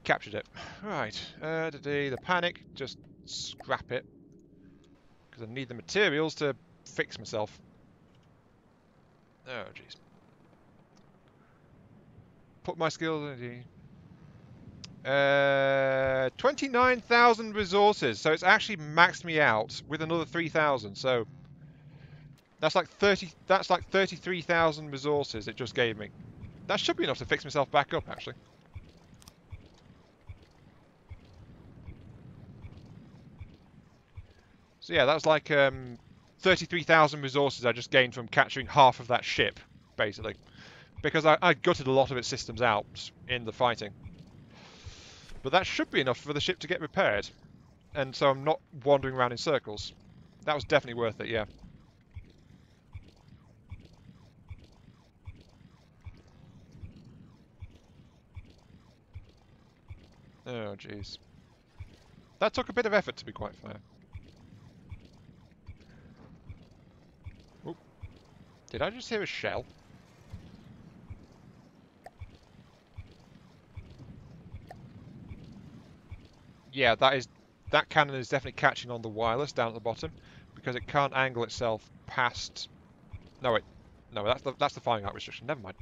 Captured it. Right. The panic, just scrap it. Because I need the materials to fix myself. Oh, jeez. Put my skills in. 29,000 resources. So it's actually maxed me out with another 3,000. So that's like 33,000 resources it just gave me. That should be enough to fix myself back up, actually. So yeah, that was like 33,000 resources I just gained from capturing half of that ship, basically. Because I gutted a lot of its systems out in the fighting. But that should be enough for the ship to get repaired. And so I'm not wandering around in circles. That was definitely worth it, yeah. Oh, jeez. That took a bit of effort, to be quite fair. Oop. Did I just hear a shell? Yeah, that cannon is definitely catching on the wireless down at the bottom, because it can't angle itself past. No, wait, no, that's the firing arc restriction. Never mind.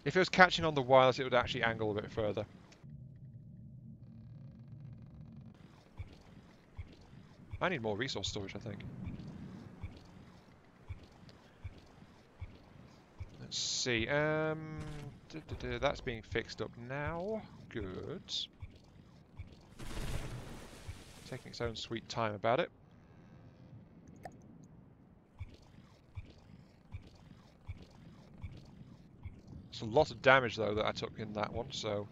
If it was catching on the wireless, it would actually angle a bit further. I need more resource storage, I think. Let's see. That's being fixed up now. Good. Taking its own sweet time about it. It's a lot of damage, though, that I took in that one, so...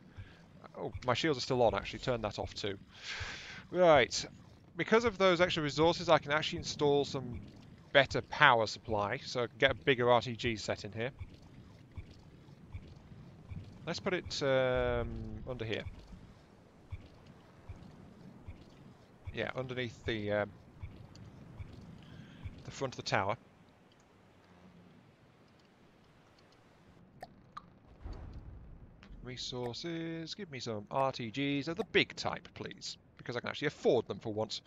Oh, my shields are still on, actually. Turn that off, too. Right. Because of those extra resources, I can actually install some better power supply, so I can get a bigger RTG set in here. Let's put it under here. Yeah, underneath the front of the tower. Resources. Give me some RTGs of the big type, please, because I can actually afford them for once.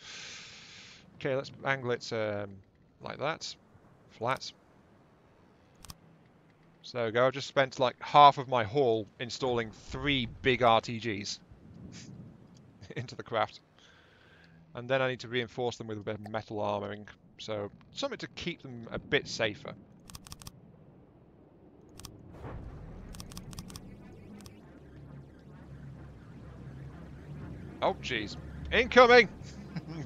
Okay, let's angle it like that, flat. So there we go. I just spent like half of my haul installing 3 big RTGs into the craft. And then I need to reinforce them with a bit of metal armouring. So something to keep them a bit safer. Oh, jeez. Incoming!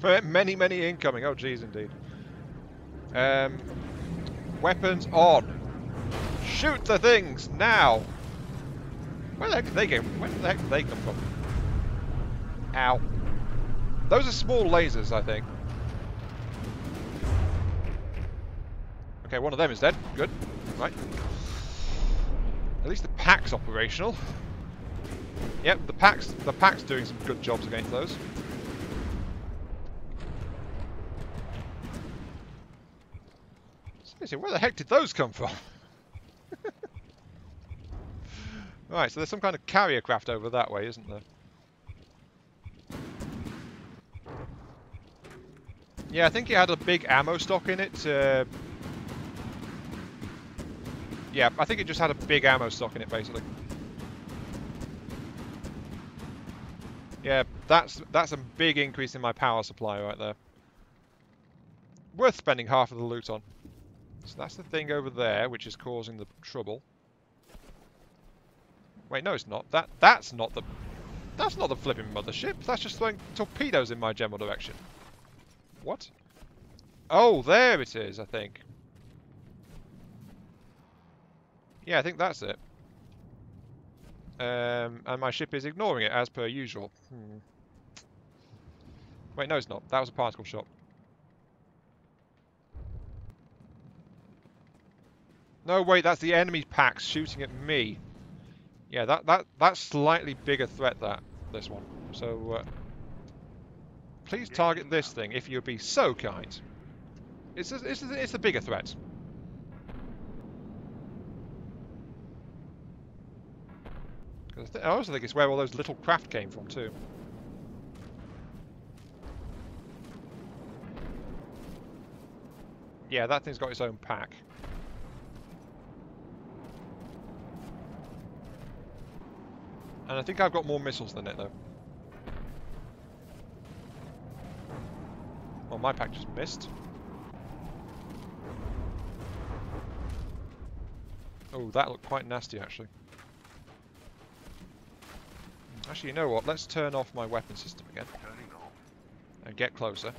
Many, many incoming. Oh, jeez, indeed. Weapons on. Shoot the things now! Where the heck did they go? Where the heck did they come from? Ow. Those are small lasers, I think. Okay, one of them is dead. Good. Right. At least the pack's operational. Yep, the pack's doing some good jobs against those. Seriously, where the heck did those come from? Right, so there's some kind of carrier craft over that way, isn't there? Yeah, I think it had a big ammo stock in it. Yeah, I think it just had a big ammo stock in it, basically. Yeah, that's a big increase in my power supply right there. Worth spending half of the loot on. So that's the thing over there, which is causing the trouble. Wait, no, it's not. That's not the flipping mothership. That's just throwing torpedoes in my general direction. What? Oh, there it is, I think. Yeah, I think that's it. And my ship is ignoring it, as per usual. Wait, no, it's not. That was a particle shot. No, wait, that's the enemy packs shooting at me. Yeah, that's slightly bigger threat, this one. So, please target this thing, if you'd be so kind. It's a bigger threat. I also think it's where all those little craft came from, too. Yeah, that thing's got its own pack. And I think I've got more missiles than it, though. Well, my pack just missed. Oh, that looked quite nasty, actually. Actually, you know what? Let's turn off my weapon system again. And get closer.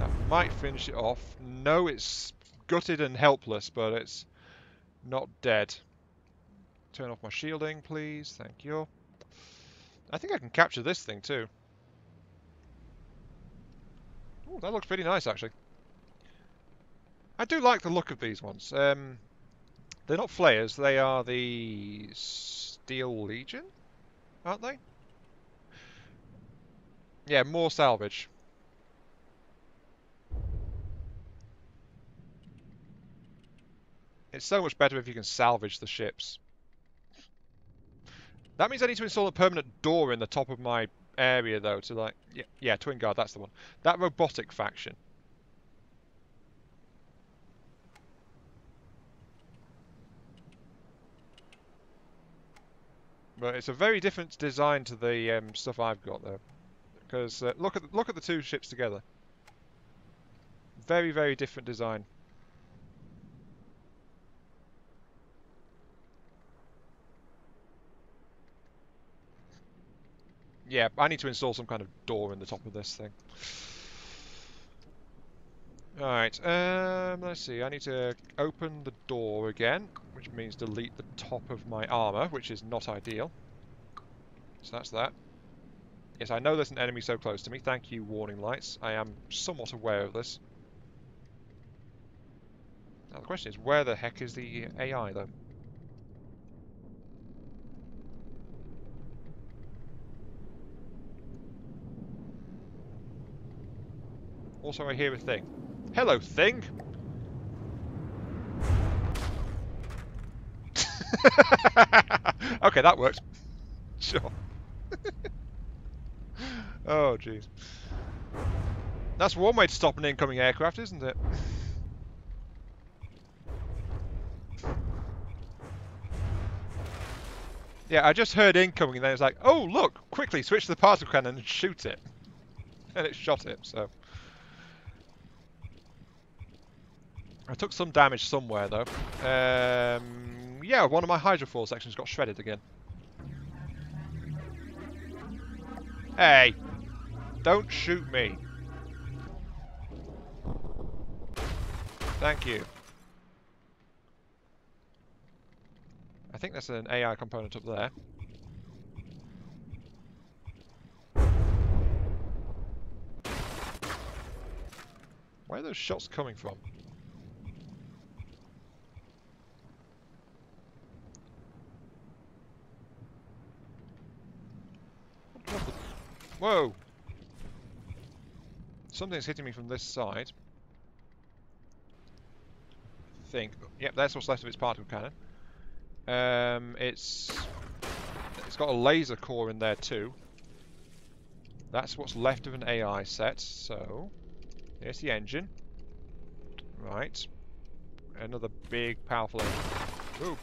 That might finish it off. No, it's gutted and helpless, but it's not dead. Turn off my shielding, please. Thank you. I think I can capture this thing, too. Oh, that looks pretty nice, actually. I do like the look of these ones. They're not flares, they are the Steel Legion, aren't they? Yeah, more salvage. It's so much better if you can salvage the ships. That means I need to install a permanent door in the top of my area, though, to like... Yeah, Twin Guard, that's the one. That robotic faction. But it's a very different design to the stuff I've got, though. Because look at the two ships together. Very, very different design. Yeah, I need to install some kind of door in the top of this thing. Alright, let's see. I need to open the door again, which means delete the top of my armor, which is not ideal. So that's that. Yes, I know there's an enemy so close to me. Thank you, warning lights. I am somewhat aware of this. Now the question is, where the heck is the AI, though? Also, I hear a thing. Hello, thing! Okay, that works. Sure. Oh, jeez. That's one way to stop an incoming aircraft, isn't it? Yeah, I just heard incoming, and then it's like, oh, look, quickly switch to the particle cannon and shoot it. And it shot it, so. I took some damage somewhere, though. Yeah, one of my hydrofoil sections got shredded again. Hey! Don't shoot me. Thank you. I think that's an AI component up there. Where are those shots coming from? Whoa! Something's hitting me from this side. I think. Yep, that's what's left of its particle cannon. It's got a laser core in there too. That's what's left of an AI set. So there's the engine. Right. Another big, powerful engine. Ooh.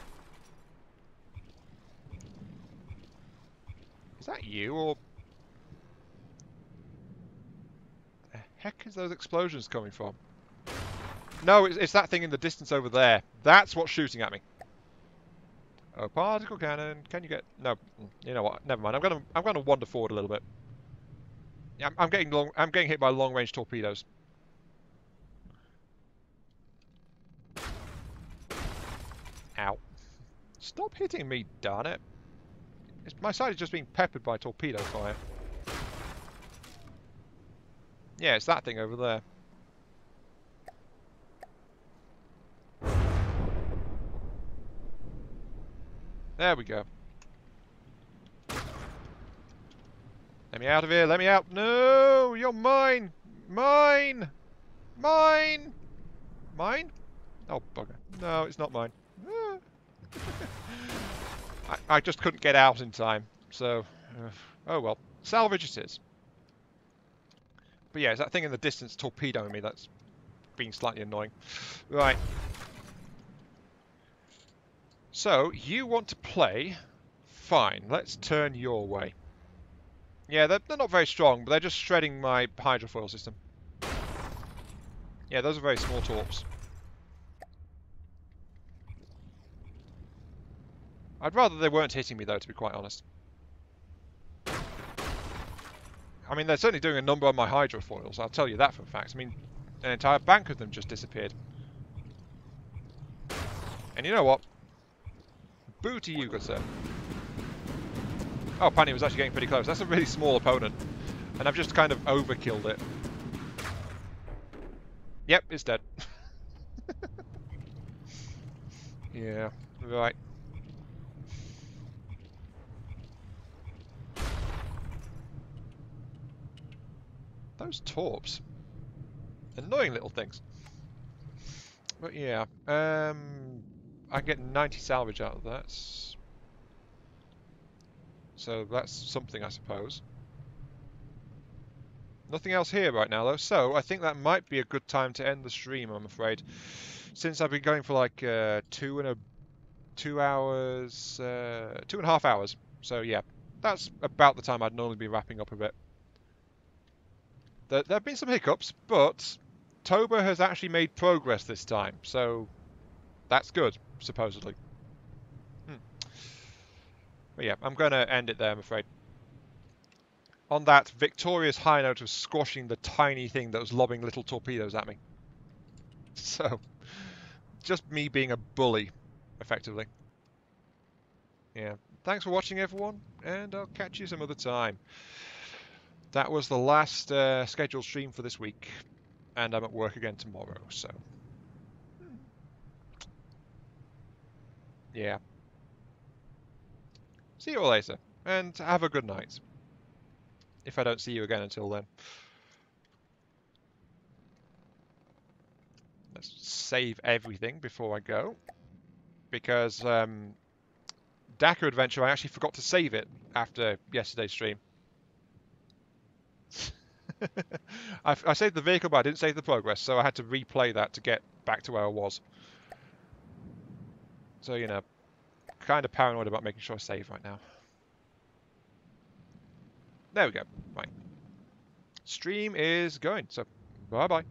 Is that you, or the heck is those explosions coming from? No, it's that thing in the distance over there. That's what's shooting at me. Oh, particle cannon. Can you get? No. You know what? Never mind. I'm gonna wander forward a little bit. Yeah, I'm getting hit by long range torpedoes. Ow! Stop hitting me, darn it! My side is just being peppered by torpedo fire. Yeah, it's that thing over there. There we go. Let me out of here, let me out. No, you're mine. Mine. Mine. Mine? Oh, bugger. No, it's not mine. I just couldn't get out in time, so... oh well. Salvage it is. But yeah, it's that thing in the distance torpedoing me that's being slightly annoying. Right. So, you want to play? Fine, let's turn your way. Yeah, they're not very strong, but they're just shredding my hydrofoil system. Yeah, those are very small torps. I'd rather they weren't hitting me, though, to be quite honest. I mean, they're certainly doing a number on my hydrofoils, I'll tell you that for a fact. I mean, an entire bank of them just disappeared. And you know what? Boo to you, good sir. Oh, Panny was actually getting pretty close. That's a really small opponent. And I've just kind of overkilled it. Yep, it's dead. Yeah, right. Those torps. Annoying little things. But yeah, I get 90 salvage out of that. So that's something, I suppose. Nothing else here right now, though, so I think that might be a good time to end the stream, I'm afraid. Since I've been going for like 2 hours, 2.5 hours. So yeah, that's about the time I'd normally be wrapping up a bit. There have been some hiccups, but ToBA has actually made progress this time, so that's good, supposedly. But yeah, I'm going to end it there, I'm afraid. On that victorious high note of squashing the tiny thing that was lobbing little torpedoes at me. So, just me being a bully, effectively. Yeah. Thanks for watching, everyone, and I'll catch you some other time. That was the last scheduled stream for this week, and I'm at work again tomorrow, so... yeah. See you all later, and have a good night. If I don't see you again until then. Let's save everything before I go. Because Dakar Adventure, I actually forgot to save it after yesterday's stream. I saved the vehicle, but I didn't save the progress, so I had to replay that to get back to where I was. So, you know, kind of paranoid about making sure I save right now. There we go. Right. Stream is going, so bye-bye.